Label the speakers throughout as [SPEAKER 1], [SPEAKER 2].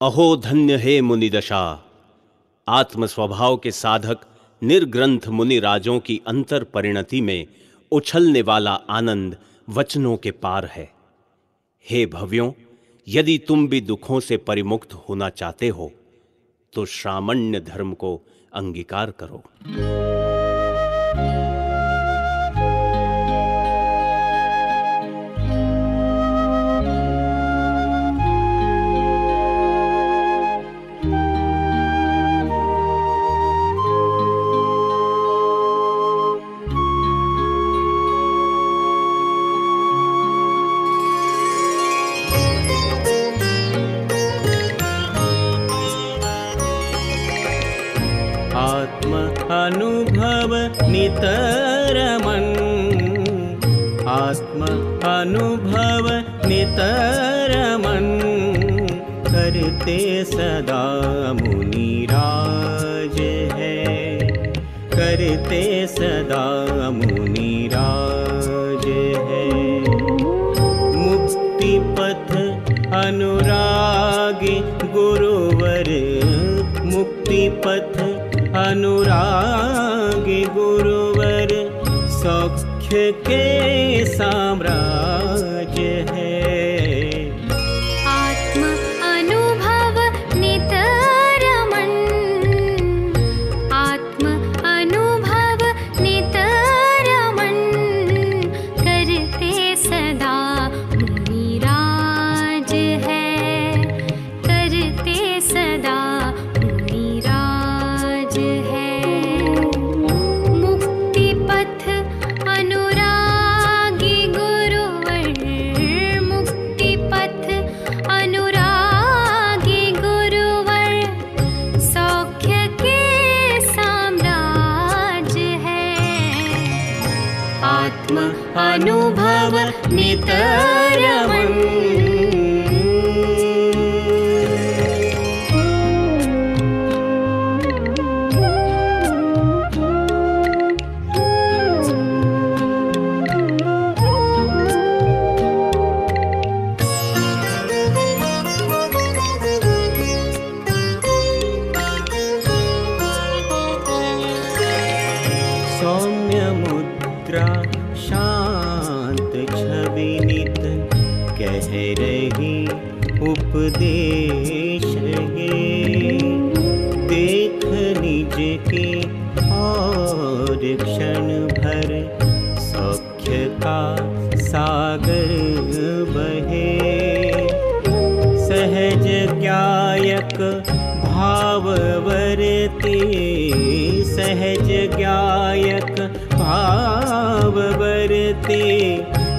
[SPEAKER 1] अहो धन्य हे मुनिदशा। आत्म स्वभाव के साधक निर्ग्रंथ मुनि राजों की अंतर परिणति में उछलने वाला आनंद वचनों के पार है। हे भव्यों, यदि तुम भी दुखों से परिमुक्त होना चाहते हो तो श्रामण्य धर्म को अंगीकार करो।
[SPEAKER 2] अनुभव नितरमन, आत्म अनुभव नितरमन, करते सदा मुनिराज है, करते सदा मुनिराज है। मुक्ति पथ अनुरागी गुरुवर, मुक्ति पथ अनुरागी गुरुवर, सौख्य के साम्राज्य है।
[SPEAKER 3] आत्म अनुभव नितरमन, आत्म अनुभव नितरमन, करते सदा मुनिराज है, करते सदा अनुभव नितरमन। सौम्य मुद्रा शांत छवि नित, कह रही उपदेश ये, देख निज के और क्षण भर, सौख्य का सागर बहे। सहज ज्ञायक भाव वर्ते, सहज ज्ञायक भाव वर्ते,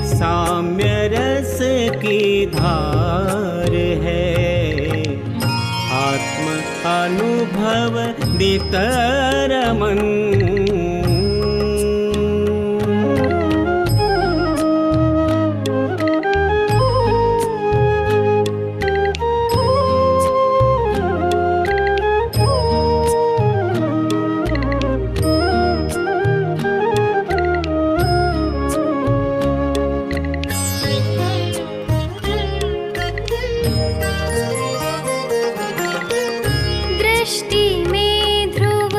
[SPEAKER 3] साम्य रस की धार है। आत्म अनुभव नितरमन। दृष्टि में ध्रुव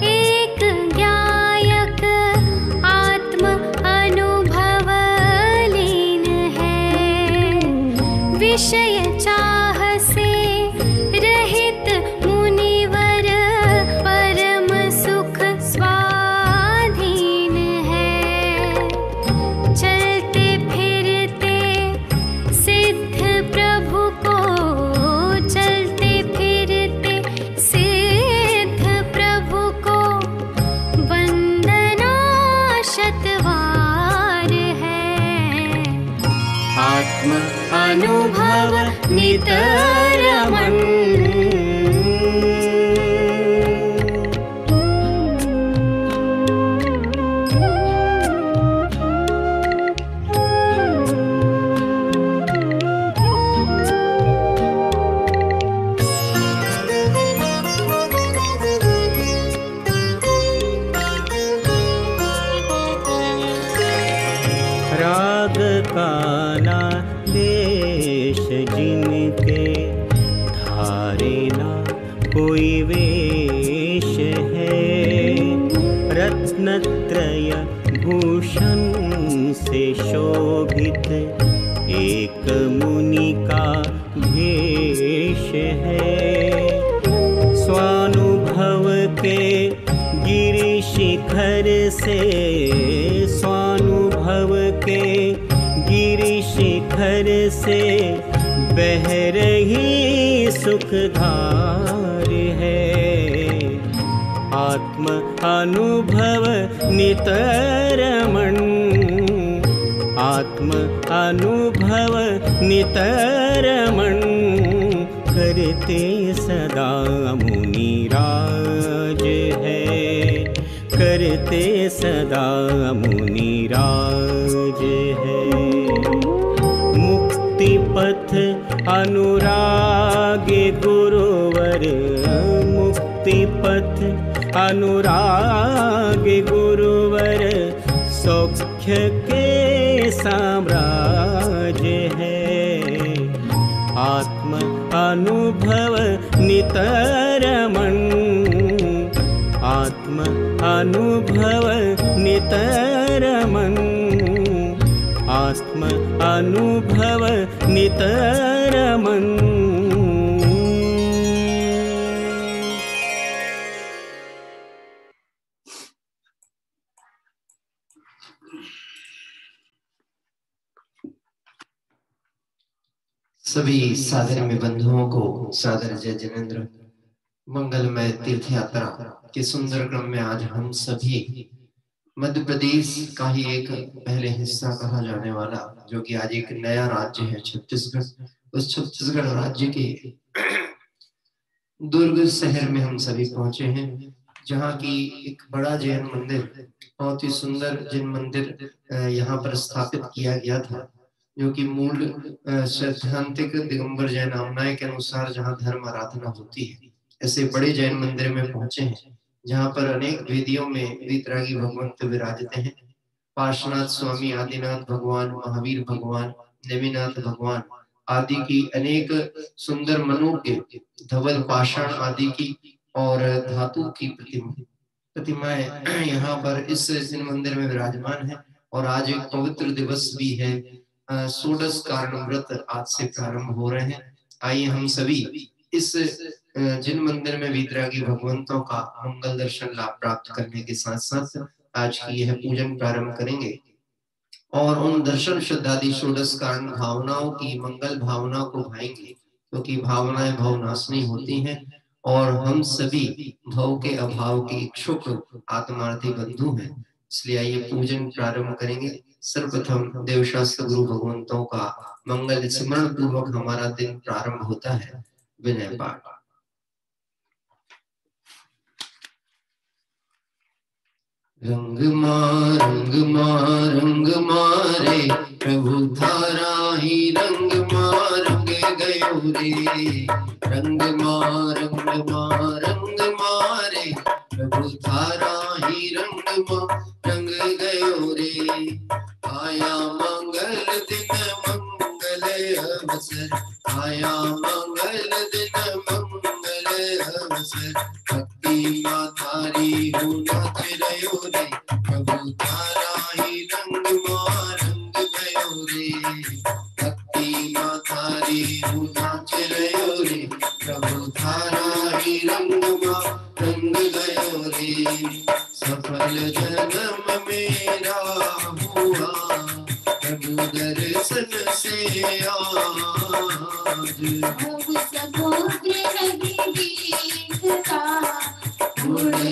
[SPEAKER 3] एक ज्ञायक, आत्म अनुभव लीन है। विषय चाह से रहित मुनिवर, परम सुख स्वाधीन है। चलते फिरते सिद्ध प्रभु को, चलते फिरते सिद्ध प्रभु को, वंदना शतवार है। आत्म अनुभव नितरमन।
[SPEAKER 2] राग का ना देश जिनके, रत्नत्रय भूषण से शोभित एक मुनि का भेष है। स्वानुभव के गिरि शिखर से, स्वानुभव के गिरि शिखर से बह रही सुखधार है। आत्म अनुभव नितरमण, आत्म अनुभव नितरमण करते सदा मुनिराज है, करते सदा मुनिराज है। मुक्ति पथ अनुरागे गुरुवर, मुक्ति पथ अनुरागे गुरुवर सौख्य के साम्राज्य है। आत्म अनुभव नितरमण, आत्म अनुभव नितरमण, आत्म अनुभव नितरमण।
[SPEAKER 4] सभी सादर में बंधुओं को सादर जय जिनेंद्र। मंगलमय तीर्थ यात्रा के सुंदर क्रम में आज हम सभी मध्य प्रदेश का ही एक पहले हिस्सा कहा जाने वाला, जो कि आज एक नया राज्य है छत्तीसगढ़, उस छत्तीसगढ़ राज्य के दुर्ग शहर में हम सभी पहुंचे हैं, जहाँ की एक बड़ा जैन मंदिर, बहुत ही सुंदर जैन मंदिर यहाँ पर स्थापित किया गया था, जो कि मूल सैद्धांतिक दिगंबर जैन आमनाय के अनुसार जहाँ धर्म आराधना होती है, ऐसे बड़े जैन मंदिर में पहुंचे हैं, जहाँ पर अनेक वेदियों में वीतरागी भगवंत विराजते हैं। पार्श्वनाथ स्वामी, आदिनाथ भगवान, महावीर भगवान, नेमिनाथ भगवान आदि की अनेक सुंदर मनु के धवल पाषाण आदि की और धातु की प्रतिमाएं यहाँ पर इस जैन मंदिर में विराजमान है। और आज एक पवित्र दिवस भी है, षोडश कारण व्रत आज से प्रारंभ हो रहे हैं। आइए हम सभी इस जिन मंदिर में वीतरागी भगवंतों का मंगल दर्शन लाभ प्राप्त करने के साथ साथ आज की यह पूजन प्रारंभ करेंगे और उन दर्शन श्रद्धादि षोडश कारण भावनाओं की मंगल भावना को भाएंगे, क्योंकि भावनाएं भवनाशनी होती हैं और हम सभी भव के अभाव के इच्छुक आत्मार्थी बंधु हैं। इसलिए आइए पूजन प्रारंभ करेंगे। सर्वप्रथम देवशास्त्र गुरु भगवंतों का मंगल स्मरण पूर्वक हमारा दिन प्रारंभ होता है। विनय पाठ। रंग मारे प्रभु धारा ही रंग गयो रे। रंग मारे प्रभु धारा ही रंग गयो रे। आया मंगल दिन मंगल अवसर, आया मंगल दिन मंगल अवसर। भक्ति मातारी हो नाच रयो रे, प्रभु तारा ही रंग गयो रे। भक्ति मातारी हो नाच रयो रे, प्रभु तारा ही रंग गयो रे। सफल जन्म मेरा हुआ प्रभु दर्शन से आज।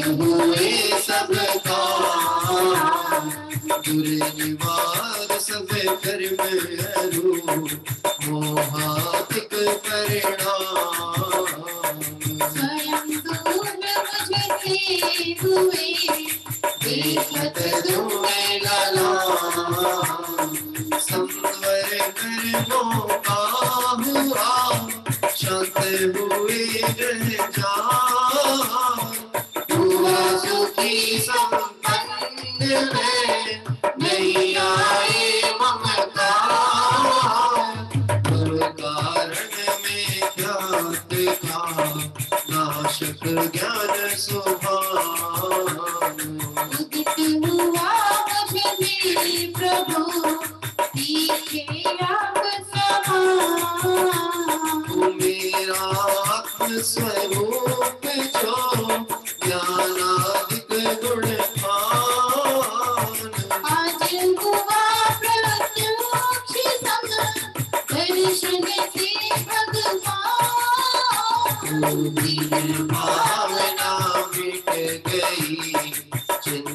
[SPEAKER 4] हुए सबका दुर्निवार सब कर्म हरू मोहातिक परिणाम। स्वयं दूर मुझसे हुए देखत तुम्हें लाला। संवर कर्मों का हुआ शांत हुए रह जा। सुखी संपन्न में नहीं आए ममता। कारण में ज्ञात का नाशक ज्ञान स्वभाव।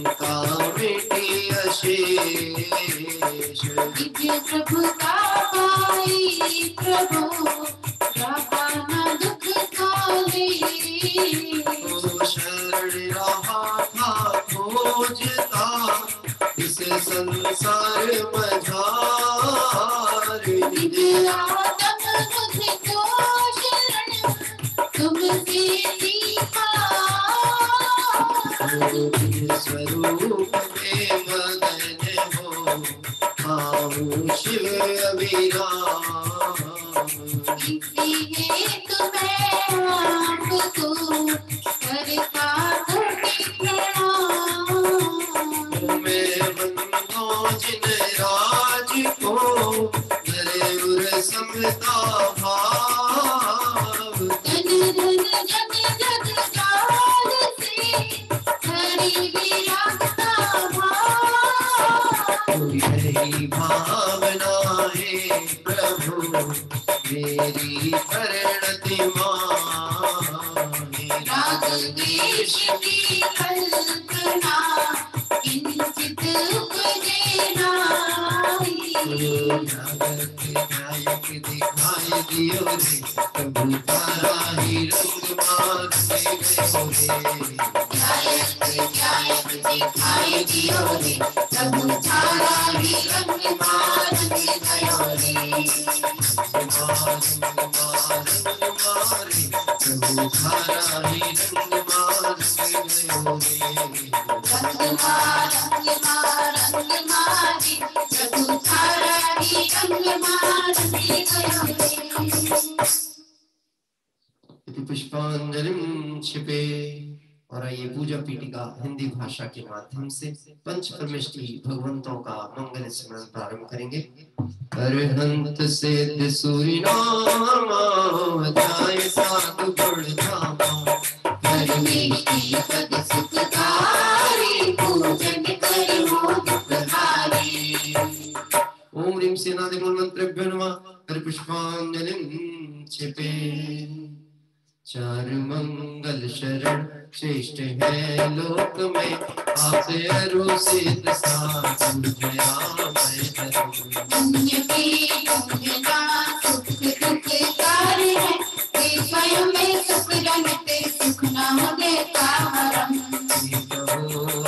[SPEAKER 4] शंका मिटी अशेष।
[SPEAKER 3] विजय प्रभु का पाई प्रभु राधा न दुख काले।
[SPEAKER 4] तो शरण रहा था खोजता इस संसार मझार।
[SPEAKER 3] विद्यातम मुझको शरण तुमसे सीखा।
[SPEAKER 4] स्वरूप में मगन हो आऊं शिव अभिराम।
[SPEAKER 3] इसीलिए तुम्हें आपको करता हूँ प्रणाम।
[SPEAKER 4] मैं बंदो जिन राज को करे उर समता भाव।
[SPEAKER 3] धन धन जग जग काल से हरि विरागता भाव।
[SPEAKER 4] यही भावना है प्रभु मेरी परिणति माने।
[SPEAKER 3] राग देश की कल्पना किंचित उपजे नाई।
[SPEAKER 4] नायक नायक दिखाई दियो रे प्रभु तारा ही रंग मारते गयो रे।
[SPEAKER 3] नायक नायक दिखाई दियो रे प्रभु तारा ही रंग मारते गयो रे।
[SPEAKER 4] प्रभु तारा ही रंग मारते गयो रे।
[SPEAKER 3] रंग मारे प्रभु तारा ही रंग मारते गयो रे।
[SPEAKER 4] पुष्पांजलिं क्षिपे। और आइए पूजा पीठिका हिंदी भाषा के माध्यम से पंच परमेष्टि भगवंतों का मंगल स्मरण प्रारंभ करेंगे। अरहंत सिद्ध सूरि नामा जाय साधु गुण धामा।
[SPEAKER 3] परमेष्टि पद सुखकारी पूजन करो दुखहारी।
[SPEAKER 4] ओम ह्रीं सेनादि मूलमंत्रेभ्यो नमः। पुष्पांजलिं क्षिपे। चार मंगल शरण श्रेष्ठ है लोक में आपसे अरुषित साधु जया मैं करूं।
[SPEAKER 3] पुण्य के पुण्यदा सुख दुख कार है वे स्वयं में सुख रंगते सुख नाम देता हरम।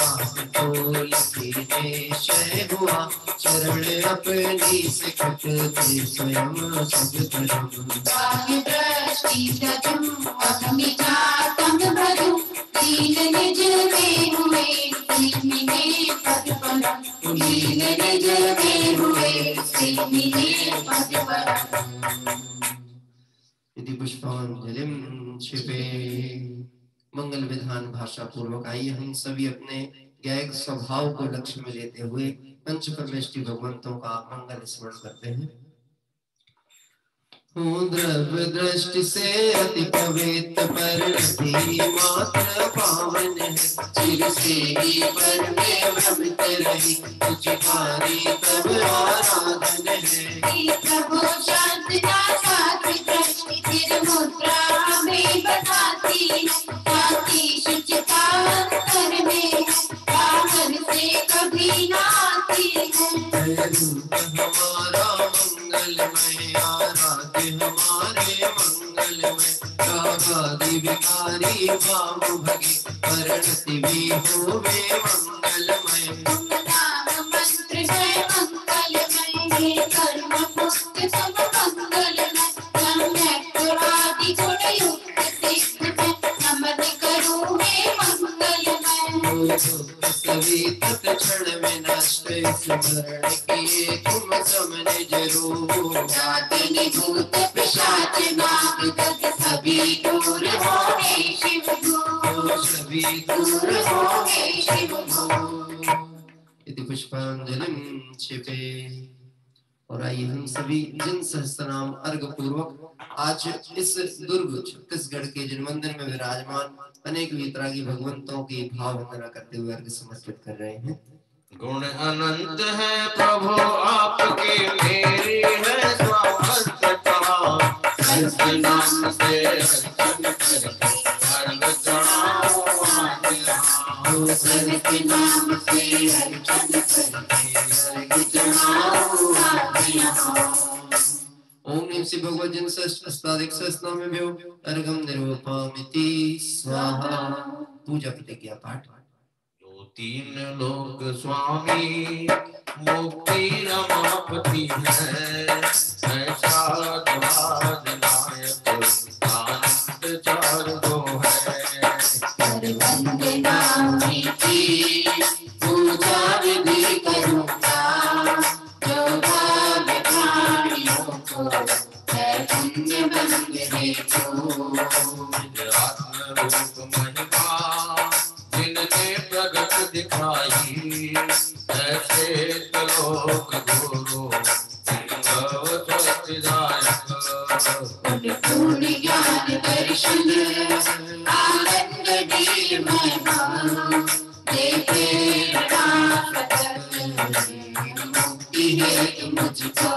[SPEAKER 4] आपको लिखे निश्चय हुआ चरण अपनी सिखत स्वयं सब धर्म।
[SPEAKER 3] बाह्य दृष्टि तजम अहमिजातम भजो दीन निज में हुए मिले पद परम। दीन निज में हुए मिले पद परम।
[SPEAKER 4] यदि पुष्पांजलिं क्षिपे। मंगल विधान भाषा पूर्वक आइए हम सभी अपने गायक स्वभाव को लक्ष्य में लेते हुए पंच परमेष्टि भगवंतों का मंगल स्मरण करते हैं। द्रव्य दृष्टि से अति पवित्र परति मात्र पावन है। चिर से ही पर में भ्रमित रही तुझकारी तब आराधन है।
[SPEAKER 3] प्रभु शांतना सात्विक दृष्टि फिर मुद्रा में बताती शांति शुचिता अंतर में बाहर से कभी ना आती है।
[SPEAKER 4] हमारा मंगलमय आराध्य हमारे मंगलमय। रागादि विकारी भाव भगे परिणति भी होवे मंगलमय।
[SPEAKER 3] नाम मंत्र है मंगलमय कर्म पुष्ट सब मंगलमय। सम्यक आदि गुण युक्त सिद्ध है नमन करो हे मंगलमय।
[SPEAKER 4] सभी तत्क्षण में नष्ट स्मरण किए तुम समझ जरूर।
[SPEAKER 3] जाति निभूत पिशाच नाग गग सभी दूर हो हे शिव गुरु।
[SPEAKER 4] सभी
[SPEAKER 3] दूर हो हे शिव गुरु।
[SPEAKER 4] यदि पुष्पांजलिं क्षिपे। और आइए हम सभी जिन सहस्त्रनाम अर्घ पूर्वक आज इस दुर्ग छत्तीसगढ़ के जिन मंदिर में विराजमान अनेक वितरागी भगवंतों की भाव वंदना करते हुए अर्घ समर्पित कर रहे हैं।
[SPEAKER 5] गुण अनंत है प्रभु आपके मेरी है स्वागत नाम से अर्घ चढ़ाओ।
[SPEAKER 3] सबके नाम से अर्चन करके अर्घ चढ़ाऊं आज यहाँ।
[SPEAKER 4] ओम नीम से भगवत जन अस्तादिक सहस्रनामभ्यो अर्घम निरूपमिति स्वाहा। पूजा प्रतिज्ञा पाठ।
[SPEAKER 5] जो तीन लोक स्वामी मुक्ति रमापति है, ऐसा द्वार नायक आनंद चार गो है।
[SPEAKER 3] वंदे नाम की पूजा विधि करूँगा, जो भाग्य प्राणियों को है पुण्य बंदे देखो।
[SPEAKER 5] आत्म रूप महिमा जिनने प्रगट दिखाई, ऐसे लोक गुरु सिंगव सच्चिदायक।
[SPEAKER 3] पूर्ण ज्ञान दर्शन आनंद दी महिमा, देखे मुक्ति है मुझको।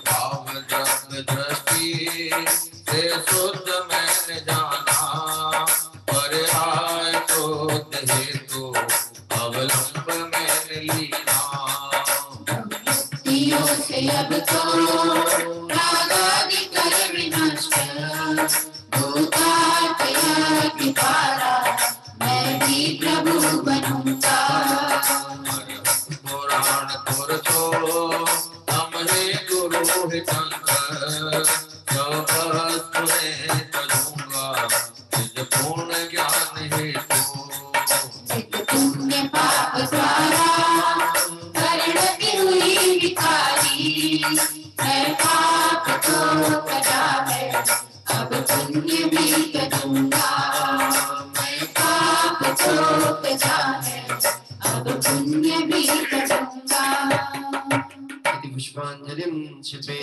[SPEAKER 5] भाव जग दृष्टि से शुद्ध मैंने जाना, पर आय क्रोध हेतु अवलंब मैंने लीना।
[SPEAKER 3] मुक्तियों से अब तो रागादि कर विनष्ट, होता गया कि पारा मैं भी प्रभु बनूंगा।
[SPEAKER 5] पुराण पुर छोड़ो हमरे गुरु हितंकर, जो बस तुम्हें करूंगा निज पूर्ण ज्ञान हेतु।
[SPEAKER 3] पुण्य पाप द्वारा कर्ण की हुई विकारी, मैं पाप तो करा है अब पुण्य भी करूंगा। मैं पाप तो करा है अब पुण्य भी करूंगा।
[SPEAKER 4] पुष्पांजलिम छिपे।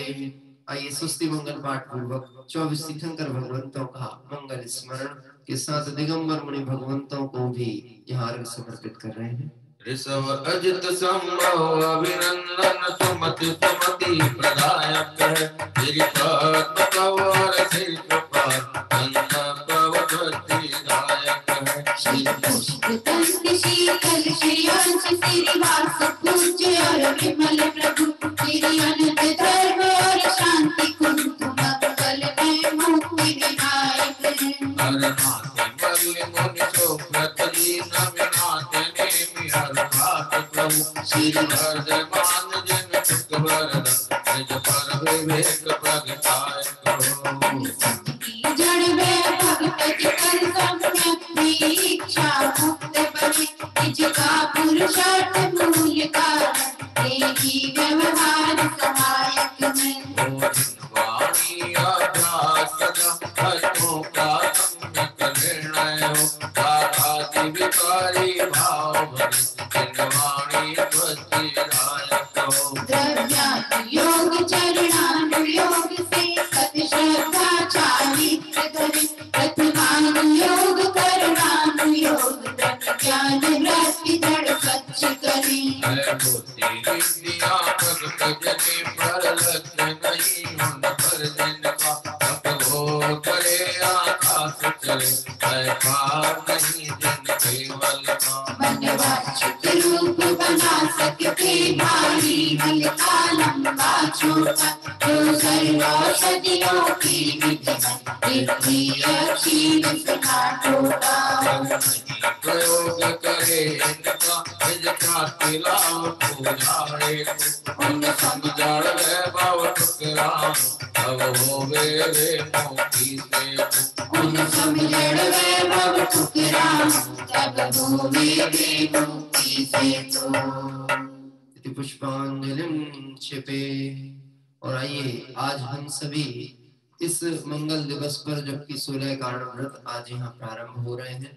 [SPEAKER 4] आइए सुस्ति मंगल पाठ पूर्वक 24 तीर्थंकर भगवंतों का मंगल स्मरण के साथ दिगंबर मुनि भगवंतों को भी यहाँ अर्घ समर्पित कर रहे हैं।
[SPEAKER 5] ऋषभ अजित संभव अभिनंदन सुमति सुमति प्रदायक है, गिरिपद कवर शीर्ष पर चंद प्रवृत्तिदायक है।
[SPEAKER 3] पुष्पतंत्र शीतल श्रेयांश श्रीवास पूज्य और विमल प्रभु, तेरी अनंत धर्म और शांति कुंभ मंगल में मुक्ति विनायक है।
[SPEAKER 5] हरनाथ बलि मुनि सुव्रत दीन विनाथ नेमि हर भात प्रभु, श्री वर्धमान जन सुख वरद निज पर विवेक प्रगटाय करो।
[SPEAKER 3] जड़ में भगत जन सम्यक्ति इच्छा मुक्त बने, निज का पुरुषार्थ मूल्य कारण तेरी व्यवहार सहायक है।
[SPEAKER 5] वाणी अभ्यास हस्तों का सम्यक निर्णय हो, साधाति विकारी भाव भरी वाणी स्वस्तिदायक हो।
[SPEAKER 3] द्रव्यादि योग चरणानुयोग से सत श्रद्धा चारित्र धरे, प्रथमानुयोग करणानुयोग ब्रह्म ज्ञान वृत्ति दृढ़ सच्च करे।
[SPEAKER 5] है बुद्धि विद्या भगत जने पर लक्ष्य नहीं उन पर जिनका तपो करे आकाश चले, है पार नहीं जिन केवल का।
[SPEAKER 3] मनवांछित रूप बना सकते भारी बल का लंबा छोटा, जो सर्वौषधियों की विधि पृथ्वी अक्षीण सुना टोटा।
[SPEAKER 5] प्रयोग करे इनका निज ख्याति लाभ पूजारे, उन समझाड़ वैभव ठुकराम तब होवे वे मोती से।
[SPEAKER 3] उन समझड़ वैभव ठुकराम तब होवे वे मुक्ति से तो।
[SPEAKER 4] पुष्पांजलिम छिपे। और आइए आज हम सभी इस मंगल दिवस पर, जबकि 16 कारण व्रत आज यहाँ प्रारंभ हो रहे हैं,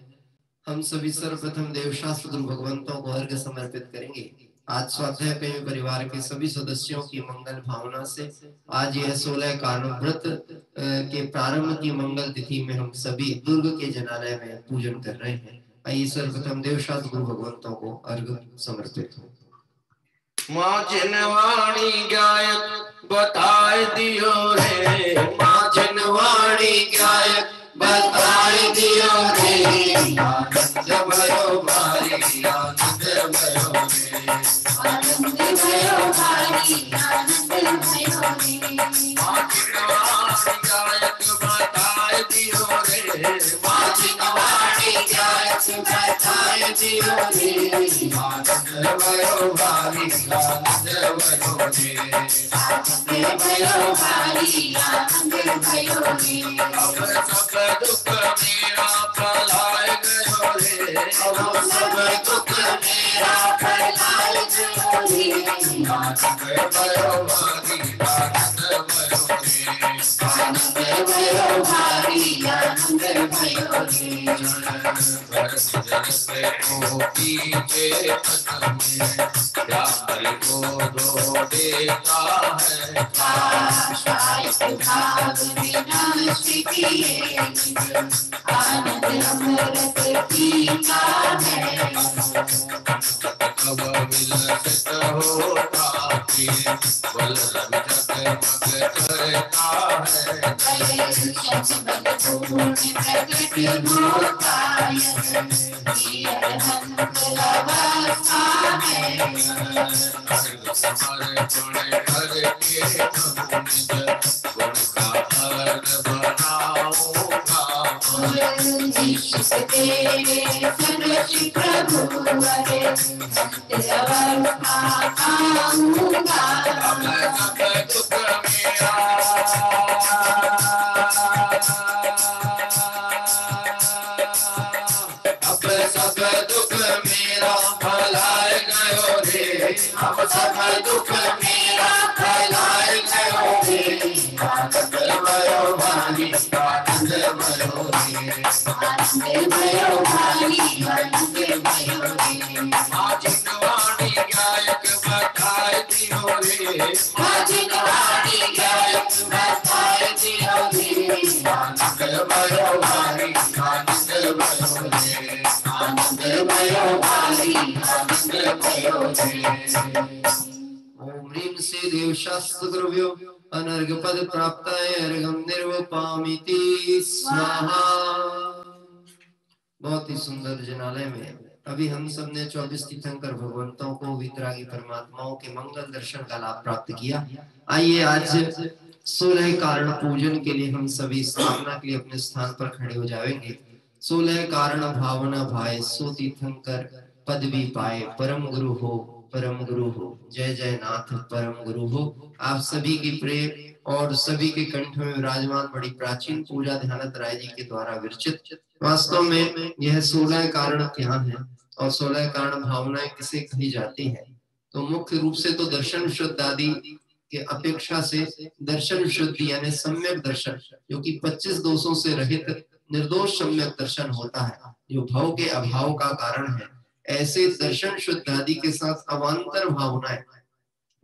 [SPEAKER 4] हम सभी सर्वप्रथम देवशास्त्र गुरु भगवंतों को अर्घ्य समर्पित करेंगे। आज स्वाध्याय प्रेमी परिवार के सभी सदस्यों की मंगल भावना से आज यह 16 कारण व्रत के प्रारंभ की मंगल तिथि में हम सभी दुर्ग के जनालय में पूजन कर रहे हैं। आइए सर्वप्रथम देवशास्त्र गुरु भगवंतों को अर्घ्य समर्पित हो।
[SPEAKER 5] माँ जिन वाणी गायक बताए दियो रे, माँ
[SPEAKER 4] माझन वाणी गायक बताए दियो रे आनंद भयो भारी आनंद भयो रे
[SPEAKER 3] आनंद भयो भारी आनंद भयो रे
[SPEAKER 5] माझन वाणी गायक बताए दियो रे
[SPEAKER 3] माझन वाणी गायक बताए दियो रे
[SPEAKER 5] आनंद भयो भारी आनंद भयो रे
[SPEAKER 3] आनंद भयो भारी आनंद भयो रे
[SPEAKER 5] अब सब दुख मेरा फैलाए गयो रे
[SPEAKER 3] अब सब दुख मेरा फैलाए गयो रे
[SPEAKER 5] आनंद भयो भारी आनंद भयो रे
[SPEAKER 3] आनंद भयो भारी आनंद भयो रे
[SPEAKER 5] जैसे मोती के तन में प्यार को दो देता है
[SPEAKER 3] शायद भाव विनाश किए आनंद अमृत पीता है
[SPEAKER 5] कब विलसित होता फिर बलराम जगमग करता है
[SPEAKER 3] पूर्ण प्रकट होता अवस्था है
[SPEAKER 5] समर्पण करके निज गुण का अर्घ बनाऊंगा
[SPEAKER 3] प्रभु अवस्था पाऊंगा
[SPEAKER 5] अब सब दुख मेरा
[SPEAKER 4] अब सब दुख मेरा फैलाए गयो रे अब सब दुख मेरा फैलाए गयो रे आनंद भयो भारी आनंद भयो रे
[SPEAKER 3] आनंद भयो भारी आनंद भयो रे
[SPEAKER 5] माझन वाणी गायक बताए दियो रे
[SPEAKER 3] माझन वाणी गायक बताए दियो रे
[SPEAKER 4] आनंद भयो भारी आनंद भयो रे
[SPEAKER 3] आनंद भयो भारी आनंद भयो रे
[SPEAKER 4] ओम ह्रीं श्री देव शास्त्र गुरुभ्यो अनर्घ पद प्राप्ताय अर्घम निर्वपामिति स्वाहा। बहुत ही सुंदर जनालय में अभी हम सब ने 24 तीर्थंकर भगवंतों को वितरागी परमात्माओं के मंगल दर्शन का लाभ प्राप्त किया। आइए आज 16 कारण पूजन के लिए हम सभी स्थापना के लिए अपने स्थान पर खड़े हो जाएंगे। 16 कारण भावना भाए सो तीर्थंकर पदवी पाए परम गुरु हो परम गुरु हो। जय जय नाथ परम गुरु हो। आप सभी की प्रेम और सभी के कंठ में विराजमान बड़ी प्राचीन पूजा ध्यानत राय जी के द्वारा विरचित वास्तव में यह 16 कारण क्या है और 16 कारण भावनाएं किसे कही जाती है। तो मुख्य रूप से तो दर्शन शुद्ध आदि के अपेक्षा से दर्शन शुद्धि यानी सम्यक दर्शन जो कि 25 दोषों से रहित निर्दोष सम्यक दर्शन होता है जो भाव के अभाव का कारण है। ऐसे दर्शन शुद्ध आदि के साथ अवान्तर भावनाएं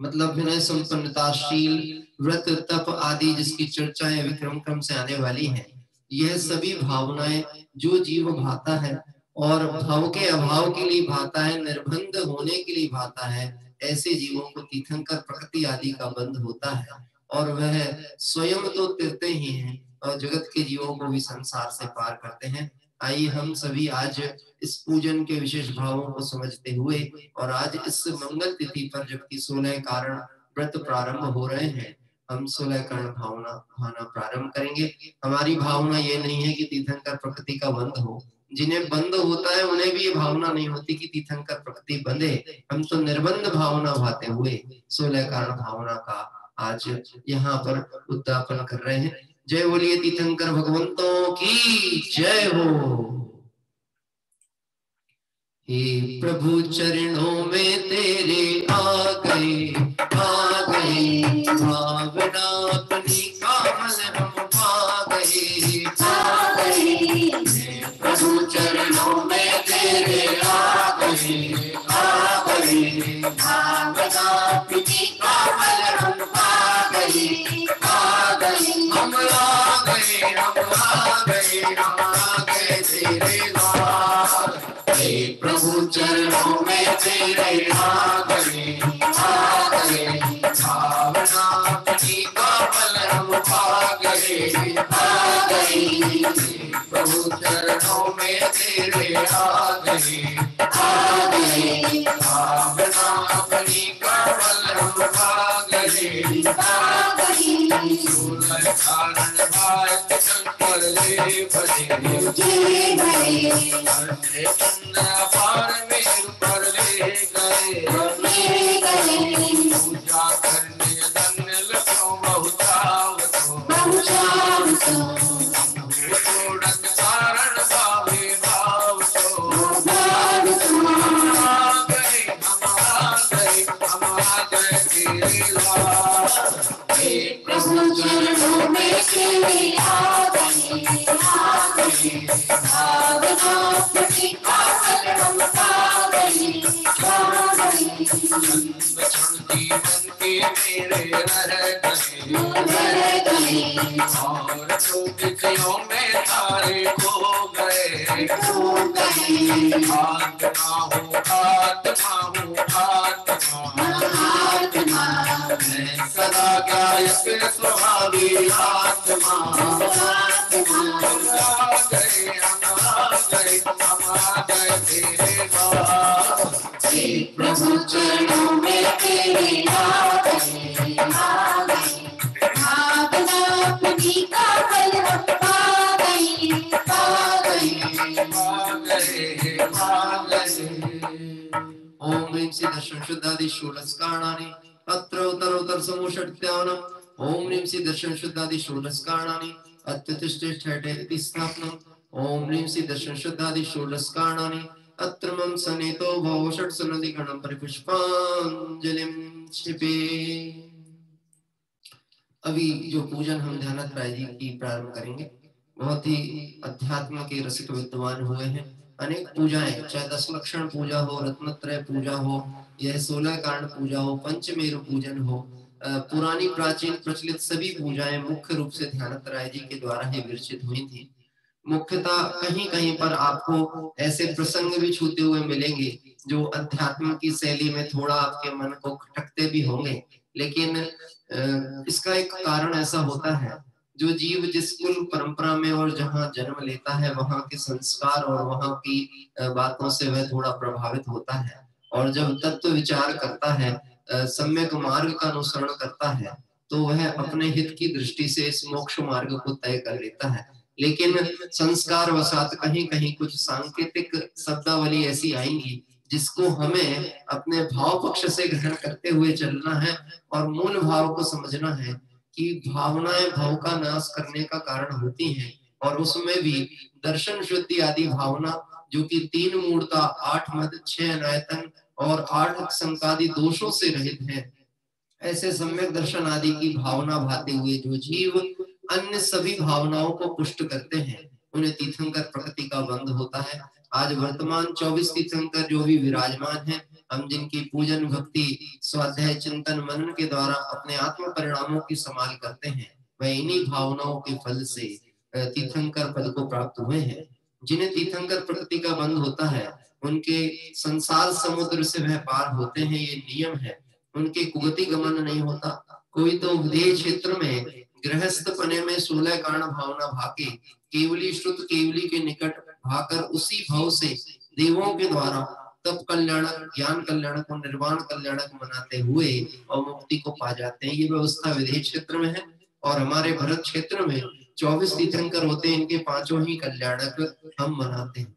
[SPEAKER 4] मतलब विनय संपन्नताशील व्रत तप आदि जिसकी चर्चाएं विक्रम क्रम से आने वाली हैं। यह सभी भावनाएं जो जीव भाता है और भाव के अभाव के लिए भाता है, निर्बंध होने के लिए भाता है, ऐसे जीवों को तीर्थंकर प्रकृति आदि का बंध होता है और वह स्वयं तो तिरते ही हैं और जगत के जीवों को भी संसार से पार करते हैं। आइए हम सभी आज इस पूजन के विशेष भावों को समझते हुए और आज इस मंगल तिथि पर जबकि 16 कारण व्रत प्रारंभ हो रहे हैं, हम 16 कारण भावना प्रारंभ करेंगे। हमारी भावना ये नहीं है कि तीर्थंकर प्रकृति का बंध हो। जिन्हें बंध होता है उन्हें भी ये भावना नहीं होती कि तीर्थंकर प्रकृति बंधे। हम तो निर्बंध भावना भाते हुए 16 कारण भावना का आज यहाँ पर उद्यापन कर रहे हैं। जय बोलिए तीर्थंकर भगवंतों की जय हो। हे प्रभु चरणों में तेरे आ गए भावना अपनी कामल हम पा गए। प्रभु चरणों में तेरे आ गए भावना अपनी कामल हम पा गए। हम आ गए तेरे द्वार। हे प्रभु चरणों में तेरे आ गए भावना अपनी कामल हम
[SPEAKER 5] आ गए प्रभु चरणों में तेरे आ गए भावना अपनी कावल हम पा गए कारण भारत शंकर ले भजे पार मेर पर ले गए पूजा करने धन्य लखों बहुचावत कारण भावे भाव तो आ गए हम आ गए तेरे
[SPEAKER 3] प्रभु चरणों में तेरे आ गए भावना अपनी कावल हम पा गए
[SPEAKER 5] जीवन के मेरे रह गए और तो विषयों में तारे खो गए आत्मा हूँ आत्मा मैं सदा गायक स्वभावी आत्मा आ गए तेरे बाप
[SPEAKER 3] प्रभु चरणों में तेरे आ गए भावना अपनी कावल हम पा गए
[SPEAKER 4] ओम ह्रीं श्री दर्शन शुद्धादि षोडशकारणानि अत्र उत्तरोत्तर समूषट्यावनम् ओम ह्रीं श्री दर्शन शुद्धादि षोडशकारणानि अत्युत्तिष्ठेष्ठे इति स्थापनम् ओम ह्रीं श्री दर्शन शुद्धादि षोडशकारणानि अत्र मम सनेतो भव षट्सनदि गणं परिपुष्पांजलिं क्षिपे। अभी जो पूजन हम ध्यानत राय जी की प्रारंभ करेंगे, बहुत ही अध्यात्म के रसिक विद्वान हुए हैं। अनेक पूजाएं, चाहे 10 लक्षण पूजा हो, रत्नत्रय पूजा हो, यह 16 कारण पूजा हो, पंचमेरु पूजन हो, पुरानी प्राचीन प्रचलित सभी पूजाएं मुख्य रूप से ध्यानत राय जी के द्वारा ही विरचित हुई थी। मुख्यतः कहीं कहीं पर आपको ऐसे प्रसंग भी छूते हुए मिलेंगे जो अध्यात्म की शैली में थोड़ा आपके मन को खटकते भी होंगे, लेकिन इसका एक कारण ऐसा होता है, जो जीव जिस कुल परंपरा में और जहाँ जन्म लेता है वहाँ के संस्कार और वहाँ की बातों से वह थोड़ा प्रभावित होता है, और जब तत्व विचार करता है, सम्यक मार्ग का अनुसरण करता है, तो वह अपने हित की दृष्टि से इस मोक्ष मार्ग को तय कर लेता है। लेकिन संस्कार वसात कहीं कहीं कुछ सांकेतिक शब्दावली ऐसी आएंगी जिसको हमें अपने भाव पक्ष से ग्रहण करते हुए चलना है और मूल भाव को समझना है कि भावनाएं भाव का नाश करने का कारण होती हैं, और उसमें भी दर्शन शुद्धि आदि भावना जो कि 3 मूर्ता, 8 मद, 6 अनायतन और 8 संकादि दोषों से रहित है, ऐसे सम्यक दर्शन आदि की भावना भाते हुए जो जीव अन्य सभी भावनाओं को पुष्ट करते हैं, उन्हें तीर्थंकर प्रकृति का बंध होता है। आज वर्तमान 24 तीर्थंकर जो भी विराजमान हैं, हम जिनकी पूजन भक्ति स्वाध्याय चिंतन मनन के द्वारा अपने आत्म परिणामों की संभाल करते हैं, वह इन्हीं भावनाओं के फल से तीर्थंकर पद को प्राप्त हुए हैं। जिन्हें तीर्थंकर प्रकृति का बंध होता है, उनके संसार समुद्र से वह पार होते हैं, ये नियम है। उनके कुगति गमन नहीं होता। कोई तो विदेह क्षेत्र में गृहस्थ पने में 16 कारण भावना भाके केवली श्रुत केवली के निकट भाकर उसी भाव से देवों के द्वारा तप कल्याणक, ज्ञान कल्याणक और निर्वाण कल्याणक मनाते हुए और मुक्ति को पा जाते हैं। ये व्यवस्था विदेह क्षेत्र में है, और हमारे भरत क्षेत्र में 24 तीर्थंकर होते हैं, इनके 5 ही कल्याणक हम मनाते हैं।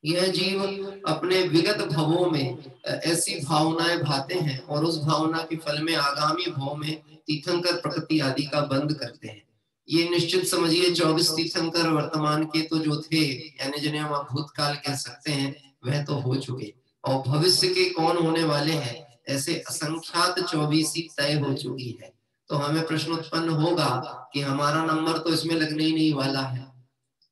[SPEAKER 4] यह जीव अपने विगत भवों में ऐसी भावनाएं भाते हैं और उस भावना के फल में आगामी भव में तीर्थंकर प्रकृति आदि का बंध करते हैं। ये निश्चित समझिए 24 तीर्थंकर वर्तमान के तो जो थे, यानी जिन्हें हम भूतकाल कह सकते हैं, वह तो हो चुके, और भविष्य के कौन होने वाले हैं, ऐसे असंख्यात 24 ही तय हो चुकी है। तो हमें प्रश्न उत्पन्न होगा कि हमारा नंबर तो इसमें लगने ही नहीं वाला है।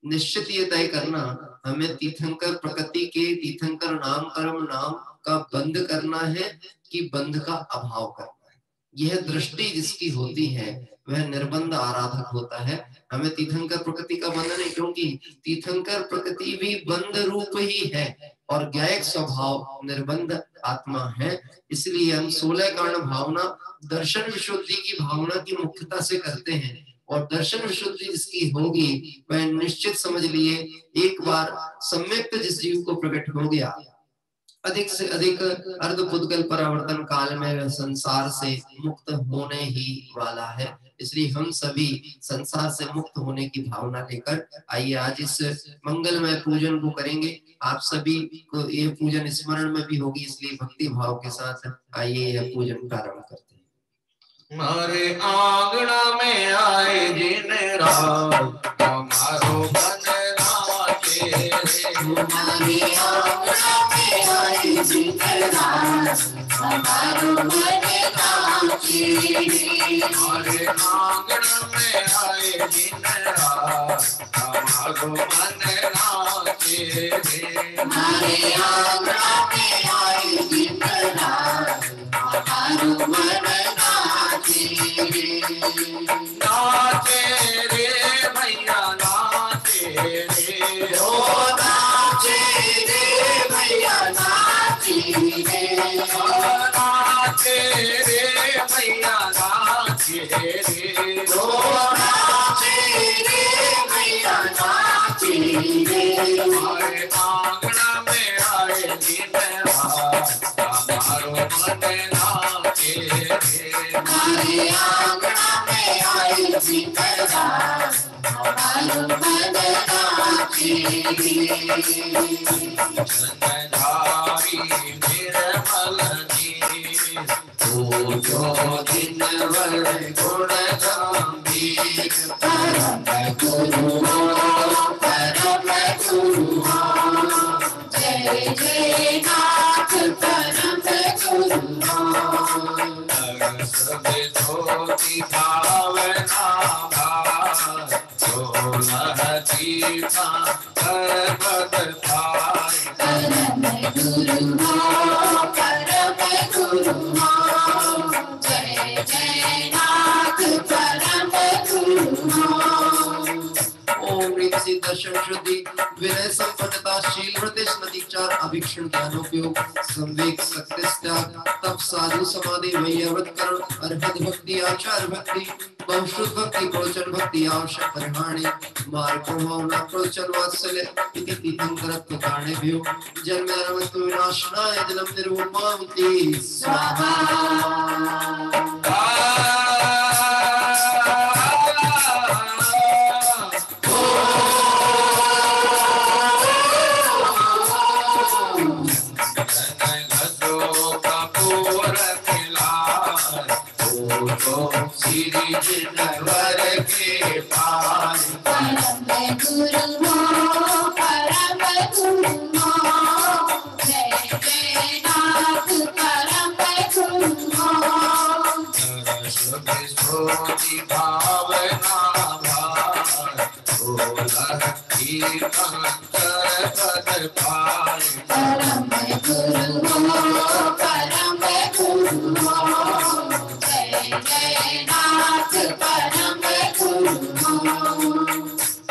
[SPEAKER 4] निश्चित ये तय करना, हमें तीर्थंकर प्रकृति के तीर्थंकर नाम कर्म नाम का बंध करना है कि बंध का अभाव करना है। यह दृष्टि जिसकी होती है वह निर्बंध आराधक होता है। हमें तीर्थंकर प्रकृति का बंध नहीं, क्योंकि तीर्थंकर प्रकृति भी बंध रूप ही है और ज्ञायक स्वभाव निर्बंध आत्मा है। इसलिए हम 16 कारण भावना दर्शन विशुद्धि की भावना की मुख्यता से करते हैं, और दर्शन विशुद्धि जिसकी होगी वह निश्चित समझ लिए एक बार सम्यक जिस जीव को प्रकट हो गया, अधिक से अधिक अर्धपुद्गल परावर्तन काल में संसार से मुक्त होने ही वाला है। इसलिए हम सभी संसार से मुक्त होने की भावना लेकर आइए आज इस मंगलमय पूजन को करेंगे। आप सभी को ये पूजन स्मरण में भी होगी, इसलिए भक्ति भाव के साथ आइए यह पूजन प्रारंभ करते हैं।
[SPEAKER 5] मारे आंगना में आए दिन रात हमारो मन नाचे रे।
[SPEAKER 3] हमारे आंगना में आए दिन रात हमारो मन नाचे रे।
[SPEAKER 5] हमारे आंगन में आए दिन रात हमारो मन नाचे रे।
[SPEAKER 3] हमारे आंगना में आए दिन रात हमारो मन नाचे रे।
[SPEAKER 5] नाचे रे भैया नाचे रे।
[SPEAKER 3] ओ नाचे रे भैया नाचे रे।
[SPEAKER 5] नाचे रे भैया नाचे रे।
[SPEAKER 3] ओ नाचे रे भैया नाचे रे।
[SPEAKER 5] हमारे आंगन में आए दिन रात हमारो मन नाचे रे।
[SPEAKER 3] हमारे आंगना में आए दिन रात हमारो मन नाचे रे।
[SPEAKER 5] चंद्रधारी निर्मल नीर ओ जो दिन भर गुण गंभीर।
[SPEAKER 3] परम गुरु हो, परम गुरु हो, जय जय नाथ परम गुरु हो।
[SPEAKER 5] सब ज्योति भावना भार जो लहती कर पद पाए।
[SPEAKER 3] परम गुरु हो, परम गुरु हो, जय जय नाथ परम गुरु हो।
[SPEAKER 4] ओम ह्रीं सिद्ध दर्शन शुद्धि विनय संपन्नता शील व्रत स्मृति चार अभिक्षण ज्ञानोपयोग संवेग सत्यस्त्याग तप साधु समाधि वैयवत करण अर्हत भक्ति आचार भक्ति बहुश्रुत भक्ति प्रोचन भक्ति आवश्यक परिहाणे मार्ग भावना प्रोचन वात्सल्य इति तीर्थंकरत्व कारणेभ्यो जन्म मृत्यु विनाशनाय जलम निर्वपामि स्वाहा।
[SPEAKER 5] श्री जिनवर के पास
[SPEAKER 3] परम गुरु हो, परम गुरु हो, जय जय नाथ परम गुरु हो।
[SPEAKER 5] सोची भावना भार कर पद पाए।
[SPEAKER 3] परम गुरु हो, परम गुरु हो, जय जय नाथ परम गुरु हो।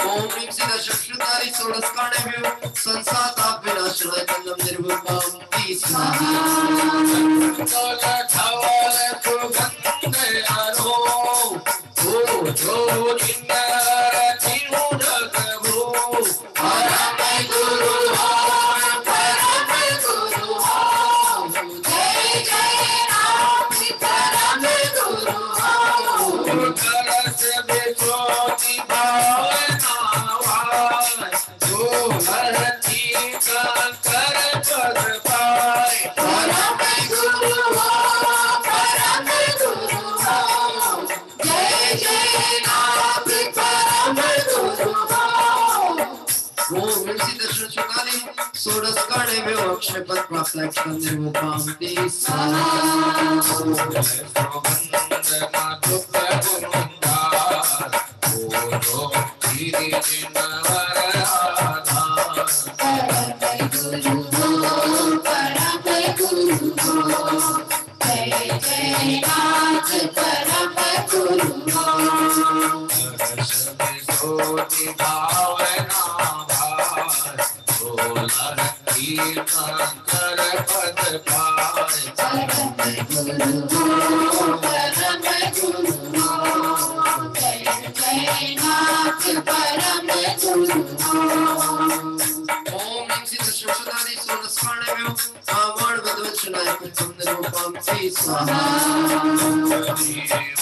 [SPEAKER 4] ओम ह्रीं सिद्ध चक्षुधारी षोडश कारणेभ्यो संसाताप विनाशनाय तन्नं निर्विपामि स्वाहा।
[SPEAKER 3] परम गुरु हो, परम गुरु हो, जय जय नाथ परम गुरु हो। परम गुरु हो, परम गुरु हो, जय जय नाथ परम गुरु हो।
[SPEAKER 4] ओम ह्रीं सिद्ध दर्शन शुद्धि षोडश कारणेभ्यो अक्षय पद प्राप्त क्षण निर्वपामि
[SPEAKER 3] परम गुरु हो, परम गुरु हो, जय जय नाथ परम गुरु हो। परम गुरु हो, परम गुरु हो, जय जय परम गुरु
[SPEAKER 4] ओम सिद्धश्वदादि सोदस्काणव्यो आवाण वदवचनाय पुत्रम निरूपम श्री स्वाहा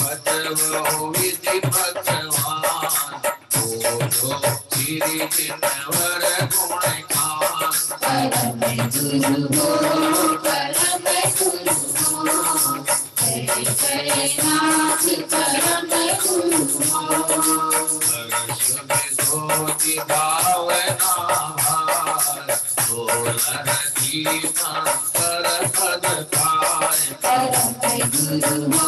[SPEAKER 5] वदवो विधि भगवान बोलो श्री जिनवर गुण खान
[SPEAKER 3] परम गुरु हो परम गुरु हो जय जय नाथ परम गुरु हो
[SPEAKER 5] ज्योति भावना बोलर जीवन कर पद पाए
[SPEAKER 3] परम गुरु हो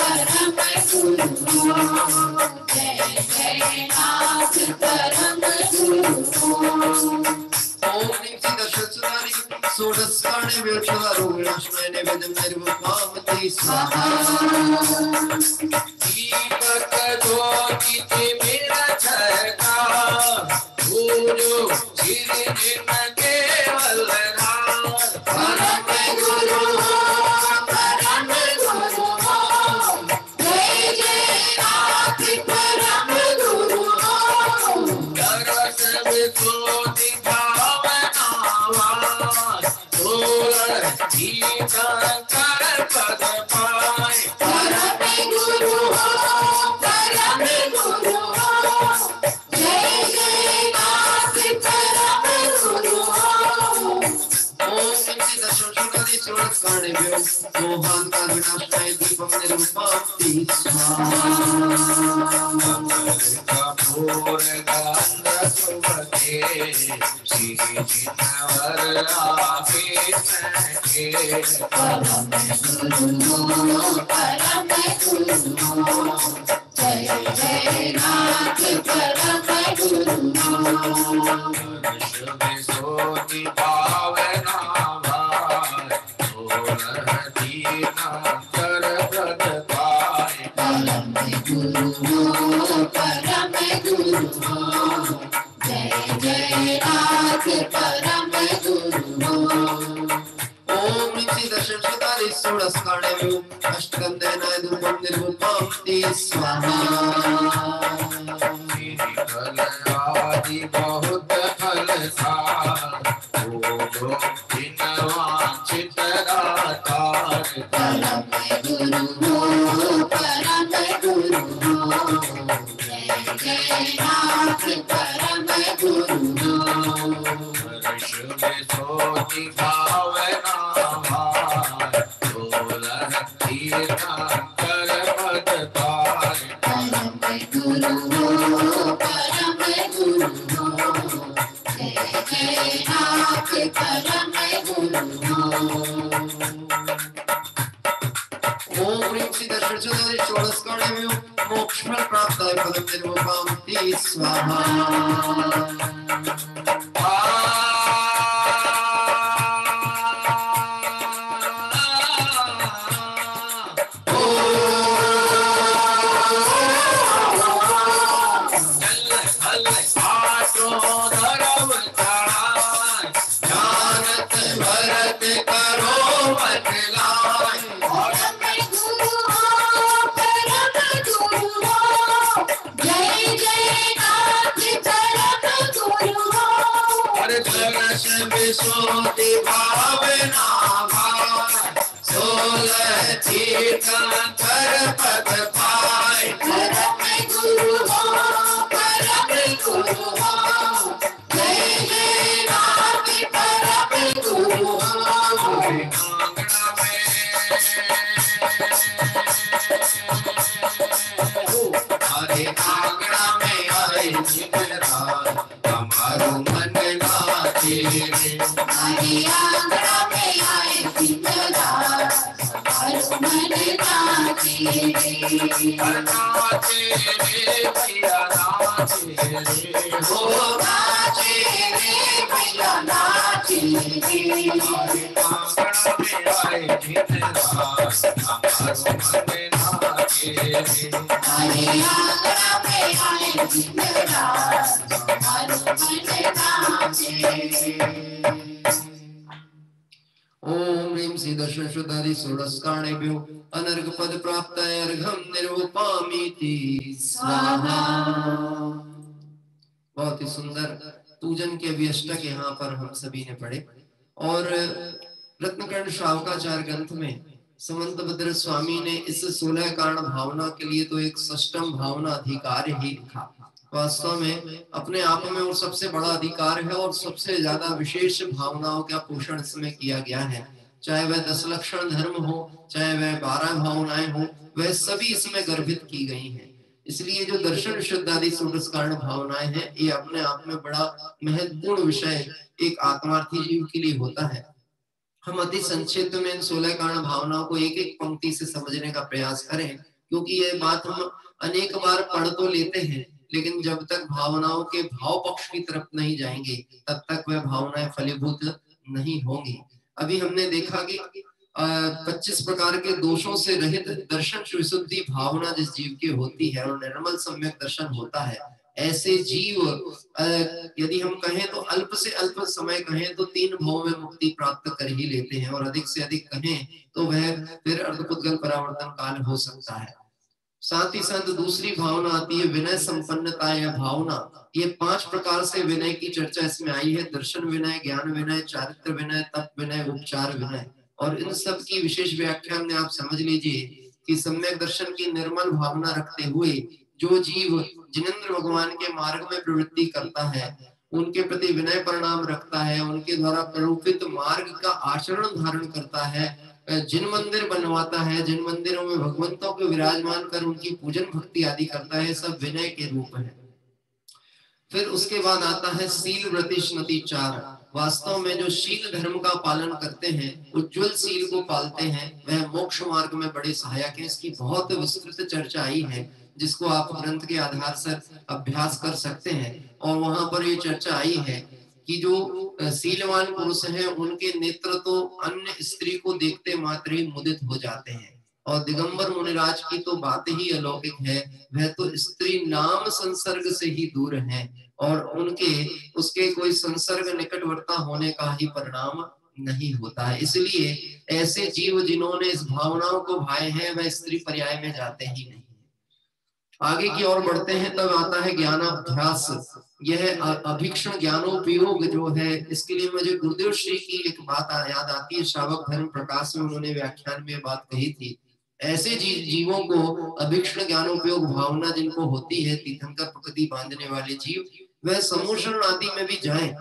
[SPEAKER 3] परम गुरु हो जय जय नाथ परम गुरु हो
[SPEAKER 4] ओम सिद्धश्वदादि सोदस्काणव्यो चवारोगणाश्मय निवेदन निरूपम श्री स्वाहा
[SPEAKER 5] दीपक ज्योति मेरा छका गुरु श्री जिन केवल राम
[SPEAKER 3] परम गुरु हो परम गुरु हो जय जय नाथ परम गुरु हो
[SPEAKER 5] दरस ज्योति भावनावान बोलर जीवन कर पद पाए
[SPEAKER 3] परम गुरु हो परम गुरु हो जय जय नाथ परम गुरु हो
[SPEAKER 4] ओम सिद्धश्वदादि सोदस्काणव्यो मोहान का विनाशनाय दीपम निरूपम श्री स्वाहा
[SPEAKER 5] कपूर गंध सुभगे श्री जिनवर आफिस के
[SPEAKER 3] परम गुरु हो परम गुरु हो जय जय नाथ परम गुरु हो
[SPEAKER 5] सोति भावना बोलर दीना कर पद पाए
[SPEAKER 3] परम गुरु हो परम गुरु हो जय जय नाथ परम गुरु हो
[SPEAKER 4] ओम सिद्धश्वदादि सोदस्काणव्यो अष्टगंधनाय धूपम निरूपम श्री स्वाहा
[SPEAKER 5] आदि बहुत फल था बोलो जिनवांचित दातार
[SPEAKER 3] परम गुरु हो परम गुरु हो जय जय नाथ परम गुरु हो
[SPEAKER 5] वर्ष में सोति भावना बोलर तीर्थंकर पद पाए
[SPEAKER 3] परम गुरु हो परम गुरु हो जय जय नाथ परम गुरु हो
[SPEAKER 4] ओम सिद्धश्वदादि सोदस्काणव्यो मोक्षफल प्राप्ताय पदम निरूपम श्री स्वाहा
[SPEAKER 5] जानत भरत करो बतलाए
[SPEAKER 3] परम गुरु हो परम गुरु हो जय जय नाथ परम गुरु हो
[SPEAKER 5] हर दरस विशोधि भावना सोलह तीर्थंकर पद पाए
[SPEAKER 3] परम गुरु हो परम गुरु हो जय जय नाथ परम गुरु हो
[SPEAKER 5] हरे आंगना में आए जिनरात हमारो मन नाचे
[SPEAKER 3] हरे आंगना में आए दिन रात हमारो मन नाचे
[SPEAKER 5] नाचे रे भैया नाचे रे
[SPEAKER 3] हो नाचे रे भैया नाचे रे
[SPEAKER 5] हरे आंगना में आए जिनरात हमारो मन नाचे
[SPEAKER 3] हरे आंगना में आए दिन रात हमारो मन नाचे
[SPEAKER 4] ओम ह्रीं सिद्धश्वदादि सोदस्काणेभ्यो अनर्घ पद प्राप्ताय अर्घं निरूपयामि स्वाहा बहुत ही सुंदर पूजन के अभिष्टक यहाँ पर हम सभी ने पढ़े। और रत्नकर्ण श्रावकाचार्य ग्रंथ में समंत भद्र स्वामी ने इस 16 कारण भावना के लिए तो एक षष्टम भावना अधिकार ही लिखा। वास्तव में अपने आप में वो सबसे बड़ा अधिकार है और सबसे ज्यादा विशेष भावनाओं का पोषण इसमें किया गया है। चाहे वह 10 लक्षण धर्म हो, चाहे वह 12 भावनाएं हो, वह सभी इसमें गर्भित की गई हैं। इसलिए जो दर्शन शुद्ध आदि 16 कारण भावनाएं हैं, ये अपने आप में बड़ा महत्वपूर्ण विषय एक आत्मार्थी जीव के लिए होता है। हम अति संक्षिप्त में इन 16 कारण भावनाओं को एक एक पंक्ति से समझने का प्रयास करें, क्योंकि यह बात हम अनेक बार पढ़ तो लेते हैं, लेकिन जब तक भावनाओं के भाव पक्ष की तरफ नहीं जाएंगे तब तक वह भावनाएं फलीभूत नहीं होंगी। अभी हमने देखा कि 25 प्रकार के दोषों से रहित दर्शन विशुद्धि भावना जिस जीव की होती है और निर्मल सम्यक दर्शन होता है, ऐसे जीव यदि हम कहें तो अल्प से अल्प समय कहें तो 3 भावों में मुक्ति प्राप्त कर ही लेते हैं, और अधिक से अधिक कहें तो वह फिर अर्धपुद्गल परावर्तन काल हो सकता है। साथ ही साथ दूसरी भावना आती है विनय संपन्नता या भावना। ये 5 प्रकार से विनय की चर्चा इसमें आई है। दर्शन विनय, ज्ञान विनय, चारित्र विनय, तप विनय, उपचार विनय। और इन सब की विशेष व्याख्यान में आप समझ लीजिए कि सम्यक दर्शन की निर्मल भावना रखते हुए जो जीव जिनेंद्र भगवान के मार्ग में प्रवृत्ति करता है, उनके प्रति विनय परिणाम रखता है, उनके द्वारा प्ररूपित मार्ग का आचरण धारण करता है, जिन मंदिर बनवाता है, जिन मंदिरों में भगवंतों को विराजमान कर उनकी पूजन भक्ति आदि करता है, सब विनय के रूप है। फिर उसके बाद आता है शील व्रति स्नति चार। वास्तव में जो शील धर्म का पालन करते हैं, उज्ज्वल शील को पालते हैं, वह मोक्ष मार्ग में बड़े सहायक है। इसकी बहुत विस्तृत चर्चा आई है, जिसको आप ग्रंथ के आधार से अभ्यास कर सकते हैं। और वहां पर ये चर्चा आई है कि जो शीलवान पुरुष हैं, उनके नेत्र तो अन्य स्त्री को देखते मात्र ही मुदित हो जाते हैं। और दिगंबर मुनिराज की तो बात ही अलौकिक है, वह तो स्त्री नाम संसर्ग से ही दूर है और उनके उसके कोई संसर्ग निकटवर्ता होने का ही परिणाम नहीं होता है। इसलिए ऐसे जीव जिन्होंने इस भावनाओं को भाए हैं, वह स्त्री पर्याय में जाते ही नहीं। आगे की ओर बढ़ते हैं, तब आता है ज्ञानाभ्यास। यह अभीक्षण ज्ञानोपयोग जो है, इसके लिए मुझे गुरुदेव श्री की एक बात याद आती है। श्रावक धर्म प्रकाश में उन्होंने व्याख्यान में बात कही थी। ऐसे जीवों को अभीक्षण ज्ञानोपयोग भावना जिनको होती है, तीर्थंकर प्रकृति बांधने वाले जीव, वह समूषण आदि में भी जाएं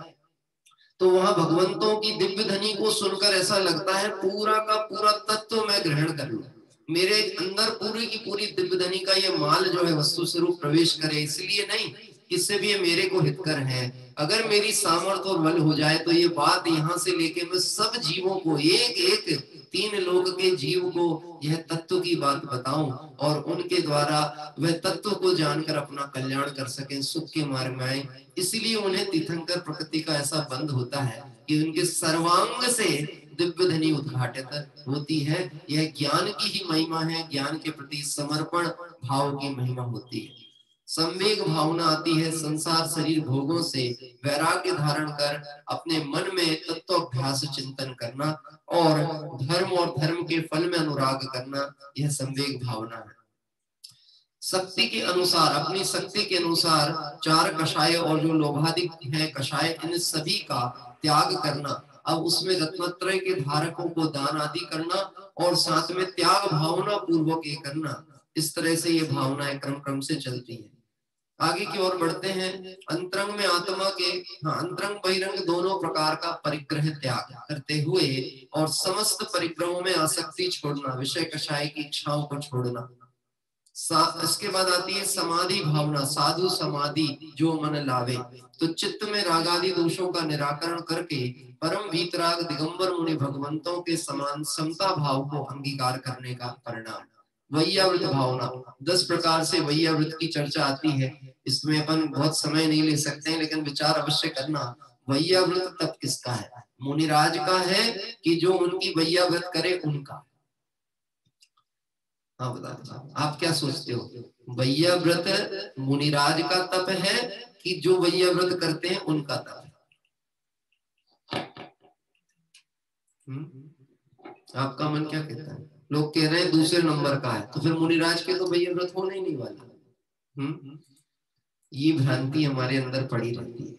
[SPEAKER 4] तो वहां भगवंतों की दिव्य ध्वनि को सुनकर ऐसा लगता है पूरा का पूरा तत्व मैं ग्रहण कर लूं, मेरे अंदर पूरी की पूरी दिव्य ध्वनि का ये माल जो है वस्तु स्वरूप प्रवेश करे। इसलिए नहीं, इससे भी ये मेरे को हितकर है। अगर मेरी सामर्थ्य और बल हो जाए तो ये बात यहाँ से लेके मैं सब जीवों को, एक एक 3 लोक के जीव को यह तत्व की बात बताऊं और उनके द्वारा वह तत्व को जानकर अपना कल्याण कर सकें, सुख के मार्ग में आए। इसलिए उन्हें तीर्थंकर प्रकृति का ऐसा बंध होता है कि उनके सर्वांग से दिव्य ध्वनि उद्घाटित होती है। यह ज्ञान की ही महिमा है, ज्ञान के प्रति समर्पण भाव की महिमा होती है। संवेग भावना आती है, संसार शरीर भोगों से वैराग्य धारण कर अपने मन में तत्वाभ्यास चिंतन करना और धर्म के फल में अनुराग करना, यह संवेग भावना है। शक्ति के अनुसार, अपनी शक्ति के अनुसार 4 कषाय और जो लोभादिक है कषाय, इन सभी का त्याग करना। अब उसमें रत्नत्रय के धारकों को दान आदि करना और साथ में त्याग भावना पूर्वक ये करना। इस तरह से ये भावनाएं क्रम क्रम से चलती है। आगे की ओर बढ़ते हैं। अंतरंग में आत्मा के अंतरंग बहिरंग दोनों प्रकार का परिग्रह त्याग करते हुए और समस्त परिग्रहों में आसक्ति छोड़ना, विषय कषाय की इच्छाओं को छोड़ना। इसके बाद आती है समाधि भावना, साधु समाधि जो मन लावे। तो चित्त में रागादि दोषों का निराकरण करके परम वीतराग दिगंबर मुनि भगवंतों के समान समता भाव को अंगीकार करने का परिणाम। वैयावृत भावना, 10 प्रकार से वैयावृत की चर्चा आती है। इसमें अपन बहुत समय नहीं ले सकते हैं, लेकिन विचार अवश्य करना। वैयावृत तब किसका है? मुनिराज का है कि जो उनकी वैयावृत करे उनका? हाँ बता, आप क्या सोचते हो? वैयाव्रत मुनिराज का तप है कि जो वैयाव्रत करते हैं उनका तप है? आपका मन क्या कहता है? लोग कह रहे हैं दूसरे नंबर का है, तो फिर मुनिराज के तो वैयाव्रत होने ही नहीं वाला। ये भ्रांति हमारे अंदर पड़ी रहती है।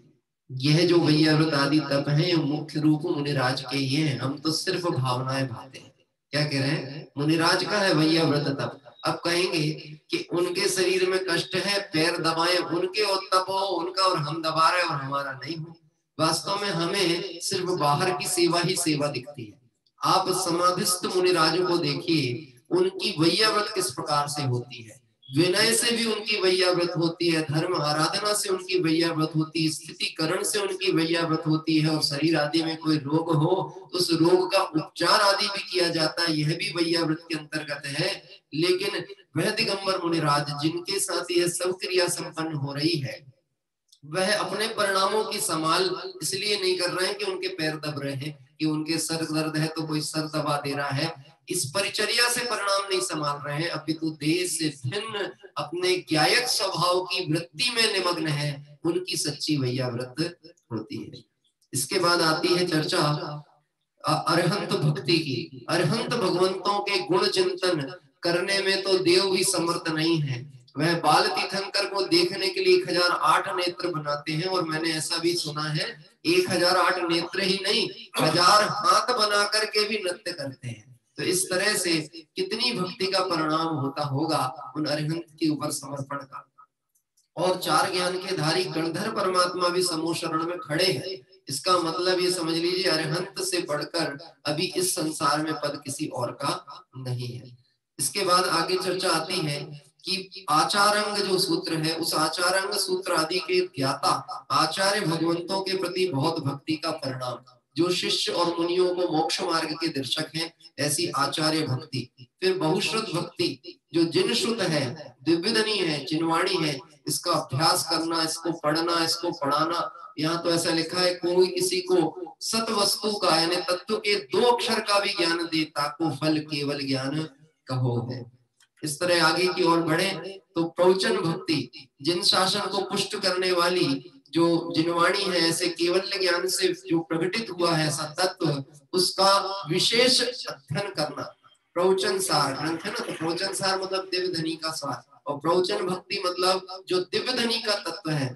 [SPEAKER 4] यह जो वैयाव्रत आदि तप है ये मुख्य रूप मुनिराज के ही है, हम तो सिर्फ भावनाएं भाते हैं। क्या कह रहे हैं? मुनिराज का है वैयाव्रत तप। अब कहेंगे कि उनके शरीर में कष्ट है, पैर दबाए उनके और तप हो उनका और हम दबा रहे और हमारा नहीं हो। वास्तव में हमें सिर्फ बाहर की सेवा ही सेवा दिखती है। आप समाधिस्थ मुनिराजों को देखिए, उनकी वैयाव्रत किस प्रकार से होती है। विनय से भी उनकी वैयाव्रत होती है, धर्म आराधना से उनकी वैयाव्रत होती है, स्थितिकरण से उनकी वैयाव्रत होती है, और शरीर आदि में कोई रोग हो तो उस रोग का उपचार आदि भी किया जाता है, यह भी वैयाव्रत के अंतर्गत है। लेकिन वह दिगंबर मुनिराज जिनके साथ यह सब क्रिया संपन्न हो रही है, वह अपने परिणामों की संभाल इसलिए नहीं कर रहे हैं कि उनके पैर दब रहे हैं, कि उनके सर दर्द है तो कोई सर दबा दे रहा है, इस परिचर्या से परिणाम नहीं संभाल रहे हैं, अपितु देह से भिन्न अपने ज्ञायक स्वभाव की वृत्ति में निमग्न है, उनकी सच्ची वैयाव्रत होती है। इसके बाद आती है चर्चा अरहंत भक्ति की। अरहंत भगवंतों के गुण चिंतन करने में तो देव भी समर्थ नहीं है। वह बाल तीर्थंकर को देखने के लिए 1008 नेत्र बनाते हैं, और मैंने ऐसा भी सुना है 1008 नेत्र ही नहीं 1000 हाथ बना करके भी नृत्य करते हैं। तो इस तरह से कितनी भक्ति का परिणाम होता होगा उन अरहंत के ऊपर समर्पण का। और 4 ज्ञान के धारी गणधर परमात्मा भी समूह शरण में खड़े हैं। इसका मतलब ये समझ लीजिए अरहंत से बढ़कर अभी इस संसार में पद किसी और का नहीं है। इसके बाद आगे चर्चा आती है कि आचारंग जो सूत्र है, उस आचारंग सूत्र आदि के ज्ञाता आचार्य भगवंतों के प्रति बहुत भक्ति का परिणाम, जो शिष्य और मुनियों को मोक्ष मार्ग के दर्शक हैं, ऐसी आचार्य भक्ति। फिर बहुश्रुत भक्ति जो जिन श्रुत है, दिव्यधनी है, जिनवाणी है, इसका अभ्यास करना, इसको पढ़ना, इसको पढ़ाना। यहाँ तो ऐसा लिखा है कोई किसी को सत वस्तु का यानी तत्व के 2 अक्षर का भी ज्ञान दे, ताको फल केवल ज्ञान कहो है। इस तरह आगे की ओर बढ़े तो प्रवचन भक्ति, जिन शासन को पुष्ट करने वाली जो जिनवाणी है, ऐसे केवल ज्ञान से जो प्रकटित हुआ है ऐसा तत्व, उसका विशेष अध्ययन करना। प्रवचन सार ग्रंथ है ना, तो प्रवचन सार मतलब दिव्यधनी का सार, और प्रवचन भक्ति मतलब जो दिव्यधनी का तत्व है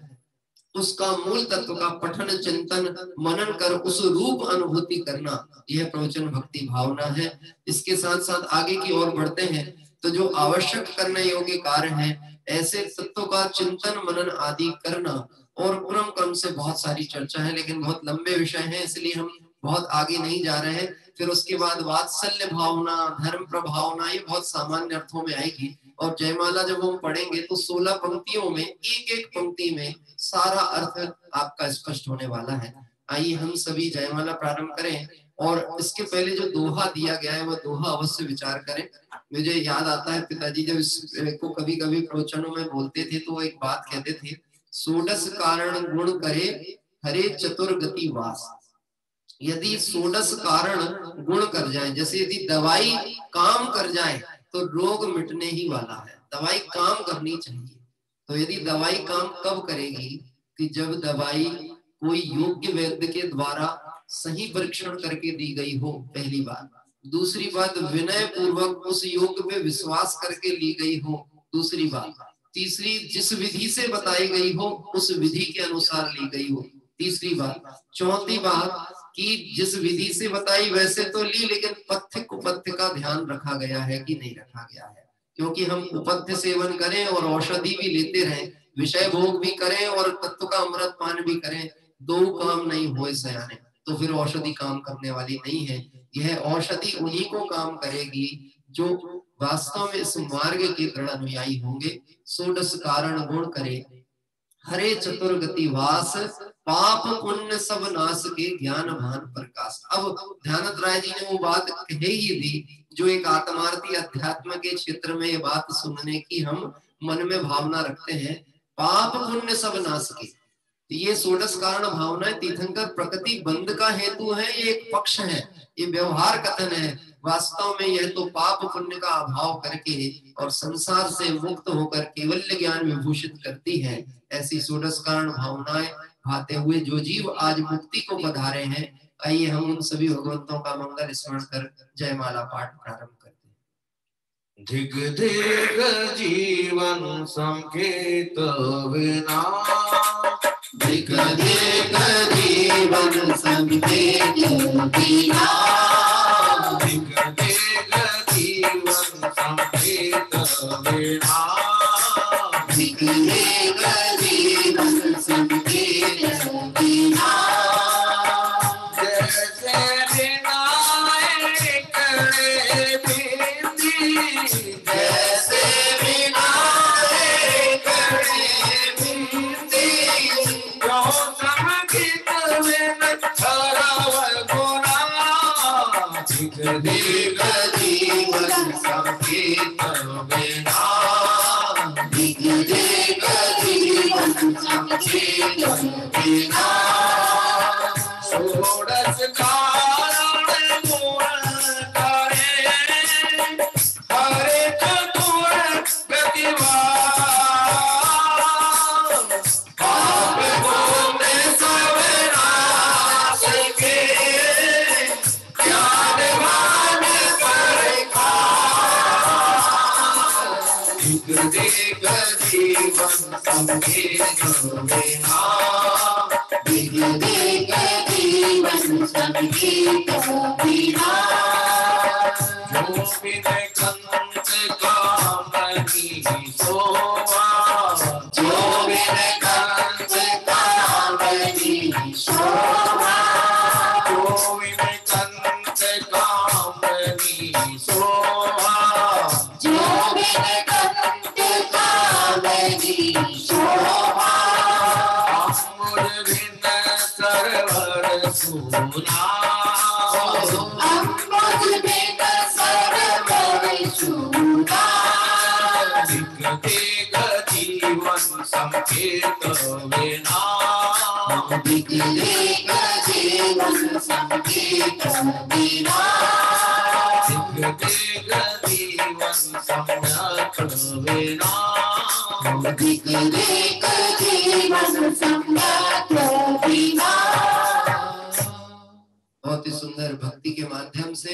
[SPEAKER 4] उसका मूल तत्व का पठन चिंतन मनन कर उस रूप अनुभूति करना, यह प्रवचन भक्ति भावना है। इसके साथ साथ आगे की ओर बढ़ते हैं तो जो आवश्यक करने योग्य कार्य है, ऐसे तत्वों का चिंतन मनन आदि करना। और क्रम क्रम से बहुत सारी चर्चा है, लेकिन बहुत लंबे विषय हैं, इसलिए हम बहुत आगे नहीं जा रहे हैं। फिर उसके बाद वात्सल्य भावना, धर्म प्रभावना, ये बहुत सामान्य अर्थों में आएगी। और जयमाला जब हम पढ़ेंगे तो 16 पंक्तियों में एक एक पंक्ति में सारा अर्थ आपका स्पष्ट होने वाला है। आइए हम सभी जयमाला प्रारंभ करें, और इसके पहले जो दोहा दिया गया है वह दोहा अवश्य विचार करें। मुझे याद आता है पिताजी जब इसको कभी कभी प्रवचनों में बोलते थे तो एक बात कहते थे, सोडस कारण गुण करे हरे चतुर्गति वास। यदि सोडस कारण गुण कर जाए, जैसे यदि दवाई काम कर जाए तो रोग मिटने ही वाला है, दवाई काम करनी चाहिए। तो यदि दवाई काम कब करेगी कि जब दवाई कोई योग्य वैद्य के द्वारा सही परीक्षण करके दी गई हो, पहली बात। दूसरी बात, विनय पूर्वक उस योग पे विश्वास करके ली गई हो, दूसरी बात। तीसरी, जिस विधि से बताई गई हो उस विधि के अनुसार ली गई हो, तीसरी बात। चौथी बात कि जिस विधि से बताई वैसे तो ली, लेकिन पथ्य कुपथ्य का ध्यान रखा गया है कि नहीं रखा गया है। क्योंकि हम उपथ्य सेवन करें और औषधि भी लेते रहें, विषय भोग भी करें और तत्व का अमृत पान भी करें, 2 काम नहीं हुए सयाने, तो फिर औषधि काम करने वाली नहीं है। यह औषधि उन्हीं को काम करेगी जो वास्तव में इस मार्ग के दृढ़ अनुयायी होंगे। सोडस कारण गुण करे हरे चतुर्गति वास, पाप पुण्य सब नाश के ज्ञान भान प्रकाश। अब ध्यानत राय जी ने वो बात कही ही दी जो एक आत्मार्थी अध्यात्म के क्षेत्र में ये बात सुनने की हम मन में भावना रखते हैं। पाप पुण्य सब नाश के, ये सोडस कारण भावना है। तीर्थंकर प्रकृति बंध का हेतु है, ये एक पक्ष है, ये व्यवहार कथन है। वास्तव में यह तो पाप पुण्य का अभाव करके और संसार से मुक्त होकर केवल ज्ञान विभूषित करती है। ऐसी सोडस कारण भावनाएं भाते हुए जो जीव आज मुक्ति को पधारे हैं, आइए हम उन सभी भगवंतों का मंगल स्मरण कर जयमाला पाठ प्रारंभ करते हैं।
[SPEAKER 5] धिग धिग जीवन संकेत विना,
[SPEAKER 3] धिग धिग जीवन संकेत बिना,
[SPEAKER 5] धिग धिग जीवन संकेत विना,
[SPEAKER 3] धिग धिग जीवन संकेत बिना,
[SPEAKER 5] जैसे विनायक रे बिंदी,
[SPEAKER 3] जैसे विनायक रे बिंदी,
[SPEAKER 5] जो संगीत विन हरावर गुना, धिग धिग
[SPEAKER 3] जीवन संकेत बिना, धिग धिग जीवन संकेत बिना,
[SPEAKER 5] षोडश कारण मूल करे, हरे चतुर प्रतिभा,
[SPEAKER 3] पाप पुण्य सब नाश के, ज्ञानवान परखा,
[SPEAKER 5] धिग धिग
[SPEAKER 3] जीवन संकेत बिना, धिग धिग जीवन संकेत बिना,
[SPEAKER 5] जो बिन कंत कामनी सोवा,
[SPEAKER 3] जो बिन कंत कामनी शोभा,
[SPEAKER 5] जो बिन कंत कामनी सोवा,
[SPEAKER 3] जो बिन कंत कामनी शोभा,
[SPEAKER 5] अमर बिन सरवर सुना,
[SPEAKER 3] अम्बुज बिन सरवर सुना,
[SPEAKER 5] धिग धिग जीवन संकेत बिना,
[SPEAKER 3] धिग धिग जीवन संकेत बिना,
[SPEAKER 5] धिग धिग जीवन सम्यक बिना,
[SPEAKER 3] धिग धिग जीवन संकेत बिना।
[SPEAKER 4] बहुत ही सुंदर भक्ति के माध्यम से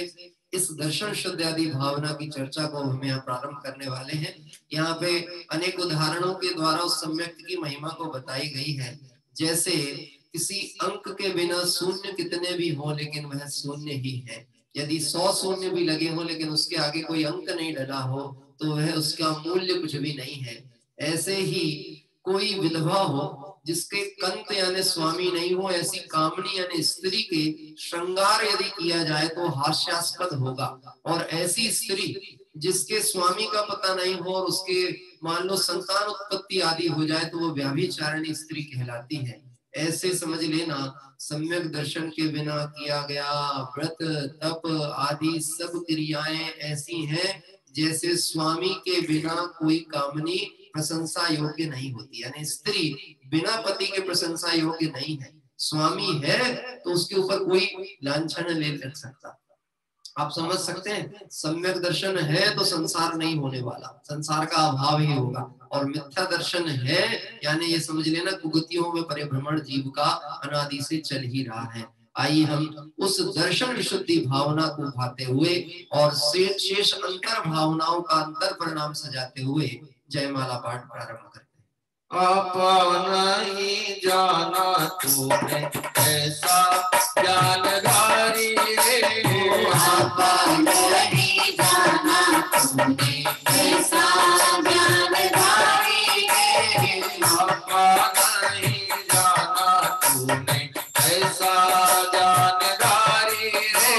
[SPEAKER 4] इस दर्शन शुद्ध आदि भावना की चर्चा को हम यहाँ प्रारंभ करने वाले हैं। यहाँ पे अनेक उदाहरणों के द्वारा उस सम्यक की महिमा को बताई गई है। जैसे किसी अंक के बिना शून्य कितने भी हो लेकिन वह शून्य ही है। यदि 100 शून्य भी लगे हो लेकिन उसके आगे कोई अंक नहीं डला हो तो वह उसका मूल्य कुछ भी नहीं है। ऐसे ही कोई विधवा हो जिसके कंत यानी स्वामी नहीं हो, ऐसी कामनी यानी स्त्री के श्रृंगार यदि किया जाए तो हास्यास्पद होगा। और ऐसी स्त्री जिसके स्वामी का पता नहीं हो और उसके मान लो संतान उत्पत्ति आदि हो जाए तो वो व्याभिचारिणी स्त्री कहलाती है। ऐसे समझ लेना सम्यक दर्शन के बिना किया गया व्रत तप आदि सब क्रियाएं ऐसी हैं जैसे स्वामी के बिना कोई कामनी प्रशंसा योग्य नहीं होती। यानी स्त्री बिना पति के प्रशंसा योग्य नहीं है। स्वामी है तो उसके ऊपर कोई लांछन ले रख सकता। आप समझ सकते हैं, सम्यक दर्शन है तो संसार नहीं होने वाला, संसार का अभाव ही होगा। और मिथ्या दर्शन है यानी ये समझ लेना कुगतियों में परिभ्रमण जीव का अनादि से चल ही रहा है। आइए हम उस दर्शन विशुद्धि भावना को भाते हुए और शेष अंतर भावनाओं का अंतर परिणाम सजाते हुए जयमाला पाठ प्रारंभ करते हैं।
[SPEAKER 5] आपा नहीं जाना तूने ऐसा ज्ञानधारी रे,
[SPEAKER 3] आपा नहीं जाना तूने ऐसा ज्ञानधारी रे,
[SPEAKER 5] आपा नहीं जाना तूने ऐसा ज्ञानधारी रे,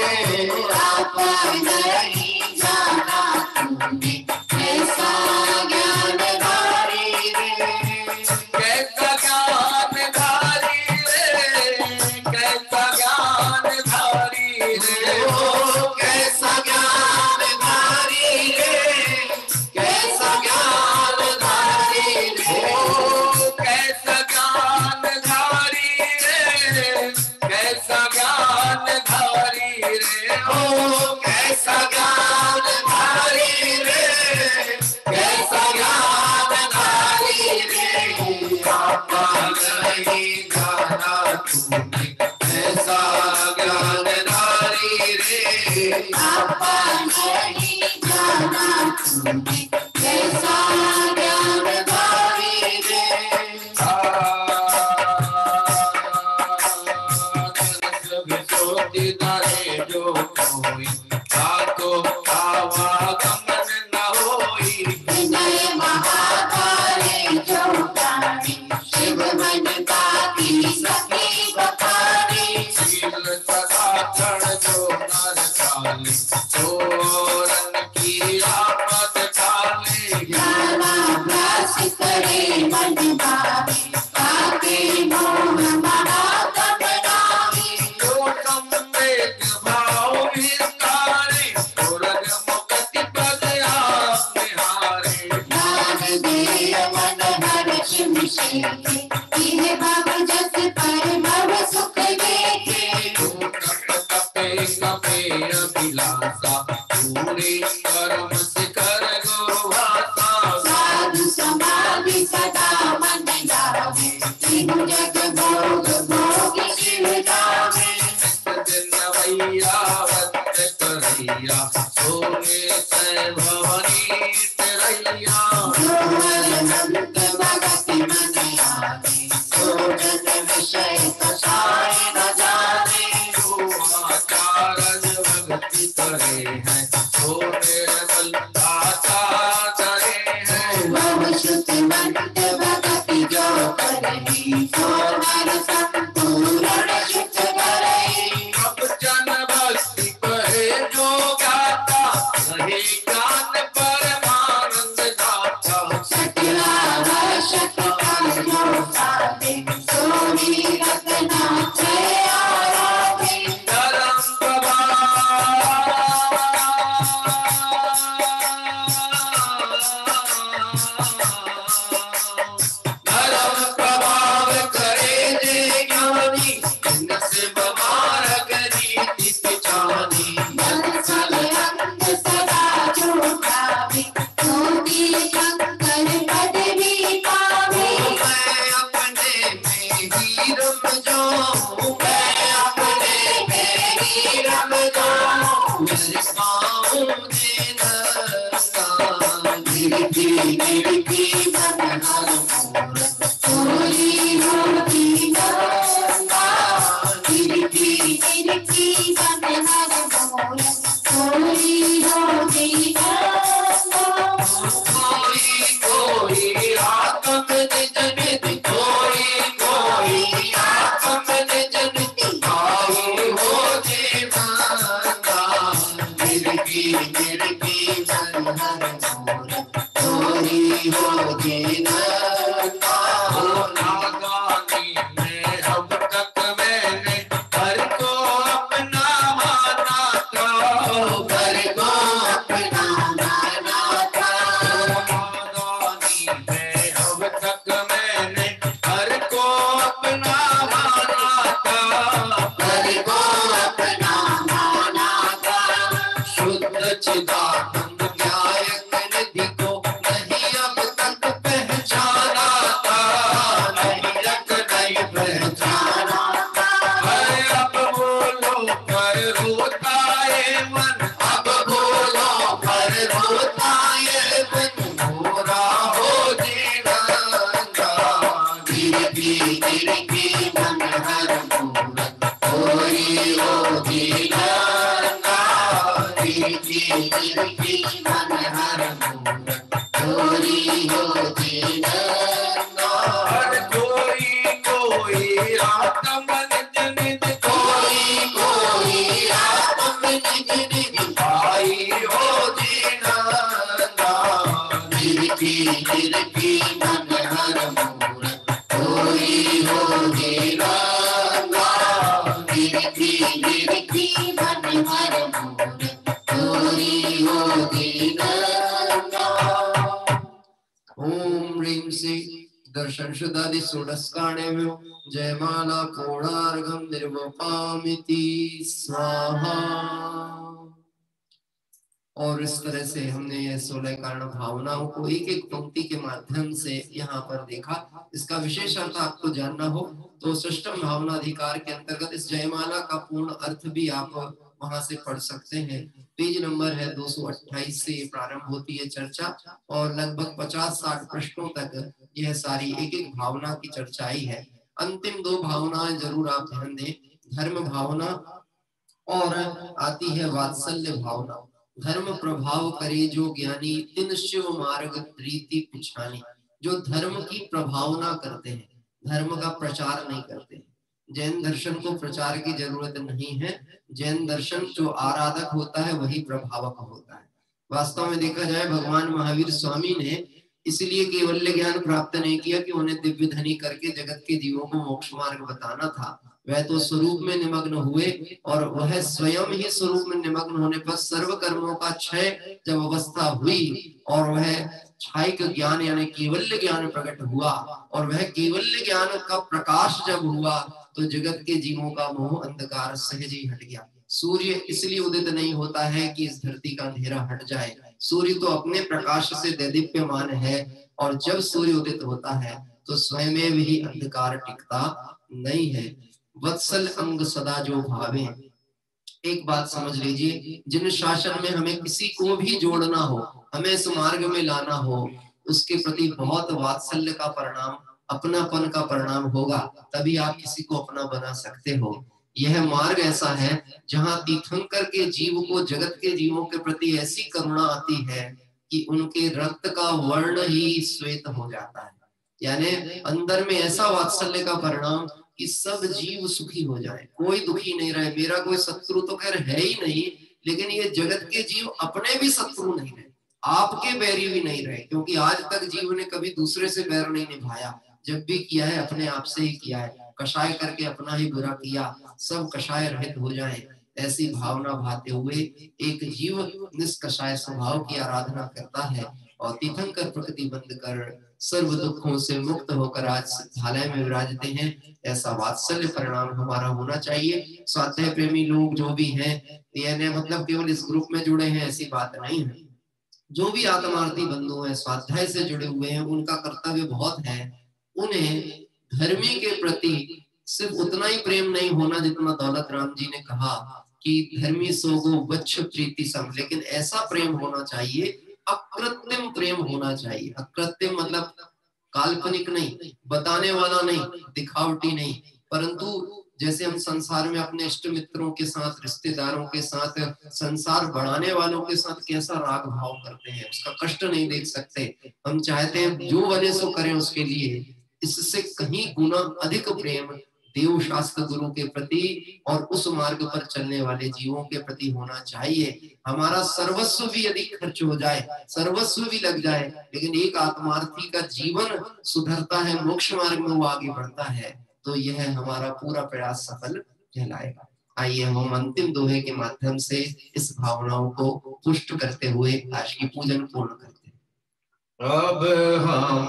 [SPEAKER 3] आपा नहीं जाना तूने ऐसा ज्ञानधारी रे,
[SPEAKER 5] कैसा ज्ञानधारी रे, कैसा ज्ञानधारी रे,
[SPEAKER 3] कैसा ज्ञान बने जैसा ज्ञान भावी दे
[SPEAKER 5] जो कोई ताको आवागमन न होई
[SPEAKER 3] विनय महाकाले जो प्राणी शिव मन ताकी सखी बखानी
[SPEAKER 5] शील सदाचरण जो नर काले चोरन की आपत काले
[SPEAKER 3] ज्ञानाभ्यास करे मन भावे ताके मोह महातम नामी
[SPEAKER 5] जो संवेद भाव विस्तारे सुरग मुक्ति पद आप निहारे
[SPEAKER 3] ज्ञान देय मन हर शिव शेखे इह भव जस पर भव सुख देखे
[SPEAKER 5] कपे कपे अभिलाषा पूरे कर्म शिखर गुरुभाषा
[SPEAKER 3] साधु समाधि सदा मन लावे तीनु जग भोग भोग शिव गावे
[SPEAKER 5] वैयावत करैया सोने से भवनी तरैया
[SPEAKER 3] अनंत भगति मन आवे सोजन विषय कसाय न जाने
[SPEAKER 5] आचारज भक्ति करे हैं सोने बलदाता करे हैं
[SPEAKER 3] भव श्रुत मंत भगति जो करही सो नर संपूर्ण चित करही
[SPEAKER 5] अब जन भक्ति कहे जो गाता रहे ज्ञान परमानंद दाता
[SPEAKER 3] सकलावशक जो साधे सोनी रत्ना जय आराधे
[SPEAKER 5] धर्म प्रभाव करे जे ज्ञानी से बमार करी पिछानी
[SPEAKER 3] दर्शन अंग सदा जो भावे मोती शंकर पद भी पावे
[SPEAKER 5] मैं अपने में ही रम जाऊं
[SPEAKER 3] मैं अपने मेरी रम जाऊं
[SPEAKER 5] मेरे पाँव देना
[SPEAKER 3] गिरती गिरती मन हर मोर चोरी होती गंगा गिरती गिरती मन हर मोर चोरी होती गंगा
[SPEAKER 5] कोई कोई आत्म निज निज कोई आत्म निज निज आई हो जीवंगा
[SPEAKER 3] गिरती गिरती मन हर मोर चोरी होती गंगा
[SPEAKER 5] नागानी में अब तक मैंने हर को अपना माना था
[SPEAKER 3] घर को अपना माना था
[SPEAKER 5] नागानी में अब तक मैंने हर को अपना माना था
[SPEAKER 3] घर को अपना माना था
[SPEAKER 5] शुद्ध चिदानंद न्यायक निधि को नहीं अब तक पहचाना था नहीं पहचाना अरे अब बोलो पर रोता है मन अब बोलो पर रोता है मन मोरा हो जीवंगा
[SPEAKER 3] गिरती गिरती मन हर मोर चोरी होती गंगा गिरती गिरती मन हर मोर चोरी होती गंगा
[SPEAKER 5] हर कोई आत्म निज निज
[SPEAKER 3] कोई आत्म निज निज
[SPEAKER 5] आई हो जीवंगा
[SPEAKER 3] गिरती गिरती मन हर मोर चोरी होती गंगा गिरती गिरती मन हर मोर चोरी होती गंगा
[SPEAKER 4] ओम ह्रीं श्री दर्शन शुद्धादि षोडशकार्णेभ्यो जयमाला पूर्णार्घं निर्वपामिति स्वाहा। और इस तरह से हमने ये 16 कारण भावनाओं को एक एक पंक्ति के माध्यम से यहाँ पर देखा। इसका विशेष अर्थ आपको जानना हो तो षष्टम भावना अधिकार के अंतर्गत इस जयमाला का पूर्ण अर्थ भी आप वहां से पढ़ सकते हैं। पेज नंबर है 228 से प्रारंभ होती है चर्चा और लगभग 50-60 प्रश्नों तक यह सारी एक एक भावना की चर्चाई है। अंतिम 2 भावनाएं जरूर आप ध्यान दें, धर्म भावना और आती है वात्सल्य भावना। धर्म प्रभाव करे जो ज्ञानी, तिन शिव मार्ग रीति पुछानी। जो धर्म की प्रभावना करते हैं, धर्म का प्रचार नहीं करते हैं। जैन दर्शन को प्रचार की जरूरत नहीं है। जैन दर्शन जो आराधक होता है वही प्रभावक होता है। वास्तव में देखा जाए भगवान महावीर स्वामी ने इसलिए केवल्य ज्ञान प्राप्त नहीं किया कि उन्हें दिव्य धनी करके जगत के जीवों को मोक्ष मार्ग बताना था। वह तो स्वरूप में निमग्न हुए और वह स्वयं ही स्वरूप में निमग्न होने पर सर्व कर्मों का क्षय जब अवस्था हुई और वह क्षायिक ज्ञान यानी केवल्य ज्ञान प्रकट हुआ और वह केवल्य ज्ञान का प्रकाश जब हुआ तो जगत के जीवों का मोह अंधकार सहज ही हट गया। सूर्य इसलिए उदित नहीं होता है कि इस धरती का अंधेरा हट जाए। सूर्य तो अपने प्रकाश से दैदीप्यमान है और जब सूर्य उदित होता है तो स्वयं ही अंधकार टिकता नहीं है। वत्सल अंग सदा जो भावे। एक बात समझ लीजिए, जिन शासन में हमें किसी को भी जोड़ना हो, हमें इस मार्ग में लाना हो, उसके प्रति बहुत वात्सल्य का परिणाम, अपनापन का परिणाम होगा, तभी आप किसी को अपना बना सकते हो। यह मार्ग ऐसा है जहाँ तीर्थंकर के जीव को जगत के जीवों के प्रति ऐसी करुणा आती है कि उनके रक्त का वर्ण ही श्वेत हो जाता है। यानी अंदर में ऐसा वात्सल्य का परिणाम कि सब जीव सुखी हो जाए, कोई दुखी नहीं रहे। मेरा कोई शत्रु तो खैर है ही नहीं, लेकिन ये जगत के जीव अपने भी शत्रु नहीं रहे, आपके बैरी भी नहीं रहे, क्योंकि आज तक जीव ने कभी दूसरे से बैर नहीं निभाया। जब भी किया है अपने आप से ही किया है, कषाय करके अपना ही बुरा किया। सब कषाय रहित हो जाए, ऐसी भावना भाते हुए एक जीव निष्कषाय स्वभाव की आराधना करता है और तीर्थंकर प्रकृति बंद कर सर्व दुखों से मुक्त होकर आज सिद्धालय में विराजते हैं। ऐसा वात्सल्य परिणाम हमारा होना चाहिए। स्वाध्याय प्रेमी लोग जो भी हैं, यानी मतलब केवल इस ग्रुप में जुड़े हैं ऐसी बात नहीं है। जो भी आत्मार्थी बंधु हैं, स्वाध्याय से जुड़े हुए हैं, उनका कर्तव्य बहुत है। उन्हें धर्मी के प्रति सिर्फ उतना ही प्रेम नहीं होना जितना दौलत राम जी ने कहा कि धर्मी सोगो वच्छ प्रीति सम, लेकिन ऐसा प्रेम होना चाहिए, अकृत्रिम प्रेम होना चाहिए। अकृत्रिम मतलब काल्पनिक नहीं, बताने वाला नहीं, दिखावटी नहीं, परंतु जैसे हम संसार में अपने इष्ट मित्रों के साथ, रिश्तेदारों के साथ, संसार बढ़ाने वालों के साथ कैसा राग भाव करते हैं, उसका कष्ट नहीं देख सकते। हम चाहते हैं जो बने सो करें उसके लिए। इससे कहीं गुना अधिक प्रेम देव शास्त्र गुरु के प्रति और उस मार्ग पर चलने वाले जीवों के प्रति होना चाहिए। हमारा सर्वस्व भी यदि खर्च हो जाए, सर्वस्व भी लग जाए, लेकिन एक आत्मार्थी का जीवन सुधरता है, मोक्ष मार्ग में वो आगे बढ़ता है, तो यह हमारा पूरा प्रयास सफल कहलाएगा। आइए हम अंतिम दोहे के माध्यम से इस भावनाओं को पुष्ट करते हुए आज की पूजन पूर्ण करते हैं।
[SPEAKER 5] अब हम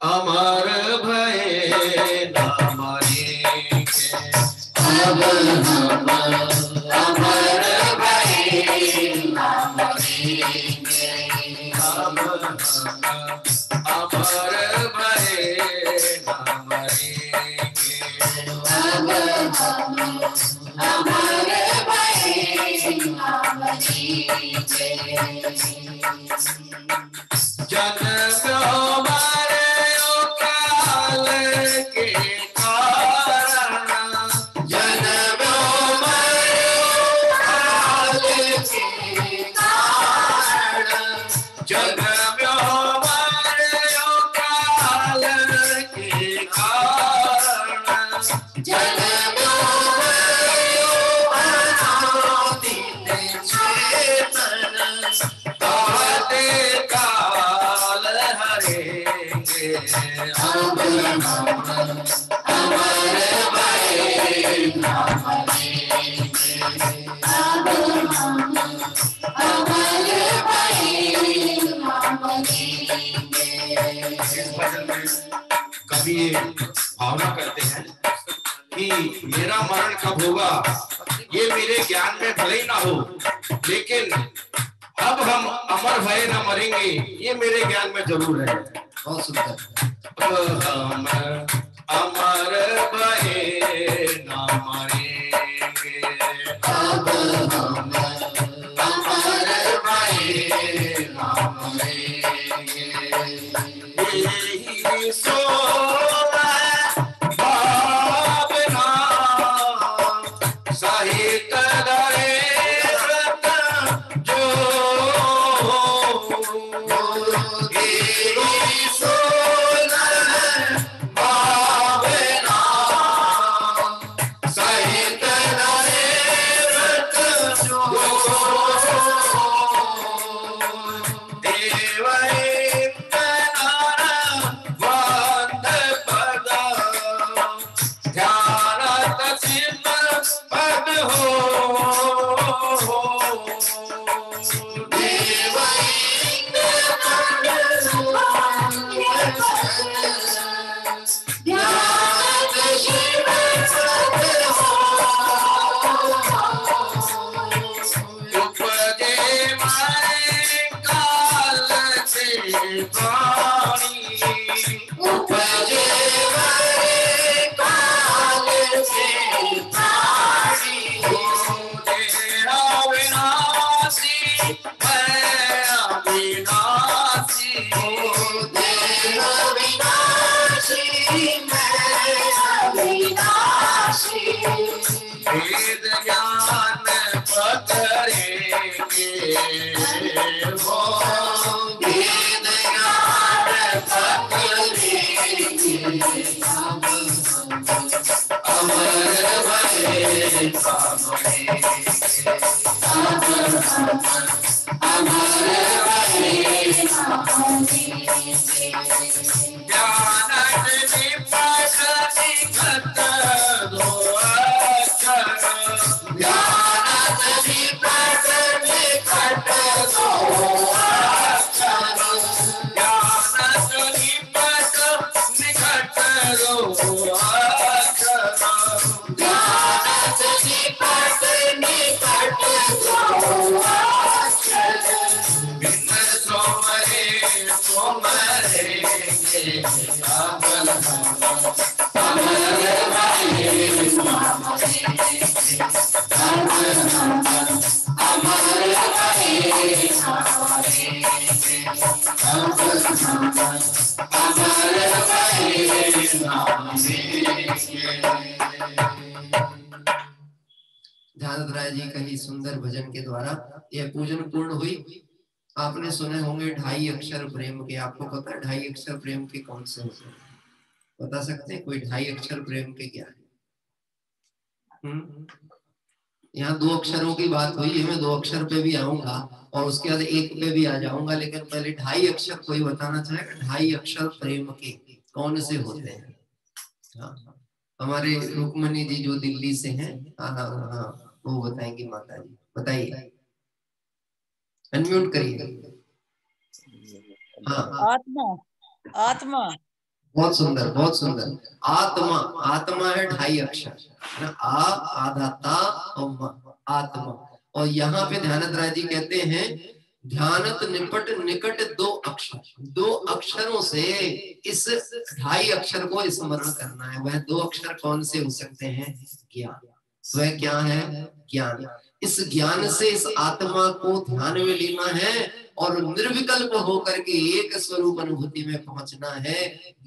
[SPEAKER 5] अमर भये न मरेंगे, अब हम अमर भये न मरेंगे, अब हम अमर भये न मरेंगे, अब हम अमर भये न मरेंगे। जन्म कभी भावना करते हैं कि मेरा मरण कब होगा, ये मेरे ज्ञान में भले ही ना हो, लेकिन अब हम अमर भये न मरेंगे, ये मेरे ज्ञान में जरूर है।
[SPEAKER 4] बहुत सुंदर।
[SPEAKER 5] हम अमर भये न मरेंगे, अब
[SPEAKER 4] ध्यानद राय जी का ही सुंदर भजन के द्वारा यह पूजन पूर्ण हुई। आपने सुने होंगे 2.5 अक्षर प्रेम के। आपको पता है 2.5 अक्षर प्रेम के कौन से होते हैं? बता सकते हैं कोई 2.5 अक्षर प्रेम के क्या है? यहाँ 2 अक्षरों की बात हुई है, मैं 2 अक्षर पे भी आऊंगा और उसके बाद 1 पे भी आ जाऊंगा, लेकिन पहले 2.5 अक्षर कोई बताना चाहेगा? 2.5 अक्षर प्रेम के कौन से होते हैं? हाँ, हमारे रुक्मणी जी जो दिल्ली से हैं, हाँ वो बताएंगी। माता जी बताइए, अनम्यूट करिए। हाँ,
[SPEAKER 6] आत्मा। आत्मा
[SPEAKER 4] बहुत सुंदर, बहुत सुंदर। आत्मा, आत्मा है 2.5 अक्षर ना, आ आधा ता और म, आत्मा। और यहाँ पे ध्यानद राय जी कहते हैं ध्यानत निपट निकट 2 अक्षर, 2 अक्षरों से इस 2.5 अक्षर को स्मरण करना है। वह 2 अक्षर कौन से हो सकते हैं? ज्ञान। वह क्या है? ज्ञान। इस ज्ञान से इस आत्मा को ध्यान में लेना है और निर्विकल्प होकर के एक स्वरूप अनुभूति में पहुंचना है।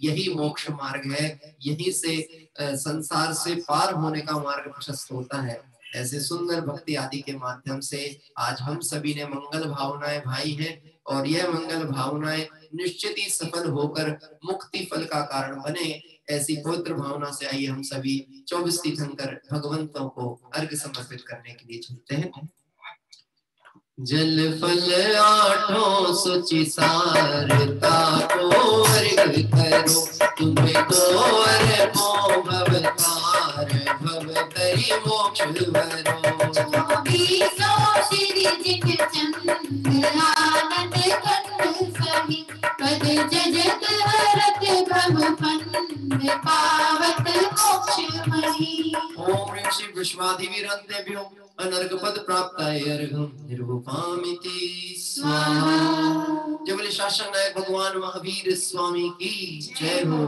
[SPEAKER 4] यही मोक्ष मार्ग है, यही से संसार से पार होने का मार्ग प्रशस्त होता है। ऐसे सुंदर भक्ति आदि के माध्यम से आज हम सभी ने मंगल भावनाएं भाई हैं और यह मंगल भावनाएं निश्चित ही सफल होकर मुक्ति फल का कारण बने। ऐसी पवित्र भावना से आइए हम सभी 24 तीर्थंकर भगवंतों को अर्घ्य समर्पित करने के लिए चलते हैं। जल फल 8 सुचि सारता को अर्घ करो, तुम्हें तो अर्पो भवतार भवतरि मोक्ष वरो।
[SPEAKER 3] 24 श्री जिन चंद आनंद कंद सही, पद जजत हरत भव फंद पावत मोक्ष मणि।
[SPEAKER 4] ओम ऋषि विश्वाधिवीरन्तेभ्यो अनर्घ पद प्राप्ताय अर्घं निर्वपामिति स्वाहा। जय बोले शासन नायक भगवान महावीर स्वामी की जय हो।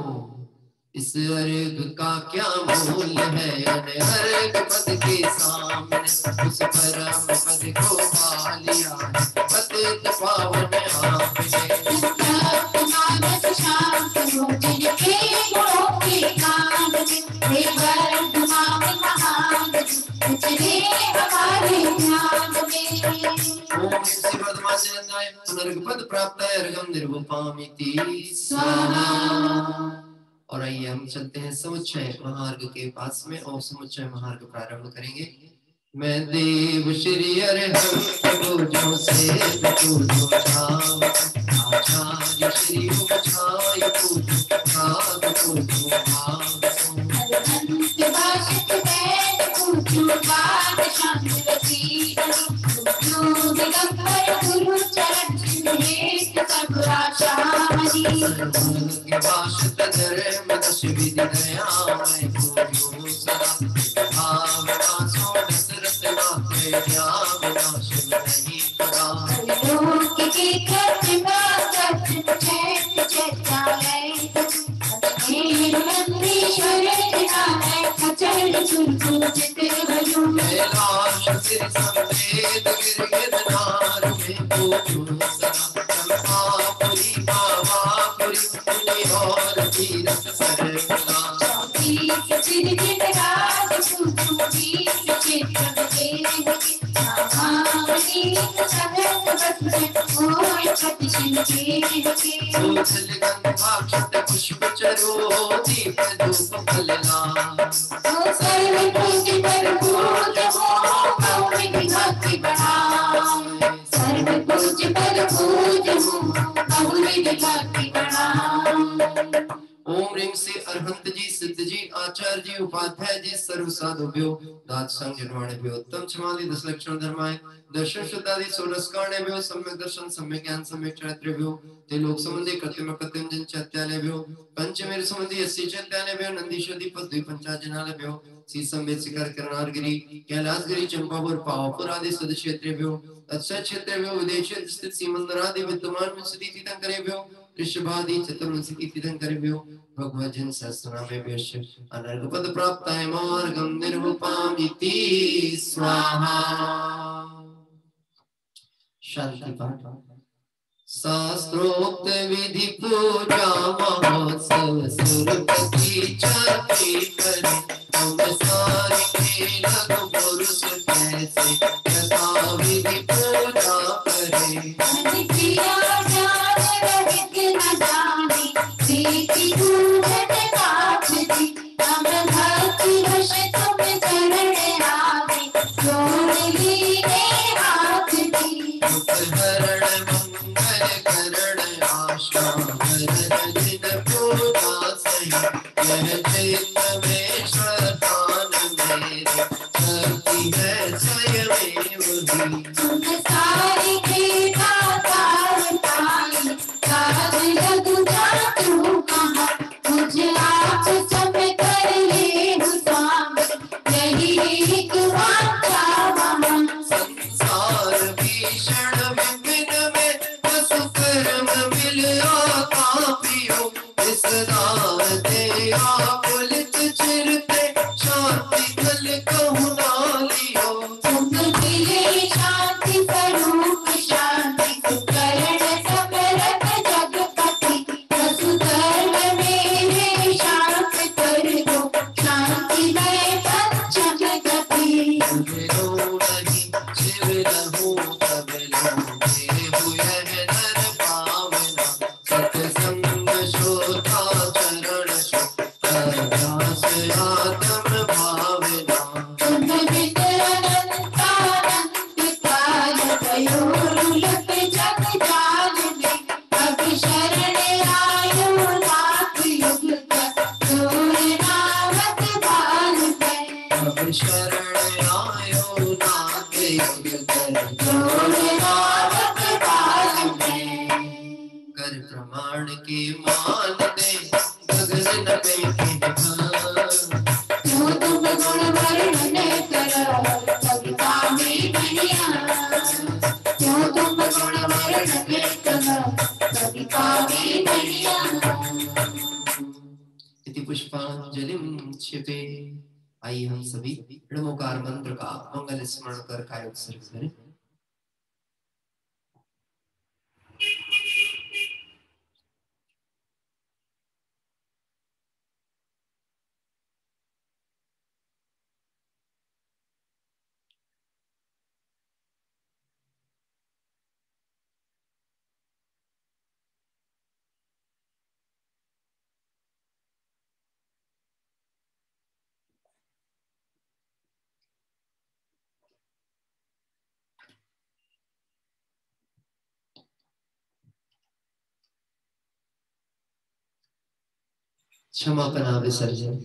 [SPEAKER 4] इस अर्घ का क्या मूल्य है, अर्घ पद के सामने उस परम पद को पा लिया है पतित पावन आपने।
[SPEAKER 3] मानस शांत हो जिनके गुणों के कांड में, हे वर्धमान महान उतरे हमारे ध्यान में।
[SPEAKER 4] ओम श्रीमद्भागवताय पुनर्ग पद प्राप्ताय अर्घम निर्वपामिति स्वाहा। और आइए हम चलते हैं समुच्चय महार्घ के पास में और समुच्चय महार्घ प्रारंभ करेंगे। मैं देव श्री अरहंत पूजो से पूजो आचार्य श्री उचाय पूजो भाग पूजो भाग
[SPEAKER 3] अरहंत भाषित वैद पूजो बात शांति पूजो दिगंबर गुरु चरण चिन्हित सब आशा मणि।
[SPEAKER 4] के भाषित धर्म दश विधि दया मैं पूजो सदा भाव वासो दशरथ नाथे ज्ञान नाश नहीं करा।
[SPEAKER 3] लोक के कृपा दर्शन चैत चैतालय मेर नंदीश्वर दिखाए अचल सुरपूजित भयो।
[SPEAKER 4] कैलाश सिर समेत गिरगिरधार में पूजो सदा चंपापुरी पावापुरी पुनि और तीरथ सरला।
[SPEAKER 3] सिर जितराज पूजो बीस चित्र देवकी नामावली सहस्र वदन ओय प्रतिशिल देवकी।
[SPEAKER 4] सूचल गंधाक्षत पुष्प चरो दीप धूप फलना।
[SPEAKER 3] सर्व पूज्य पर पूज्य हो गौरी भक्ति बढ़ाए। सर्व पूज्य पर पूज्य हो गौरी भक्ति बढ़ाए।
[SPEAKER 4] ओम रिंग से अरहंत जी सिद्ध जी आचार्य जी उपाध्याय जी सर्व साधुभ्यो दात संग निर्वाणभ्यो उत्तम क्षमादि दस लक्षण धर्माय दर्शन शुद्धादि सोलस्कर्णभ्यो सम्यक दर्शन सम्यक ज्ञान सम्यक चरित्रभ्यो ते लोक संबंधी कृत्रिम कृत्रिम जन चैत्यालयभ्यो पंचमेर संबंधी अस्सी चैत्यालयभ्यो नंदीश्वरी पद द्विपंचाजनालयभ्यो सी संवेद शिखर करनारगिरी कैलाशगिरी चंपापुर पावापुर आदि सद क्षेत्रेभ्यो तत्सद क्षेत्रेभ्यो विदेश स्थित सीमंदरादि विद्यमान विंशति तीर्थंकरेभ्यो ऋषभादि चतुर्विंशति तीर्थंकरेभ्यो भगवत जन सहस्रनामेभ्यो अनर्घ पद प्राप्ताय मार्गम निर्वपामिति स्वाहा। शांति पाठ। शास्त्रोक्त विधि पूजा महोत्सव सुरपति चाची करे हम सारी के लघु पुरुष कैसे यथा विधि पूजा करे।
[SPEAKER 3] प्रिया जान रहित न जाने प्रीति पूजन काजति हम भक्ति वश तुम चरण आवे जोड़ लीने हाथ दी।
[SPEAKER 4] हरण मंगल करण आशा हरण जिन पूजा सही यह चित्त में श्रद्धान मेरे शक्ति है स्वयमेव ही।
[SPEAKER 3] तुम सारी कृपा तार पाई काज लघु जातु कहाँ मुझ आप सब कर ले स्वामी यही एक वाचा वहाँ।
[SPEAKER 4] संसार भीषण विपिन में बस कर्म मिल आता पियो इस दाते आकुलित चिरते शांति कल कहु ना लियो।
[SPEAKER 3] तुम मिले शांति स्वरूप शांति सुकरण समरथ जगपति वसुधर्म मेरे शांत कर दो शांति मय पंचम गति।
[SPEAKER 4] मिलो नहीं शिव रहूं तब लो देहु यह नर पावना सत्संग शोधा चरण शो अभ्यास आत्म भावना।
[SPEAKER 3] तुम बिन अनंतानंद काल पयोरुलक जग जाल में अब शरण आयो नाथ युग का जोर नामक बाल में।
[SPEAKER 4] अब शरण आयो नाथ युग कर
[SPEAKER 3] जोर नामक बाल में।
[SPEAKER 4] कर प्रमाण के मान दे गगन न पे
[SPEAKER 3] जो तुम गुण वर्णन करो कविता में बढ़िया। जो तुम गुण वर्णन करो कविता में बढ़िया।
[SPEAKER 4] इति पुष्प पुष्पांजलिं क्षिपे। आइए हम सभी ऋणोकार मंत्र का मंगल स्मरण कर काय उत्सर्ग करें। क्षमा पना विसर्जन।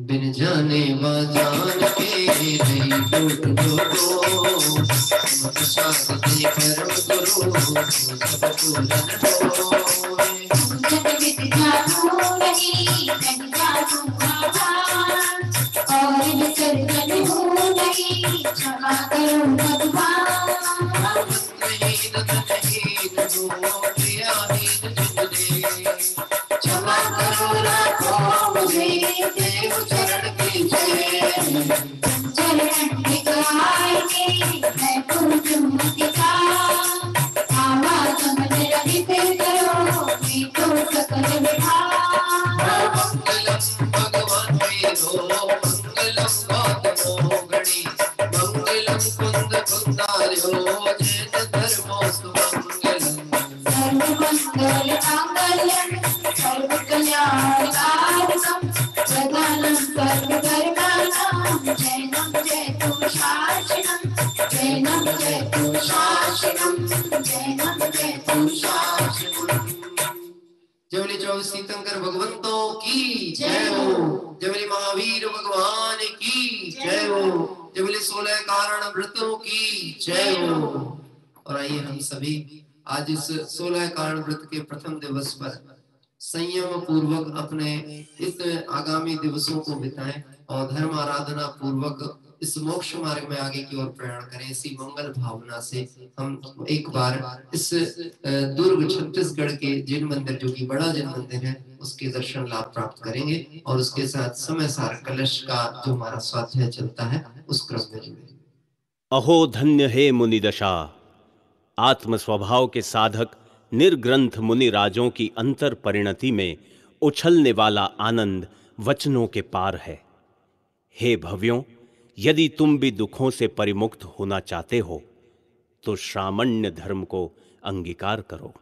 [SPEAKER 4] बिन जाने व जान के नहीं टूट दो, प्रसाद दे परम गुरु सब पूरन होए।
[SPEAKER 3] जग विद जानो नहीं नहीं जानो आधार, और विसर्जन हो नहीं क्षमा करो भगवान। क्षमा करो राखो मुझे देव चरण की जय। चरण दिखाएंगे मैं पुरुषमति का, आवाज मुझे रहित करो मैं तो सकल विभाग।
[SPEAKER 4] मंगलम भगवान मेरो मंगलम गौतमो गणी, मंगलम कुंद कुंदार्यो जैन धर्मो सुमंगलम।
[SPEAKER 3] सर्वमंगल मांगल्यम सर्व कल्याणकारकम, प्रधानम सर्वधर्माणां जैनम जयतु शासनम, जैनम जयतु शासनम, जैनम जयतु शासनम।
[SPEAKER 4] जबले 24 तीर्थंकर भगवंतों की जय हो। जबले महावीर भगवान की जय हो। जबले 16 कारण व्रतों की जय हो। और आइए हम सभी आज इस 16 कारण व्रत के प्रथम दिवस पर संयम पूर्वक अपने इस आगामी दिवसों को बिताएं और धर्म आराधना पूर्वक इस मोक्ष मार्ग में आगे की ओर प्रयाण करें। इसी मंगल भावना से हम एक बार इस दुर्ग छत्तीसगढ़ के जिन मंदिर, जो कि बड़ा जिन मंदिर है, उसके दर्शन लाभ प्राप्त करेंगे और उसके साथ समय सार कलश का जो हमारा स्वाध्याय चलता है उस क्रम में जुड़ेंगे।
[SPEAKER 1] अहो धन्य हे मुनिदशा, आत्म स्वभाव के साधक निर्ग्रंथ मुनि राजों की अंतर परिणति में उछलने वाला आनंद वचनों के पार है। हे भव्यों, यदि तुम भी दुखों से परिमुक्त होना चाहते हो तो श्रामण्य धर्म को अंगीकार करो।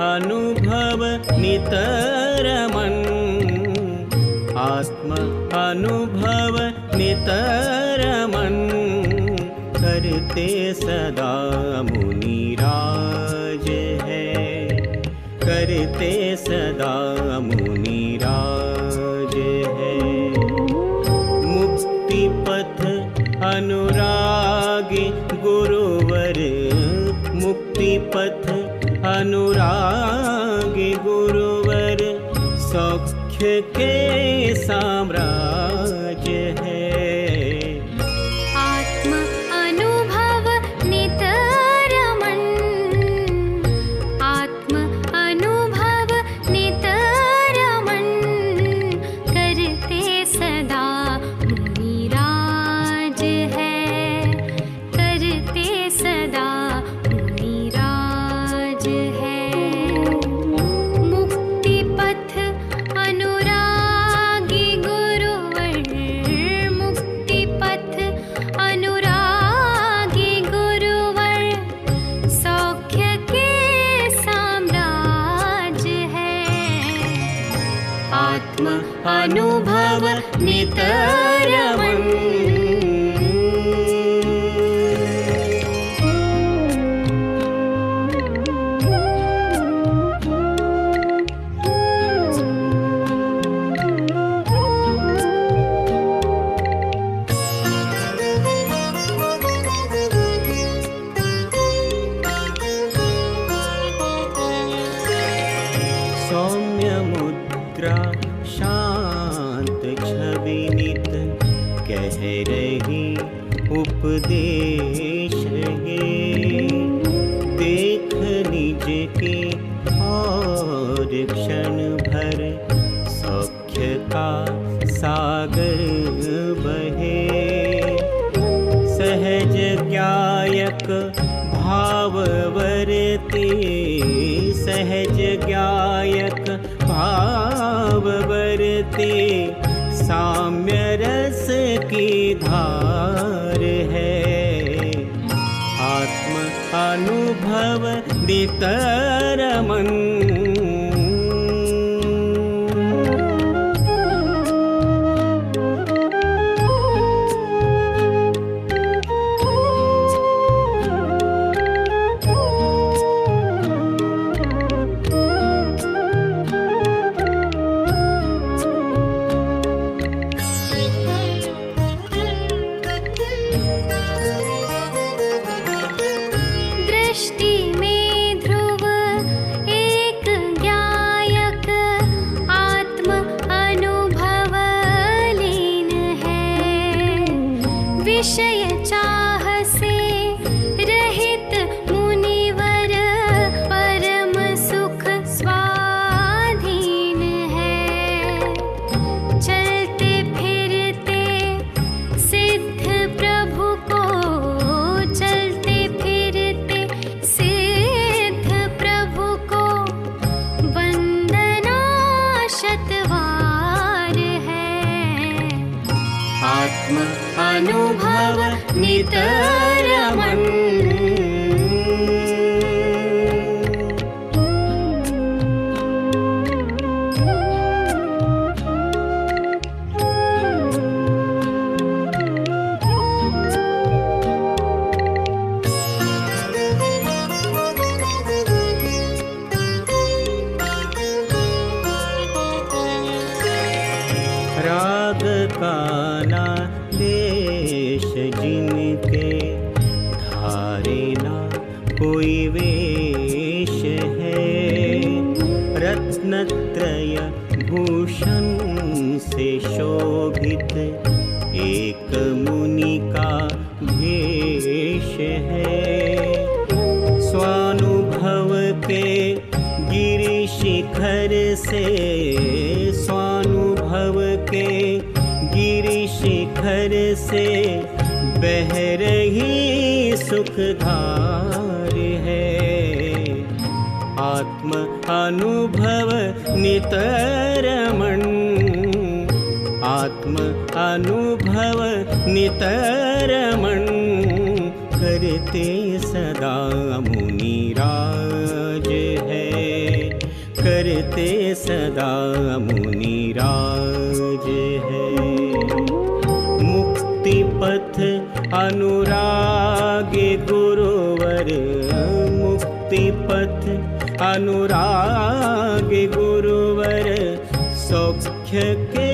[SPEAKER 2] अनुभव नितरमन, आत्म अनुभव नितरमन, करते सदा मुनिराज है, करते सदा मुनिराज है। मुक्ति पथ अनुरागी गुरुवर, मुक्ति पथ अनुरागी गुरुवर, सौख्य के साम्राज्य है।
[SPEAKER 7] आत्म अनुभव नितरमन, आत्म अनुभव नितरमन, करते सदा मुनिराज है, करते सदा अनुभव नितरमन।
[SPEAKER 2] मुद्रा शांत छवि नित कह रही उपदेश ये। देख निज के और क्षण भर सौख्य का सागर बहे। सहज ज्ञायक भाव वरते, सहज ज्ञायक भाव वरते, साम्य रस की धार है। आत्म अनुभव नितरमन,
[SPEAKER 7] विषय चाह से रहित मुनिवर परम सुख स्वाधीन है। चलते फिरते सिद्ध प्रभु को, चलते फिरते सिद्ध प्रभु को वंदना शतवार है।
[SPEAKER 2] आत्म अनुभव नितरमन, राग का ना लेश जिनके धारे ना कोई वेश है। रत्नत्रय भूषण से शोभित एक मुनि का भेष है। स्वानुभव के गिरि शिखर से, स्वानुभव के गिरि शिखर से बह रही सुखधार है। आत्म अनुभव नितरमन, आत्म अनुभव नितरमन, करते सदा मुनिराज है, करते सदा मुनिराज है। मुक्ति पथ अनुरागे गुरुवर, मुक्ति पथ अनुरागे गुरुवर, सौख्य के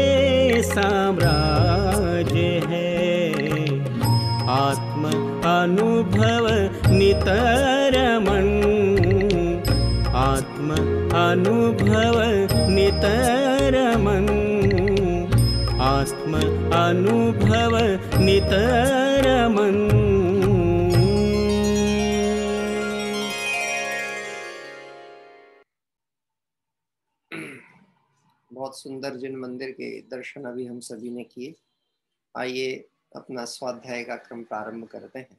[SPEAKER 2] साम्राज्य है। आत्म अनुभव नितरमन, आत्म अनुभव नितरमन, आत्म अनुभव नितरमन।
[SPEAKER 4] बहुत सुंदर जिन मंदिर के दर्शन अभी हम सभी ने किए। आइए अपना स्वाध्याय का क्रम प्रारंभ करते हैं।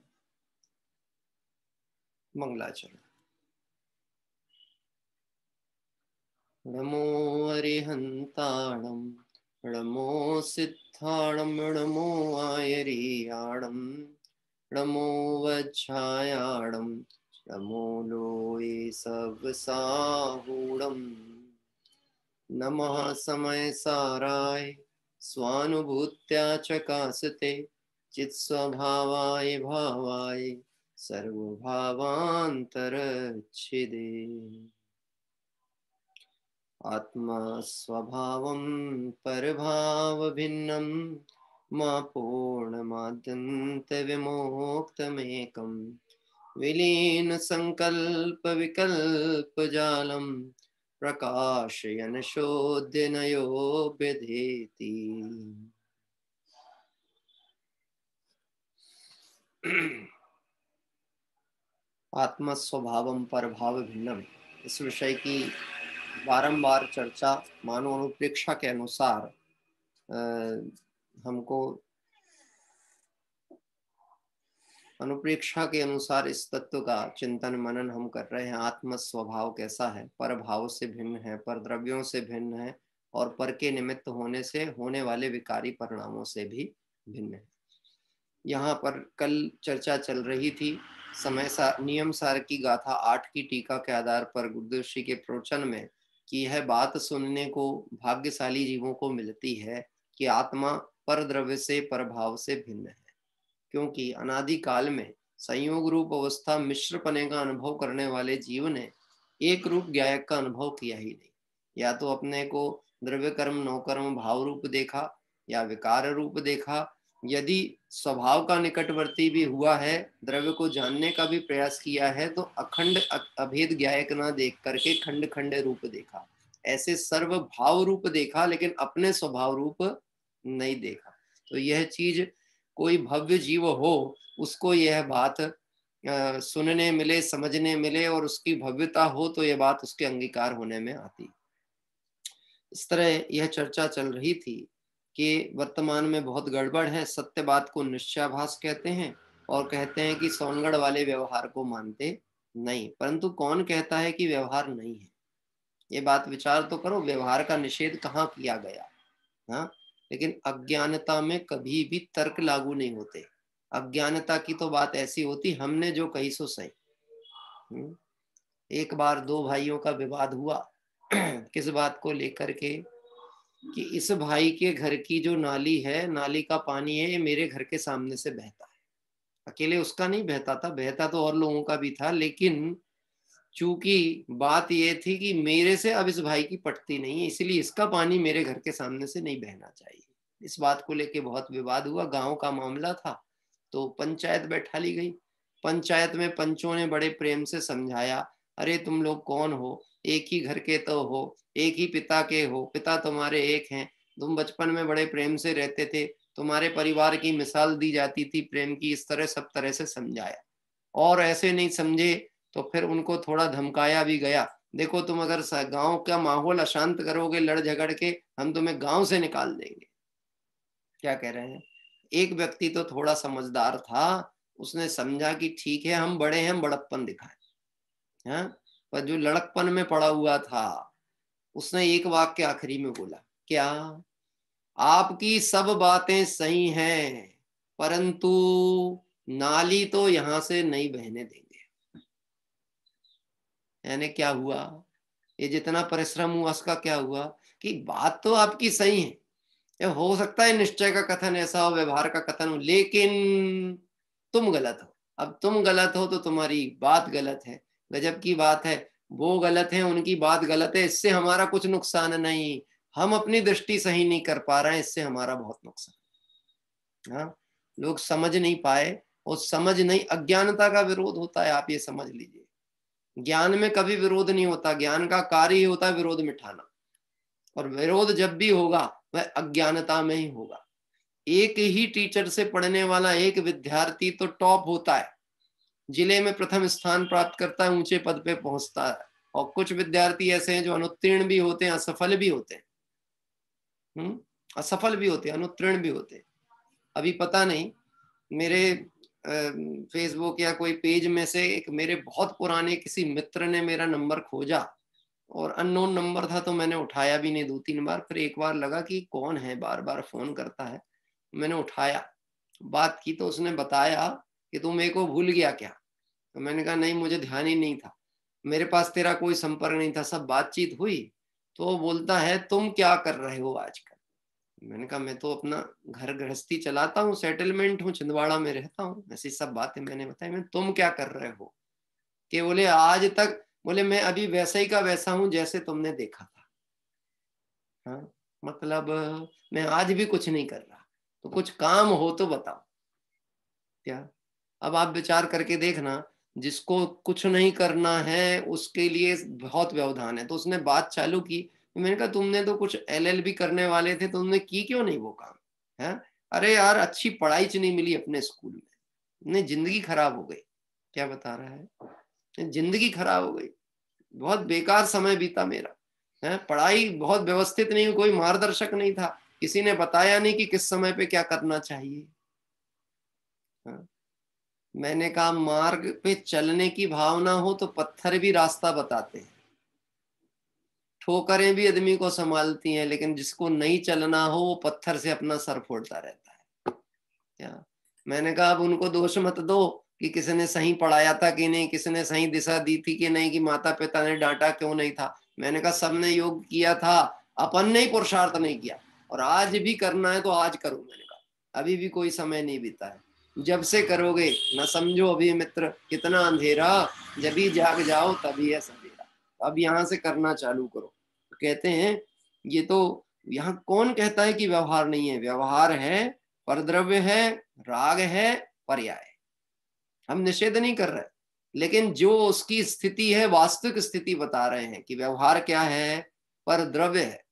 [SPEAKER 4] मंगलाचरण। नमो अरिहंताणं, नमो सिद्धाणं, नमो आयरियाणं, नमो वज्रायाणं, नमो लोये सवसाहूणं। नमः समय साराय स्वानुभूत्या चकासते, चित्स्वभावाय भावाय सर्वभावान्तरच्छिदे। आत्मा स्वभावं परभावभिन्नं, मा पूर्णमाद्यन्तविमोक्तमेकं। विलीन संकल्प विकल्प जालम, प्रकाशयन शोध्यनयो विधेति। आत्म स्वभावम पर भाव भिन्नम, इस विषय की बारंबार चर्चा मानव अनुप्रेक्षा के अनुसार हमको अनुप्रेक्षा के अनुसार इस तत्व का चिंतन मनन हम कर रहे हैं। आत्म स्वभाव कैसा है, पर भाव से भिन्न है, पर द्रव्यों से भिन्न है, और पर के निमित्त होने से होने वाले विकारी परिणामों से भी भिन्न है। यहाँ पर कल चर्चा चल रही थी नियम सार की गाथा 8 की टीका के आधार पर गुरुदेव श्री के प्रवचन में कि यह बात सुनने को भाग्यशाली जीवों को मिलती है कि आत्मा पर द्रव्य से पर भाव से भिन्न है, क्योंकि अनादि काल में संयोग रूप अवस्था मिश्र पने का अनुभव करने वाले जीव ने एक रूप ज्ञायक का अनुभव किया ही नहीं। या तो अपने को द्रव्य कर्म नौकर्म भाव रूप देखा या विकार रूप देखा। यदि स्वभाव का निकटवर्ती भी हुआ है, द्रव्य को जानने का भी प्रयास किया है, तो अखंड अभेद ज्ञायक ना देख करके खंड खंड रूप देखा। ऐसे सर्व भाव रूप देखा, लेकिन अपने स्वभाव रूप नहीं देखा। तो यह चीज कोई भव्य जीव हो, उसको यह बात सुनने मिले, समझने मिले और उसकी भव्यता हो, तो यह बात उसके अंगीकार होने में आती। इस तरह यह चर्चा चल रही थी कि वर्तमान में बहुत गड़बड़ है। सत्य बात को निश्चयाभास कहते हैं और कहते हैं कि सोनगढ़ वाले व्यवहार को मानते नहीं। परंतु कौन कहता है कि व्यवहार नहीं है? ये बात विचार तो करो, व्यवहार का निषेध कहाँ किया गया? हाँ, लेकिन अज्ञानता में कभी भी तर्क लागू नहीं होते। अज्ञानता की तो बात ऐसी होती, हमने जो कही सो सही। एक बार 2 भाइयों का विवाद हुआ किस बात को लेकर के कि इस भाई के घर की जो नाली है, नाली का पानी है, ये मेरे घर के सामने से बहता है। अकेले उसका नहीं बहता था, बहता तो और लोगों का भी था, लेकिन चूंकि बात ये थी कि मेरे से अब इस भाई की पटती नहीं है, इसलिए इसका पानी मेरे घर के सामने से नहीं बहना चाहिए। इस बात को लेके बहुत विवाद हुआ। गांव का मामला था, तो पंचायत बैठा ली गई। पंचायत में पंचों ने बड़े प्रेम से समझाया, अरे तुम लोग कौन हो, एक ही घर के तो हो, एक ही पिता के हो, पिता तुम्हारे एक हैं, तुम बचपन में बड़े प्रेम से रहते थे, तुम्हारे परिवार की मिसाल दी जाती थी प्रेम की। इस तरह सब तरह से समझाया, और ऐसे नहीं समझे तो फिर उनको थोड़ा धमकाया भी गया। देखो तुम अगर गांव का माहौल अशांत करोगे लड़ झगड़ के, हम तुम्हें गांव से निकाल देंगे। क्या कह रहे हैं? एक व्यक्ति तो थोड़ा समझदार था, उसने समझा कि ठीक है हम बड़े हैं, बड़प्पन दिखाए। हाँ, पर जो लड़कपन में पड़ा हुआ था उसने एक वाक्य आखिरी में बोला, क्या? आपकी सब बातें सही हैं, परंतु नाली तो यहां से नहीं बहने देंगे। यानी क्या हुआ? ये जितना परिश्रम हुआ उसका क्या हुआ कि बात तो आपकी सही है, ये हो सकता है निश्चय का कथन ऐसा हो, व्यवहार का कथन हो, लेकिन तुम गलत हो। अब तुम गलत हो तो तुम्हारी बात गलत है। गजब की बात है, वो गलत है, उनकी बात गलत है, इससे हमारा कुछ नुकसान नहीं, हम अपनी दृष्टि सही नहीं कर पा रहे हैं, इससे हमारा बहुत नुकसान। हाँ, लोग समझ नहीं पाए, और समझ नहीं, अज्ञानता का विरोध होता है, आप ये समझ लीजिए। ज्ञान में कभी विरोध नहीं होता, ज्ञान का कार्य ही होता है विरोध मिटाना, और विरोध जब भी होगा वह अज्ञानता में ही होगा। एक ही टीचर से पढ़ने वाला एक विद्यार्थी तो टॉप होता है, जिले में प्रथम स्थान प्राप्त करता है, ऊंचे पद पे पहुंचता है, और कुछ विद्यार्थी ऐसे हैं जो अनुत्तीर्ण भी होते हैं, असफल भी होते हैं। असफल भी होते हैं, अनुत्तीर्ण भी होते हैं। अभी पता नहीं, मेरे फेसबुक या कोई पेज में से एक मेरे बहुत पुराने किसी मित्र ने मेरा नंबर खोजा, और अननोन नंबर था, तो मैंने उठाया भी नहीं 2-3 बार। फिर एक बार लगा कि कौन है, बार बार फोन करता है। मैंने उठाया, बात की, तो उसने बताया कि तू मेरे को भूल गया क्या? तो मैंने कहा नहीं, मुझे ध्यान ही नहीं था, मेरे पास तेरा कोई संपर्क नहीं था, सब बातचीत हुई। तो वो बोलता है तुम क्या कर रहे हो आजकल? मैंने कहा मैं तो अपना घर गृहस्थी चलाता हूँ, सेटलमेंट हूँ, छिंदवाड़ा में रहता हूँ, ऐसी सब बातें मैंने बताई। मैं तुम क्या कर रहे हो? कि बोले आज तक, बोले मैं अभी वैसा ही का वैसा हूं जैसे तुमने देखा था। हाँ, मतलब मैं आज भी कुछ नहीं कर रहा, तो कुछ काम हो तो बताओ। क्या? अब आप विचार करके देखना, जिसको कुछ नहीं करना है उसके लिए बहुत व्यवधान है। तो उसने बात चालू की, मैंने कहा तुमने तो कुछ LLB करने वाले थे, तुमने की क्यों नहीं वो काम है? अरे यार अच्छी पढ़ाई च नहीं मिली अपने स्कूल में, नहीं जिंदगी खराब हो गई। क्या बता रहा है? जिंदगी खराब हो गई, बहुत बेकार समय बीता मेरा है, पढ़ाई बहुत व्यवस्थित नहीं, कोई मार्गदर्शक नहीं था, किसी ने बताया नहीं कि किस समय पे क्या करना चाहिए। मैंने कहा मार्ग पे चलने की भावना हो तो पत्थर भी रास्ता बताते हैं, ठोकरें भी आदमी को संभालती हैं, लेकिन जिसको नहीं चलना हो वो पत्थर से अपना सर फोड़ता रहता है। क्या मैंने कहा अब उनको दोष मत दो कि किसी ने सही पढ़ाया था कि नहीं, किसी ने सही दिशा दी थी कि नहीं, कि माता पिता ने डांटा क्यों नहीं था। मैंने कहा सबने योग किया था, अपन ने ही पुरुषार्थ नहीं किया, और आज भी करना है तो आज करो। मैंने कहा अभी भी कोई समय नहीं बीता है, जब से करोगे न समझो अभी मित्र कितना अंधेरा, जब भी जाग जाओ तभी है सवेरा। अब यहाँ से करना चालू करो। तो कहते हैं ये तो यहाँ कौन कहता है कि व्यवहार नहीं है? व्यवहार है, परद्रव्य है, राग है, पर्याय। हम निषेध नहीं कर रहे, लेकिन जो उसकी स्थिति है वास्तविक स्थिति बता रहे हैं कि व्यवहार क्या है? परद्रव्य है,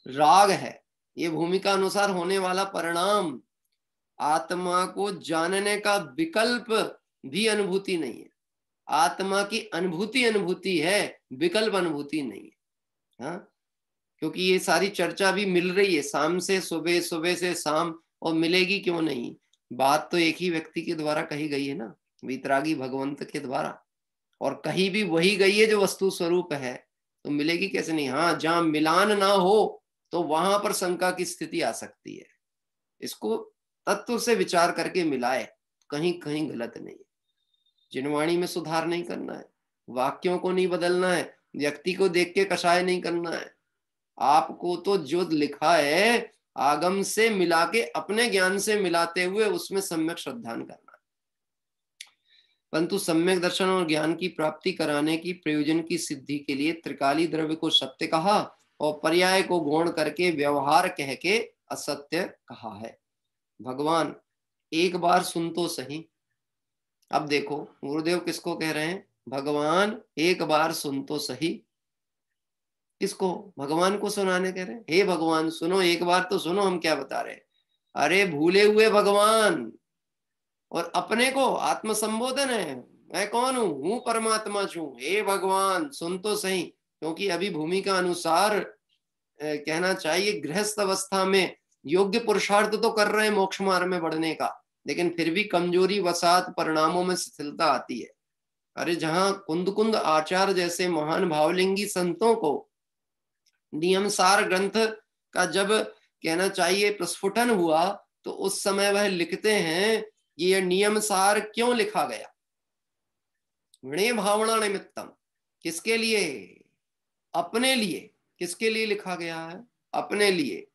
[SPEAKER 4] राग है, ये भूमिका अनुसार होने वाला परिणाम। आत्मा को जानने का विकल्प भी अनुभूति नहीं है, आत्मा की अनुभूति है, विकल्प अनुभूति नहीं है। हाँ, क्योंकि ये सारी चर्चा भी मिल रही है शाम से सुबह, सुबह से शाम, और मिलेगी क्यों नहीं? बात तो एक ही व्यक्ति के द्वारा कही गई है ना, वीतरागी भगवंत के द्वारा, और कहीं भी वही गई है जो वस्तु स्वरूप है, तो मिलेगी कैसे नहीं? हाँ, जहां मिलान ना हो तो वहां पर शंका की स्थिति आ सकती है। इसको तत्व से विचार करके मिलाए, कहीं कहीं गलत नहीं है। जिनवाणी में सुधार नहीं करना है, वाक्यों को नहीं बदलना है, व्यक्ति को देख के कषाय नहीं करना है। आपको तो जो लिखा है आगम से मिला के अपने ज्ञान से मिलाते हुए उसमें सम्यक श्रद्धान करना है। परंतु सम्यक दर्शन और ज्ञान की प्राप्ति कराने की प्रयोजन की सिद्धि के लिए त्रिकाली द्रव्य को सत्य कहा और पर्याय को गौण करके व्यवहार कह के असत्य कहा है। भगवान एक बार सुन तो सही। अब देखो गुरुदेव किसको कह रहे हैं? भगवान एक बार सुन तो सही। किसको? भगवान को सुनाने कह रहे हैं, हे भगवान सुनो, एक बार तो सुनो हम क्या बता रहे हैं। अरे भूले हुए भगवान, और अपने को आत्म संबोधन है, मैं कौन हूं परमात्मा छू, हे भगवान सुन तो सही। क्योंकि अभी भूमिका अनुसार कहना चाहिए गृहस्थ अवस्था में योग्य पुरुषार्थ तो कर रहे हैं मोक्ष मार्ग में बढ़ने का, लेकिन फिर भी कमजोरी वसात परिणामों में शिथिलता आती है। अरे जहां कुंद आचार्य जैसे महान भावलिंगी संतों को नियमसार ग्रंथ का जब कहना चाहिए प्रस्फुटन हुआ, तो उस समय वह लिखते हैं कि यह नियमसार क्यों लिखा गया? विनय भावना निमित्तम। किसके लिए? अपने लिए। किसके लिए लिखा गया है? अपने लिए,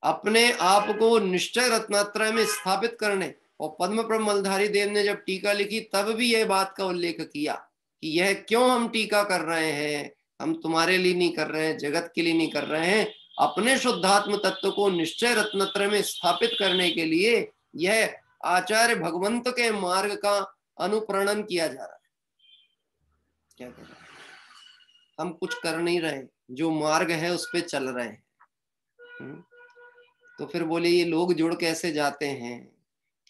[SPEAKER 4] अपने आप को निश्चय रत्नात्रय में स्थापित करने। और पद्म प्रभ मलधारी देव ने जब टीका लिखी तब भी यह बात का उल्लेख किया कि यह क्यों हम टीका कर रहे हैं, हम तुम्हारे लिए नहीं कर रहे हैं, जगत के लिए नहीं कर रहे हैं, अपने शुद्धात्म तत्व को निश्चय रत्नत्रय में स्थापित करने के लिए यह आचार्य भगवंत के मार्ग का अनुप्रणन किया जा रहा है। क्या कर रहा है? हम कुछ कर नहीं रहे, जो मार्ग है उस पे चल रहे हैं। तो फिर बोले ये लोग जुड़ कैसे जाते हैं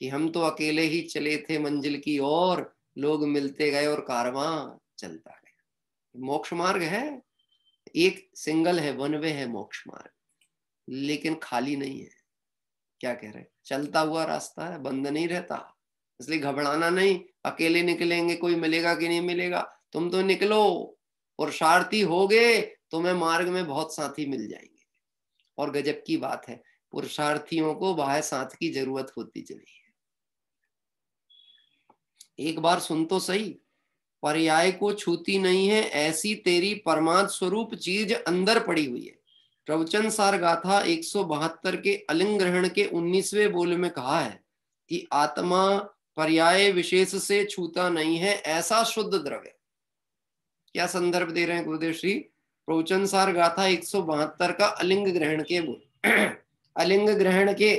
[SPEAKER 4] कि हम तो अकेले ही चले थे मंजिल की ओर, लोग मिलते गए और कारवां चलता गया। मोक्ष मार्ग है, एक सिंगल है, वन वे है मोक्ष मार्ग, लेकिन खाली नहीं है। क्या कह रहे? चलता हुआ रास्ता है, बंद नहीं रहता। इसलिए घबराना नहीं, अकेले निकलेंगे कोई मिलेगा कि नहीं मिलेगा, तुम तो निकलो, पुरुषार्थी होगे तुम्हें मार्ग में बहुत साथी मिल जाएंगे। और गजब की बात है, पुरुषार्थियों को बाह्य साथ की जरूरत होती चली है। एक बार सुन तो सही, पर्याय को छूती नहीं है ऐसी तेरी परमात्म स्वरूप चीज अंदर पड़ी हुई है। प्रवचन सार गाथा 172 के अलिंग ग्रहण के 19वें बोल में कहा है कि आत्मा पर्याय विशेष से छूता नहीं है ऐसा शुद्ध द्रव्य। क्या संदर्भ दे रहे हैं गुरुदेव श्री? प्रवचन सार गाथा 172 का अलिंग ग्रहण के बोल। अलिंग ग्रहण के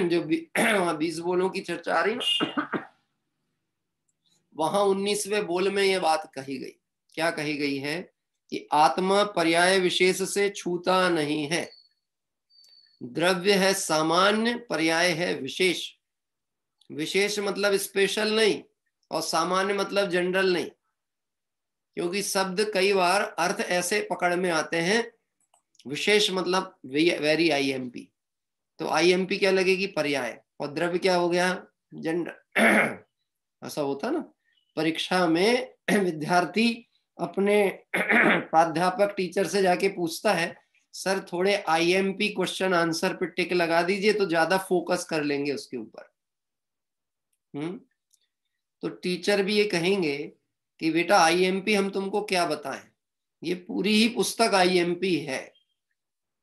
[SPEAKER 4] जो 20 बोलों की चर्चा आ रही ना, वहां 19वें बोल में ये बात कही गई। क्या कही गई है कि आत्मा पर्याय विशेष से छूता नहीं है। द्रव्य है सामान्य, पर्याय है विशेष। विशेष मतलब स्पेशल नहीं, और सामान्य मतलब जनरल नहीं, क्योंकि शब्द कई बार अर्थ ऐसे पकड़ में आते हैं। विशेष मतलब वेरी आईएमपी, तो आईएमपी क्या लगेगी, पर्याय, और द्रव्य क्या हो गया, जनरल। ऐसा होता ना परीक्षा में, विद्यार्थी अपने प्राध्यापक टीचर से जाके पूछता है, सर थोड़े आईएमपी क्वेश्चन आंसर पे टिक लगा दीजिए तो ज्यादा फोकस कर लेंगे उसके ऊपर। तो टीचर भी ये कहेंगे कि बेटा आईएमपी हम तुमको क्या बताएं, ये पूरी ही पुस्तक आईएमपी है,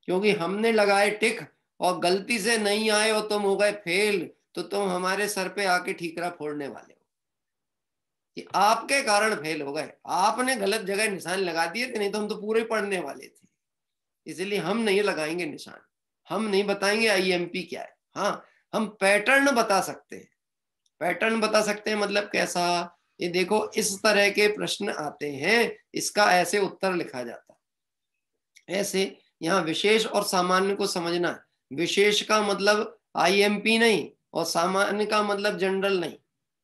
[SPEAKER 4] क्योंकि हमने लगाए टिक और गलती से नहीं आए और तुम हो गए फेल, तो तुम हमारे सर पे आके ठीकरा फोड़ने वाले हो कि आपके कारण फेल हो गए, आपने गलत जगह निशान लगा दिए थे, नहीं तो हम तो पूरे पढ़ने वाले थे। इसलिए हम नहीं लगाएंगे निशान, हम नहीं बताएंगे आईएमपी क्या है। हाँ, हम पैटर्न बता सकते हैं। पैटर्न बता सकते हैं मतलब कैसा, ये देखो इस तरह के प्रश्न आते हैं, इसका ऐसे उत्तर लिखा जाता है। ऐसे यहाँ विशेष और सामान्य को समझना है। विशेष का मतलब आईएमपी नहीं, और सामान्य का मतलब जनरल नहीं,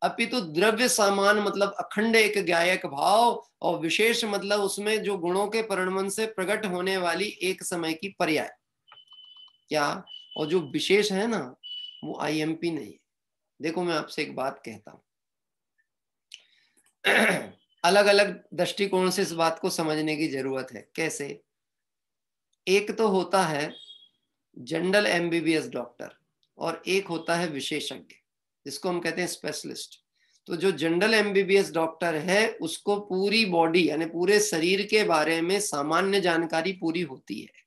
[SPEAKER 4] अपितु द्रव्य सामान मतलब अखंड एक ज्ञायक भाव, और विशेष मतलब उसमें जो गुणों के परिणमन से प्रकट होने वाली एक समय की पर्याय क्या, और जो विशेष है ना वो आईएमपी नहीं है। देखो मैं आपसे एक बात कहता हूं, अलग अलग दृष्टिकोण से इस बात को समझने की जरूरत है। कैसे, एक तो होता है जनरल एमबीबीएस डॉक्टर, और एक होता है विशेषज्ञ, जिसको हम कहते हैं स्पेशलिस्ट। तो जो जनरल एमबीबीएस डॉक्टर है उसको पूरी बॉडी यानी पूरे शरीर के बारे में सामान्य जानकारी पूरी होती है,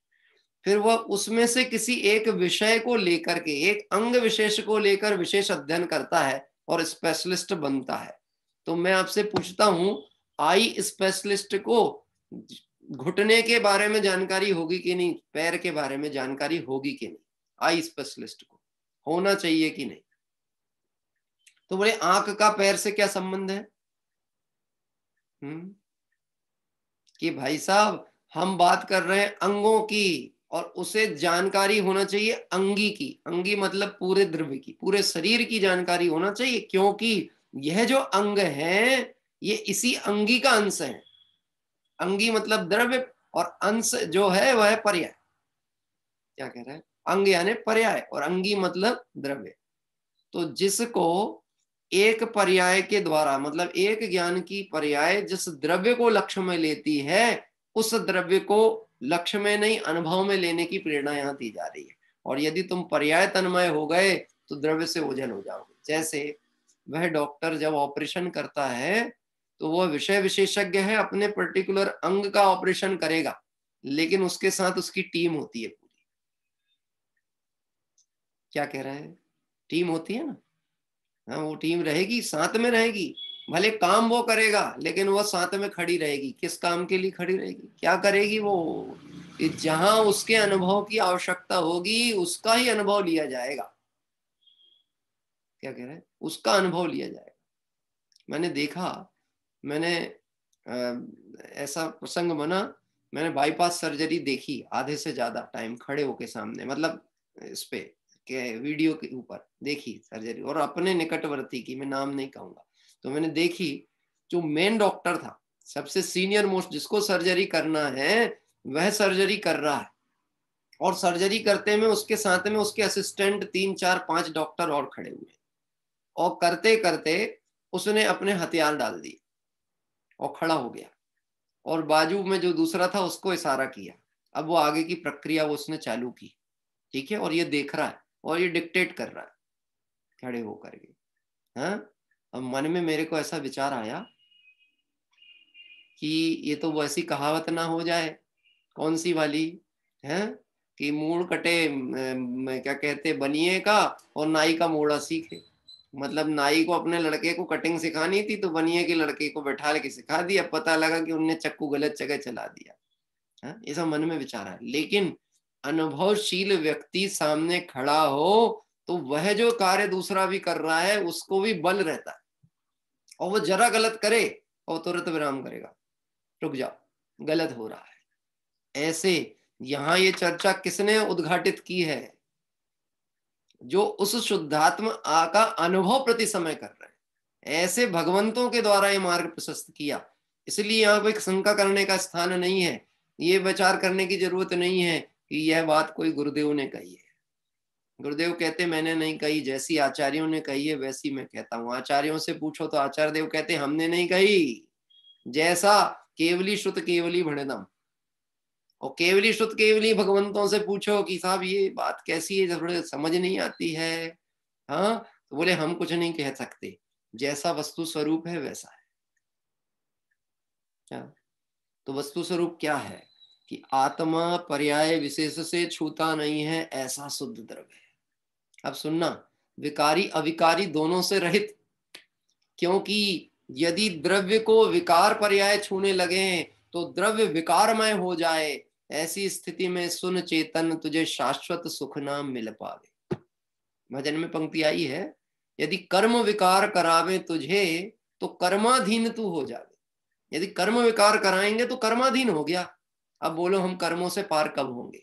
[SPEAKER 4] फिर वह उसमें से किसी एक विषय को लेकर के, एक अंग विशेष को लेकर विशेष अध्ययन करता है और स्पेशलिस्ट बनता है। तो मैं आपसे पूछता हूं, आई स्पेशलिस्ट को घुटने के बारे में जानकारी होगी कि नहीं, पैर के बारे में जानकारी होगी कि नहीं, आई स्पेशलिस्ट को होना चाहिए कि नहीं। तो बोले आंख का पैर से क्या संबंध है? कि भाई साहब हम बात कर रहे हैं अंगों की, और उसे जानकारी होना चाहिए अंगी की। अंगी मतलब पूरे द्रव्य की, पूरे शरीर की जानकारी होना चाहिए, क्योंकि यह जो अंग है ये इसी अंगी का अंश है। अंगी मतलब द्रव्य, और अंश जो है वह है पर्याय। क्या कह रहा है, अंग यानी पर्याय, और अंगी मतलब द्रव्य। तो जिसको एक पर्याय के द्वारा, मतलब एक ज्ञान की पर्याय जिस द्रव्य को लक्ष्य में लेती है, उस द्रव्य को लक्ष्य में नहीं अनुभव में लेने की प्रेरणा यहाँ दी जा रही है। और यदि तुम पर्याय तन्मय हो गए तो द्रव्य से ओझल हो जाओगे। जैसे वह डॉक्टर जब ऑपरेशन करता है तो वह विषय विशेषज्ञ है, अपने पर्टिकुलर अंग का ऑपरेशन करेगा, लेकिन उसके साथ उसकी टीम होती है पूरी। क्या कह रहा है, टीम होती है ना। हाँ, वो टीम रहेगी, साथ में रहेगी, भले काम वो करेगा लेकिन वो साथ में खड़ी रहेगी। किस काम के लिए खड़ी रहेगी, क्या करेगी वो, कि जहां उसके अनुभव की आवश्यकता होगी उसका ही अनुभव लिया जाएगा। क्या कह रहे हैं, उसका अनुभव लिया जाएगा। मैंने देखा, मैंने ऐसा प्रसंग बना, मैंने बाईपास सर्जरी देखी आधे से ज्यादा टाइम खड़े होके सामने, मतलब इस पे के वीडियो के ऊपर देखी सर्जरी, और अपने निकटवर्ती की, मैं नाम नहीं कहूंगा। तो मैंने देखी, जो मेन डॉक्टर था, सबसे सीनियर मोस्ट, जिसको सर्जरी करना है वह सर्जरी कर रहा है, और सर्जरी करते में उसके साथ में उसके असिस्टेंट 3 4 5 डॉक्टर और खड़े हुए, और करते करते उसने अपने हथियार डाल दिए और खड़ा हो गया, और बाजू में जो दूसरा था उसको इशारा किया। अब वो आगे की प्रक्रिया वो उसने चालू की, ठीक है, और ये देख रहा है और ये डिक्टेट कर रहा है खड़े होकर के। हाँ, अब मन में मेरे को ऐसा विचार आया कि ये तो वैसी कहावत ना हो जाए, कौन सी वाली है, कि मूड़ कटे क्या कहते बनिए का, और नाई का मोड़ा सीखे। मतलब नाई को अपने लड़के को कटिंग सिखानी थी तो बनिए के लड़के को बैठा के सिखा दिया, पता लगा कि उनने चक्कू गलत जगह चला दिया। ऐसा मन में विचार है। लेकिन अनुभवशील व्यक्ति सामने खड़ा हो तो वह जो कार्य दूसरा भी कर रहा है उसको भी बल रहता है, और वो जरा गलत करे और तुरंत विराम करेगा, रुक जाओ गलत हो रहा है। ऐसे यहां ये चर्चा किसने उद्घाटित की है? जो उस शुद्धात्म का अनुभव प्रति समय कर रहे हैं, ऐसे भगवंतों के द्वारा ये मार्ग प्रशस्त किया। इसलिए यहाँ कोई शंका करने का स्थान नहीं है, ये विचार करने की जरूरत नहीं है कि यह बात कोई गुरुदेव ने कही है। गुरुदेव कहते मैंने नहीं कही, जैसी आचार्यों ने कही है वैसी मैं कहता हूँ। आचार्यों से पूछो तो आचार्य देव कहते हमने नहीं कही, जैसा केवली श्रुत केवली भणितम। और केवली श्रुत केवली भगवंतों से पूछो कि साहब ये बात कैसी है, थोड़े समझ नहीं आती है, हाँ, तो बोले हम कुछ नहीं कह सकते, जैसा वस्तु स्वरूप है वैसा है। क्या? तो वस्तु स्वरूप क्या है कि आत्मा पर्याय विशेष से छूता नहीं है, ऐसा शुद्ध द्रव्य है। अब सुनना, विकारी अविकारी दोनों से रहित, क्योंकि यदि द्रव्य को विकार पर्याय छूने लगे तो द्रव्य विकारमय हो जाए। ऐसी स्थिति में सुन चेतन तुझे शाश्वत सुख ना मिल पावे। भजन में पंक्ति आई है, यदि कर्म विकार करावे तुझे तो कर्माधीन तू हो जावे। यदि कर्म विकार कराएंगे तो कर्माधीन हो गया। अब बोलो हम कर्मों से पार कब होंगे?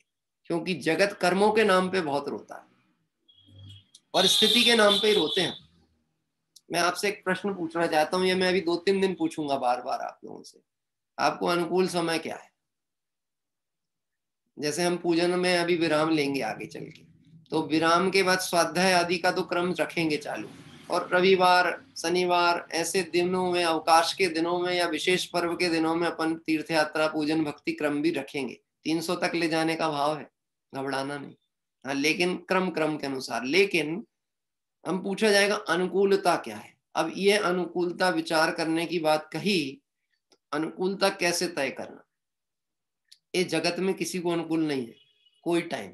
[SPEAKER 4] क्योंकि जगत कर्मों के नाम पे बहुत रोता है और स्थिति के नाम पे ही रोते हैं। मैं आपसे एक प्रश्न पूछना चाहता हूं, ये मैं अभी 2-3 दिन पूछूंगा बार बार आप लोगों से। आपको अनुकूल समय क्या है? जैसे हम पूजन में अभी विराम लेंगे आगे चल के, तो विराम के बाद स्वाध्याय आदि का तो क्रम रखेंगे चालू, और रविवार शनिवार ऐसे दिनों में, अवकाश के दिनों में या विशेष पर्व के दिनों में अपन तीर्थ यात्रा पूजन भक्ति क्रम भी रखेंगे। 300 तक ले जाने का भाव है, घबराना नहीं। हाँ, लेकिन क्रम के अनुसार। लेकिन हम पूछा जाएगा अनुकूलता क्या है। अब ये अनुकूलता विचार करने की बात कही, तो अनुकूलता कैसे तय करना? ये जगत में किसी को अनुकूल नहीं है कोई टाइम।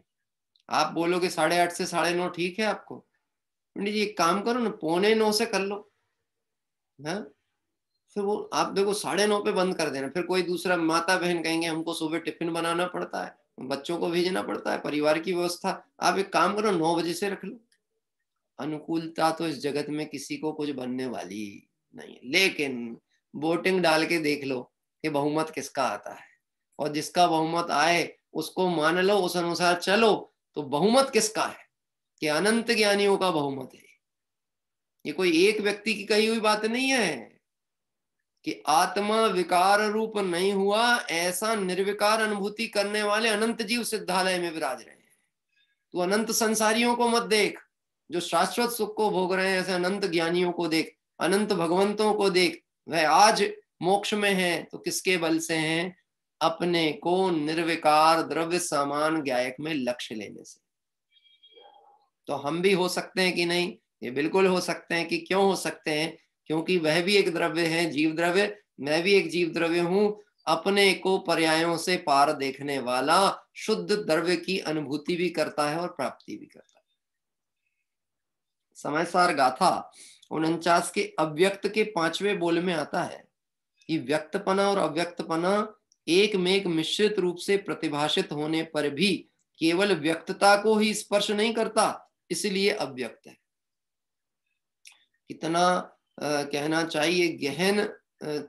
[SPEAKER 4] आप बोलोगे 8:30 से 9:30 ठीक है आपको, पंडित जी एक काम करो ना 8:45 से कर लो, है? फिर वो आप देखो 9:30 पे बंद कर देना। फिर कोई दूसरा माता बहन कहेंगे हमको सुबह टिफिन बनाना पड़ता है, बच्चों को भेजना पड़ता है, परिवार की व्यवस्था। आप एक काम करो 9 बजे से रख लो। अनुकूलता तो इस जगत में किसी को कुछ बनने वाली नहीं है। लेकिन वोटिंग डाल के देख लो कि बहुमत किसका आता है, और जिसका बहुमत आए उसको मान लो, उस अनुसार चलो। तो बहुमत किसका है? कि अनंत ज्ञानियों का बहुमत है। ये कोई एक व्यक्ति की कही हुई बात नहीं है कि आत्मा विकार रूप नहीं हुआ, ऐसा निर्विकार अनुभूति करने वाले अनंत जीव सिद्धालय में विराज रहे हैं। तो अनंत संसारियों को मत देख, जो शाश्वत सुख को भोग रहे हैं, ऐसे अनंत ज्ञानियों को देख, अनंत भगवंतों को देख। वह आज मोक्ष में है तो किसके बल से हैं? अपने को निर्विकार द्रव्य सामान ज्ञायक में लक्ष्य लेने से। तो हम भी हो सकते हैं कि नहीं? ये बिल्कुल हो सकते हैं। कि क्यों हो सकते हैं? क्योंकि वह भी एक द्रव्य है, जीव द्रव्य, मैं भी एक जीव द्रव्य हूं। अपने को पर्यायों से पार देखने वाला शुद्ध द्रव्य की अनुभूति भी करता है और प्राप्ति भी करता है। समयसार गाथा 49 के अव्यक्त के 5वें बोल में आता है कि व्यक्तपना और अव्यक्तपना एक में एक मिश्रित रूप से प्रतिभाषित होने पर भी केवल व्यक्तता को ही स्पर्श नहीं करता, इसलिए अव्यक्त है। कितना कहना चाहिए गहन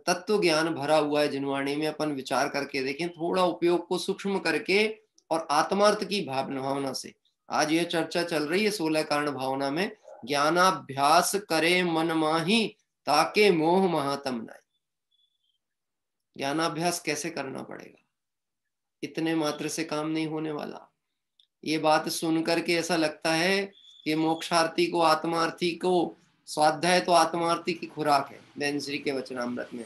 [SPEAKER 4] तत्व ज्ञान भरा हुआ है जिनवाणी में। अपन विचार करके देखें, थोड़ा उपयोग को सूक्ष्म करके और आत्मार्थ की भावना से। आज यह चर्चा चल रही है 16 कारण भावना में, ज्ञानाभ्यास करे मन माही ताके मोह महातम नाई। ज्ञानाभ्यास कैसे करना पड़ेगा? इतने मात्र से काम नहीं होने वाला। ये बात सुन करके ऐसा लगता है कि मोक्षार्थी को, आत्मार्थी को स्वाध्याय तो आत्मार्थी की खुराक है। बेन श्री के वचनामृत में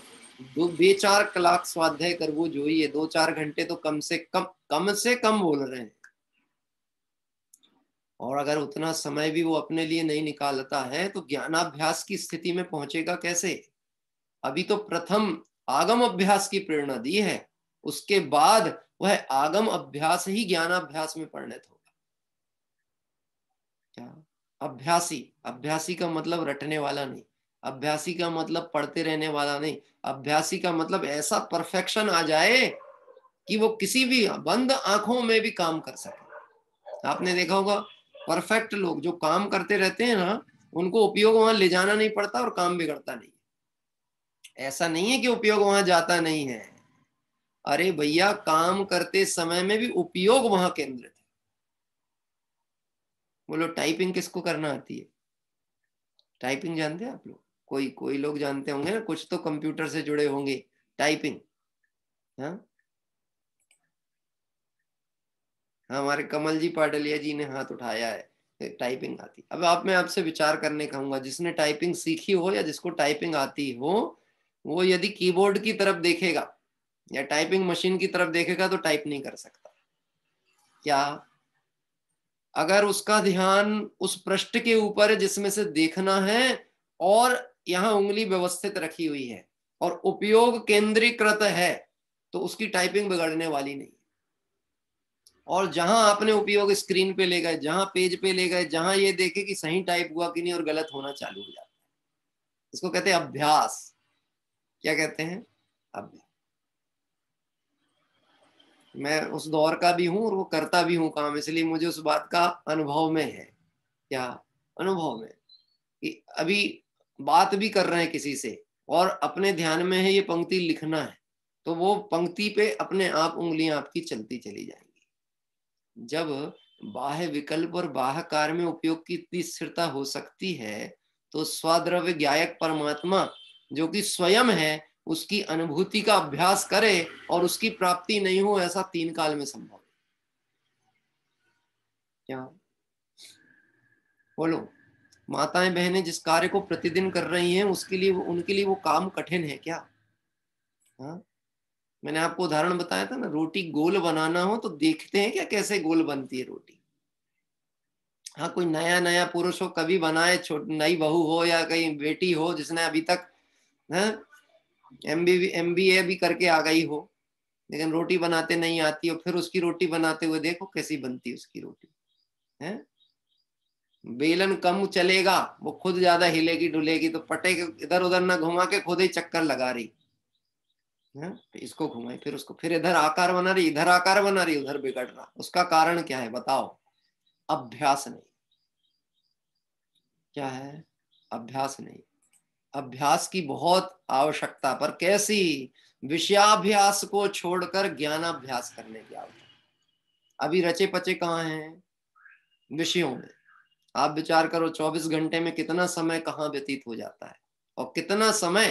[SPEAKER 4] 2-4 कलाक स्वाध्याय कर वो जो ही है, 2-4 घंटे तो कम से कम बोल रहे हैं। और अगर उतना समय भी वो अपने लिए नहीं निकालता है तो ज्ञानाभ्यास की स्थिति में पहुंचेगा कैसे? अभी तो प्रथम आगम अभ्यास की प्रेरणा दी है, उसके बाद वह आगम अभ्यास ही ज्ञानाभ्यास में परिणत होगा। क्या? अभ्यासी का मतलब रटने वाला नहीं, अभ्यासी का मतलब पढ़ते रहने वाला नहीं, अभ्यासी का मतलब ऐसा परफेक्शन आ जाए कि वो किसी भी बंद आंखों में भी काम कर सके। आपने देखा होगा परफेक्ट लोग जो काम करते रहते हैं ना, उनको उपयोग वहां ले जाना नहीं पड़ता और काम बिगड़ता नहीं। ऐसा नहीं है कि उपयोग वहां जाता नहीं है। अरे भैया, काम करते समय में भी उपयोग वहां केंद्रित है। बोलो, टाइपिंग किसको करना आती है? टाइपिंग जानते हैं आप लोग? कोई कोई लोग जानते होंगे ना, कुछ तो कंप्यूटर से जुड़े होंगे। टाइपिंग, हाँ, हमारे कमल जी पाटलिया जी ने हाथ उठाया है, टाइपिंग आती। अब मैं आपसे विचार करने कहूंगा, जिसने टाइपिंग सीखी हो या जिसको टाइपिंग आती हो, वो यदि कीबोर्ड की तरफ देखेगा या टाइपिंग मशीन की तरफ देखेगा तो टाइप नहीं कर सकता। क्या? अगर उसका ध्यान उस पृष्ठ के ऊपर है जिसमें से देखना है और यहाँ उंगली व्यवस्थित रखी हुई है और उपयोग केंद्रीकृत है, तो उसकी टाइपिंग बिगड़ने वाली नहीं। और जहां आपने उपयोग स्क्रीन पे ले गए, जहां पेज पे ले गए, जहां ये देखे कि सही टाइप हुआ कि नहीं और गलत होना चालू हो जाता है, इसको कहते हैं अभ्यास। क्या कहते हैं? अभ्यास। मैं उस दौर का भी हूं और वो करता भी हूं काम, इसलिए मुझे उस बात का अनुभव में है। क्या अनुभव में? कि अभी बात भी कर रहे हैं किसी से और अपने ध्यान में है ये पंक्ति लिखना है, तो वो पंक्ति पे अपने आप उंगलियां आपकी चलती चली जाएंगी। जब बाह्य विकल्प और बाह्य कार्य में उपयोग की इतनी स्थिरता हो सकती है, तो स्वद्रव्य ज्ञायक परमात्मा जो कि स्वयं है, उसकी अनुभूति का अभ्यास करे और उसकी प्राप्ति नहीं हो, ऐसा 3 काल में संभव है। क्या बोलो? माताएं बहनें जिस कार्य को प्रतिदिन कर रही हैं, उसके लिए उनके लिए वो काम कठिन है क्या? हाँ, मैंने आपको उदाहरण बताया था ना, रोटी गोल बनाना हो तो देखते हैं क्या कैसे गोल बनती है रोटी। हाँ, कोई नया नया पुरुष हो, कभी बनाए, नई बहू हो या कहीं बेटी हो जिसने अभी तक MBA भी करके आ गई हो, लेकिन रोटी बनाते नहीं आती, और फिर उसकी रोटी बनाते हुए देखो कैसी बनती है उसकी रोटी है। बेलन कम चलेगा, वो खुद ज्यादा हिलेगी डुलेगी, तो पटे के इधर उधर ना घुमा के खुद ही चक्कर लगा रही है। इसको घुमाई, फिर उसको, फिर इधर आकार बना रही, इधर आकार बना रही, उधर बिगड़ रहा। उसका कारण क्या है बताओ? अभ्यास नहीं। क्या है? अभ्यास नहीं। अभ्यास की बहुत आवश्यकता, पर कैसी? विषयाभ्यास को छोड़कर ज्ञानाभ्यास करने की आवश्यकता। अभी रचे पचे कहाँ हैं? विषयों में। आप विचार करो, 24 घंटे में कितना समय कहाँ व्यतीत हो जाता है, और कितना समय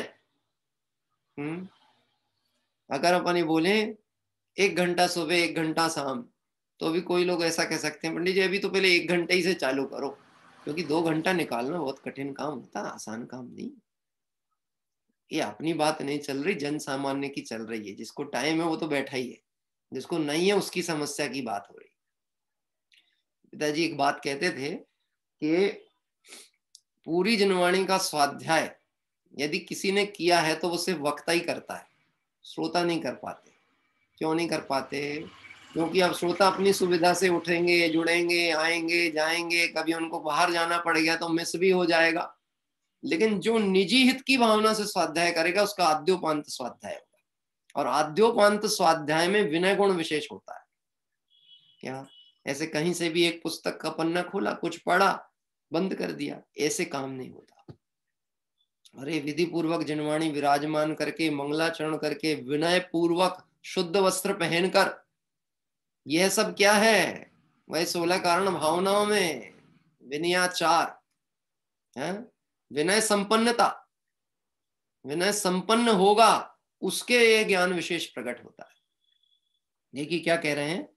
[SPEAKER 4] अगर अपन बोले 1 घंटा सुबह 1 घंटा शाम, तो भी कोई लोग ऐसा कह सकते हैं, पंडित जी अभी तो पहले 1 घंटे ही से चालू करो, क्योंकि 2 घंटा निकालना बहुत कठिन काम होता है, आसान काम नहीं। ये अपनी बात नहीं चल रही, जन सामान्य की चल रही है। जिसको टाइम है वो तो बैठा ही है, जिसको नहीं है उसकी समस्या की बात हो रही। पिताजी एक बात कहते थे कि पूरी जनवाणी का स्वाध्याय यदि किसी ने किया है तो वो सिर्फ वक्ता ही करता है, श्रोता नहीं कर पाते। क्यों नहीं कर पाते? क्योंकि अब श्रोता अपनी सुविधा से उठेंगे, जुड़ेंगे, आएंगे, जाएंगे, कभी उनको बाहर जाना पड़ गया तो मिस भी हो जाएगा। लेकिन जो निजी हित की भावना से स्वाध्याय करेगा उसका आद्योपांत स्वाध्याय होगा, और आद्योपांत स्वाध्याय में विनय गुण विशेष होता है। क्या ऐसे कहीं से भी एक पुस्तक का पन्ना खोला, कुछ पढ़ा, बंद कर दिया, ऐसे काम नहीं होता। अरे विधि पूर्वक जनवाणी विराजमान करके, मंगलाचरण करके, विनय पूर्वक शुद्ध वस्त्र पहनकर, यह सब क्या है? वह 16 कारण भावनाओं में विनयाचार है, विनय संपन्नता। विनय संपन्न होगा उसके ये ज्ञान विशेष प्रकट होता है। देखिए क्या कह रहे हैं,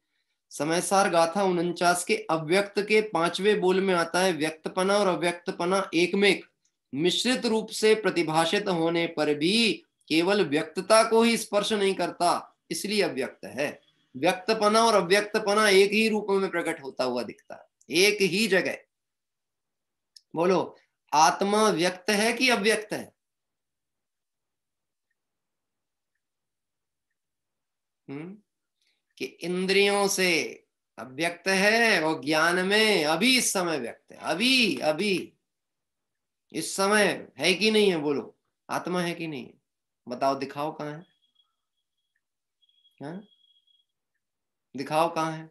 [SPEAKER 4] समयसार गाथा 49 के अव्यक्त के 5वें बोल में आता है, व्यक्तपना और अव्यक्तपना एक में एक मिश्रित रूप से प्रतिभाषित होने पर भी केवल व्यक्तता को ही स्पर्श नहीं करता, इसलिए अव्यक्त है। व्यक्तपना और अव्यक्तपना एक ही रूप में प्रकट होता हुआ दिखता है, एक ही जगह। बोलो, आत्मा व्यक्त है कि अव्यक्त है? कि इंद्रियों से अव्यक्त है और ज्ञान में अभी इस समय व्यक्त है। अभी अभी इस समय है कि नहीं है? बोलो, आत्मा है कि नहीं है? बताओ, दिखाओ कहाँ है? हाँ? दिखाओ कहाँ है?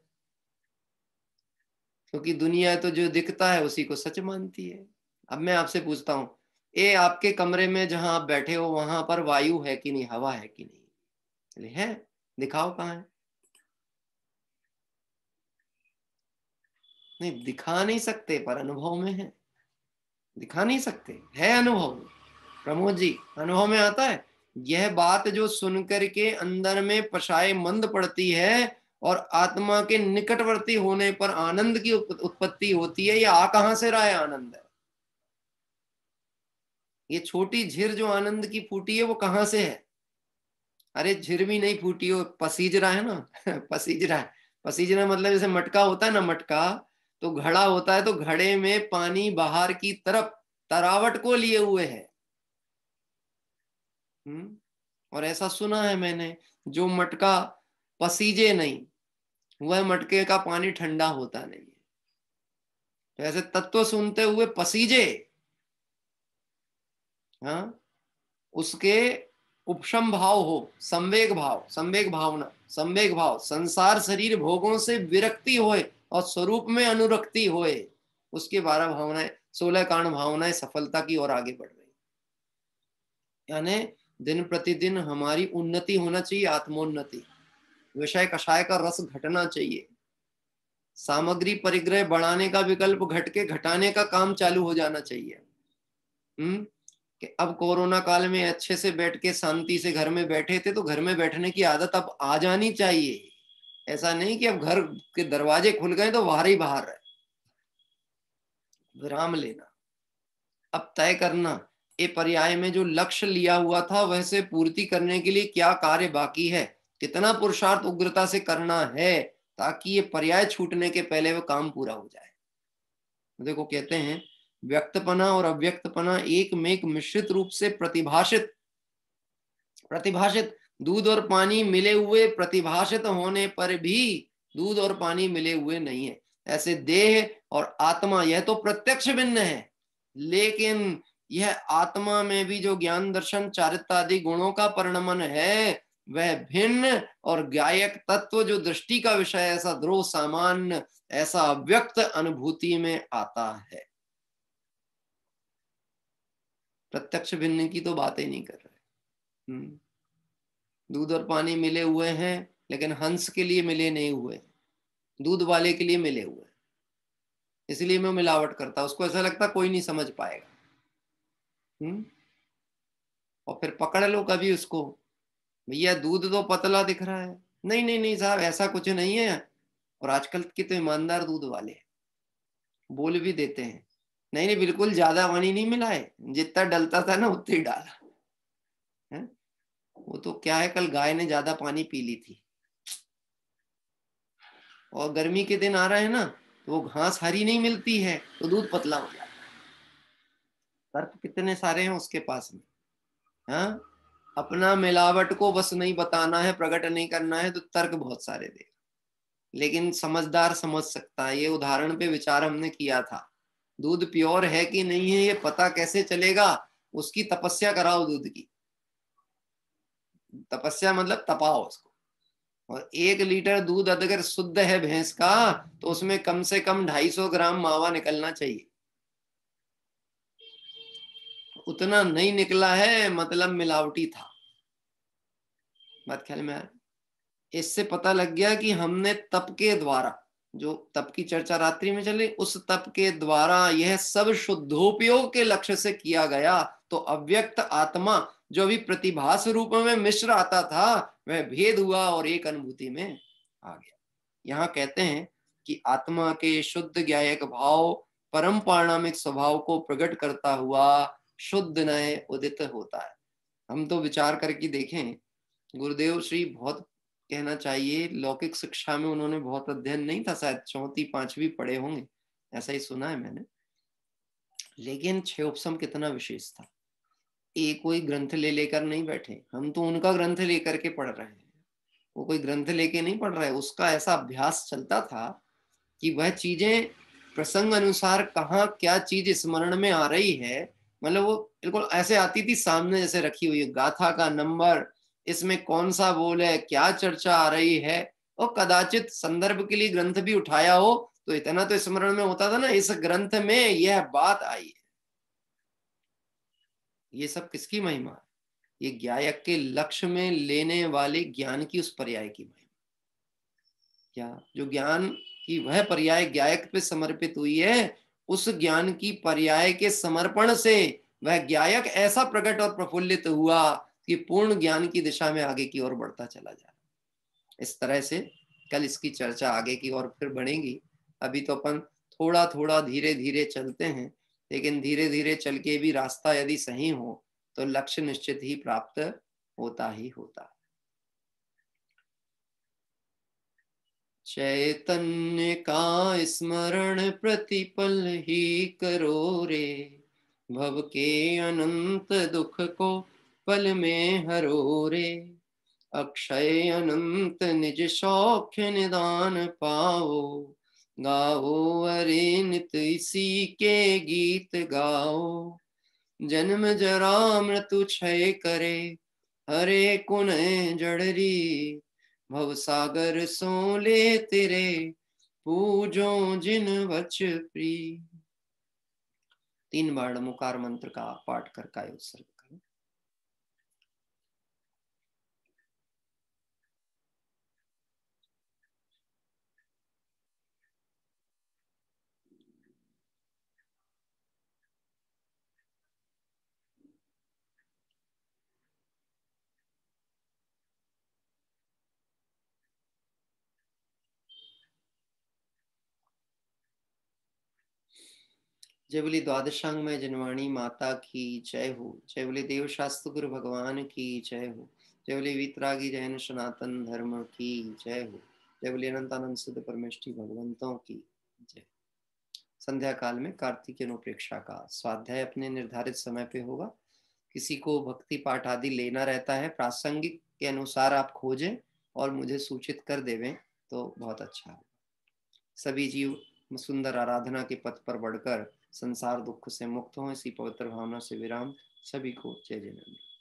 [SPEAKER 4] क्योंकि दुनिया तो जो दिखता है उसी को सच मानती है। अब मैं आपसे पूछता हूं, ये आपके कमरे में जहां आप बैठे हो वहां पर वायु है कि नहीं, हवा है कि नहीं? है, दिखाओ कहाँ है? नहीं, दिखा नहीं सकते पर अनुभव में है। दिखा नहीं सकते, है अनुभव में। प्रमोद जी, अनुभव में आता है। यह बात जो सुन करके अंदर में पशाए मंद पड़ती है और आत्मा के निकटवर्ती होने पर आनंद की उत्पत्ति होती है, ये आ कहां से रहा है आनंद? ये छोटी झिर जो आनंद की फूटी है वो कहां से है? अरे झिर भी नहीं फूटी हो, पसीज रहा है ना पसीज रहा है। पसीजना मतलब जैसे मटका होता है ना, मटका तो घड़ा होता है, तो घड़े में पानी बाहर की तरफ तरावट को लिए हुए है। और ऐसा सुना है मैंने, जो मटका पसीजे नहीं वह मटके का पानी ठंडा होता नहीं है। तो ऐसे तत्व सुनते हुए पसीजे, हाँ, उसके उपशम भाव हो, संवेग भाव, संवेग भावना, संवेग भाव, संसार शरीर भोगों से विरक्ति होए और स्वरूप में अनुरक्ति होए, उसके 12 भावनाएं, 16 कारण भावनाएं सफलता की ओर आगे बढ़ रही। यानी दिन प्रतिदिन हमारी उन्नति होना चाहिए, आत्मोन्नति। विषय कषाय का रस घटना चाहिए, सामग्री परिग्रह बढ़ाने का विकल्प घट के घटाने का काम चालू हो जाना चाहिए। कि अब कोरोना काल में अच्छे से बैठ के शांति से घर में बैठे थे, तो घर में बैठने की आदत अब आ जानी चाहिए। ऐसा नहीं कि अब घर के दरवाजे खुल गए तो बाहर ही बाहर रहे। विराम लेना, अब तय करना ये पर्याय में जो लक्ष्य लिया हुआ था वैसे पूर्ति करने के लिए क्या कार्य बाकी है, कितना पुरुषार्थ उग्रता से करना है, ताकि ये पर्याय छूटने के पहले वो काम पूरा हो जाए। देखो कहते हैं व्यक्तपना और अव्यक्तपना एक में एक मिश्रित रूप से प्रतिभाषित दूध और पानी मिले हुए प्रतिभाषित होने पर भी दूध और पानी मिले हुए नहीं है। ऐसे देह और आत्मा यह तो प्रत्यक्ष भिन्न है, लेकिन यह आत्मा में भी जो ज्ञान दर्शन चारित्र आदि गुणों का परिणमन है वह भिन्न, और गायक तत्व जो दृष्टि का विषय ऐसा ध्रुव सामान्य, ऐसा अव्यक्त अनुभूति में आता है। प्रत्यक्ष भिन्न की तो बात ही नहीं कर रहे। दूध और पानी मिले हुए हैं, लेकिन हंस के लिए मिले नहीं हुए, दूध वाले के लिए मिले हुए, इसलिए मैं मिलावट करता। उसको ऐसा लगता कोई नहीं समझ पाएगा। और फिर पकड़ लो कभी उसको, भैया दूध तो पतला दिख रहा है, नहीं नहीं नहीं साहब ऐसा कुछ नहीं है। और आजकल के तो ईमानदार दूध वाले बोल भी देते हैं, नहीं नहीं बिल्कुल ज्यादा पानी नहीं मिला है, जितना डलता था ना उतना ही डाला है। वो तो क्या है, कल गाय ने ज्यादा पानी पी ली थी, और गर्मी के दिन आ रहे हैं ना, तो वो घास हरी नहीं मिलती है तो दूध पतला हो जाता है। तर्क कितने सारे हैं उसके पास में। हाँ, अपना मिलावट को बस नहीं बताना है, प्रकट नहीं करना है, तो तर्क बहुत सारे दे, लेकिन समझदार समझ सकता है। ये उदाहरण पे विचार हमने किया था, दूध प्योर है कि नहीं है ये पता कैसे चलेगा, उसकी तपस्या कराओ। दूध की तपस्या मतलब तपाओ उसको, और 1 लीटर दूध अगर शुद्ध है भैंस का, तो उसमें कम से कम 250 ग्राम मावा निकलना चाहिए। उतना नहीं निकला है मतलब मिलावटी था। बात ख्याल में आया? इससे पता लग गया कि हमने तप के द्वारा, जो तप की चर्चा रात्रि में चली, उस तप के द्वारा यह सब शुद्धोपयोग के लक्ष्य से किया गया। तो अव्यक्त आत्मा जो भी प्रतिभास रूप में मिश्र आता था वह भेद हुआ और एक अनुभूति में आ गया। यहाँ कहते हैं कि आत्मा के शुद्ध ज्ञायक भाव परम पारणामिक स्वभाव को प्रकट करता हुआ शुद्ध नए उदित होता है। हम तो विचार करके देखें, गुरुदेव श्री बहुत कहना चाहिए लौकिक शिक्षा में उन्होंने बहुत अध्ययन नहीं था, शायद 4वीं 5वीं पढ़े होंगे, ऐसा ही सुना है मैंने, लेकिन 6 उपसम कितना विशेष था। एक कोई ग्रंथ ले लेकर नहीं बैठे, हम तो उनका ग्रंथ लेकर के पढ़ रहे हैं, वो कोई ग्रंथ लेके नहीं पढ़ रहे। उसका ऐसा अभ्यास चलता था कि वह चीजें प्रसंग अनुसार कहाँ क्या चीज स्मरण में आ रही है, मतलब वो बिल्कुल ऐसे आती थी सामने जैसे रखी हुई है, गाथा का नंबर, इसमें कौन सा बोल है, क्या चर्चा आ रही है, और कदाचित संदर्भ के लिए ग्रंथ भी उठाया हो तो इतना तो स्मरण में होता था ना, इस ग्रंथ में यह बात आई है। ये सब किसकी महिमा है? ये ज्ञायक के लक्ष्य में लेने वाले ज्ञान की उस पर्याय की महिमा। क्या जो ज्ञान की वह पर्याय ज्ञायक पे समर्पित हुई है, उस ज्ञान की पर्याय के समर्पण से वह ज्ञायक ऐसा प्रकट और प्रफुल्लित हुआ कि पूर्ण ज्ञान की दिशा में आगे की ओर बढ़ता चला जा रहा। इस तरह से कल इसकी चर्चा आगे की ओर फिर बढ़ेगी। अभी तो अपन थोड़ा थोड़ा धीरे धीरे चलते हैं, लेकिन धीरे धीरे चल के भी रास्ता यदि सही हो तो लक्ष्य निश्चित ही प्राप्त होता ही होता है। चैतन्य का स्मरण प्रतिपल ही करो रे, भव के अनंत दुख को पल में हरो रे। अक्षय अनंत निज सौख्य निदान पाओ, गाओ अरे नित इसी के गीत गाओ। जन्म जरा मृत्यु क्षय करे, हरे कुनय जड़री। भव सागर सो ले तेरे, पूजो जिन वच प्री। 3 बार मुकार मंत्र का पाठ कर काय उत्सर्ग करें। जय बोली द्वादशांग में जनवाणी माता की जय हो। जय बोली देव शास्त्र गुरु भगवान की जय हो। जय बोली वीतरागी जैन सनातन धर्म की जय हो। जय बोली अनंतानंद सिद्ध परमेष्ठी भगवंतों की जय। संध्या काल में कार्तिक अनुप्रेक्षा का स्वाध्याय अपने निर्धारित समय पे होगा। किसी को भक्ति पाठ आदि लेना रहता है, प्रासंगिक के अनुसार आप खोजें और मुझे सूचित कर देवें तो बहुत अच्छा है। सभी जीव सुंदर आराधना के पथ पर बढ़कर संसार दुख से मुक्त हों, इसी पवित्र भावना से विराम। सभी को जय जय।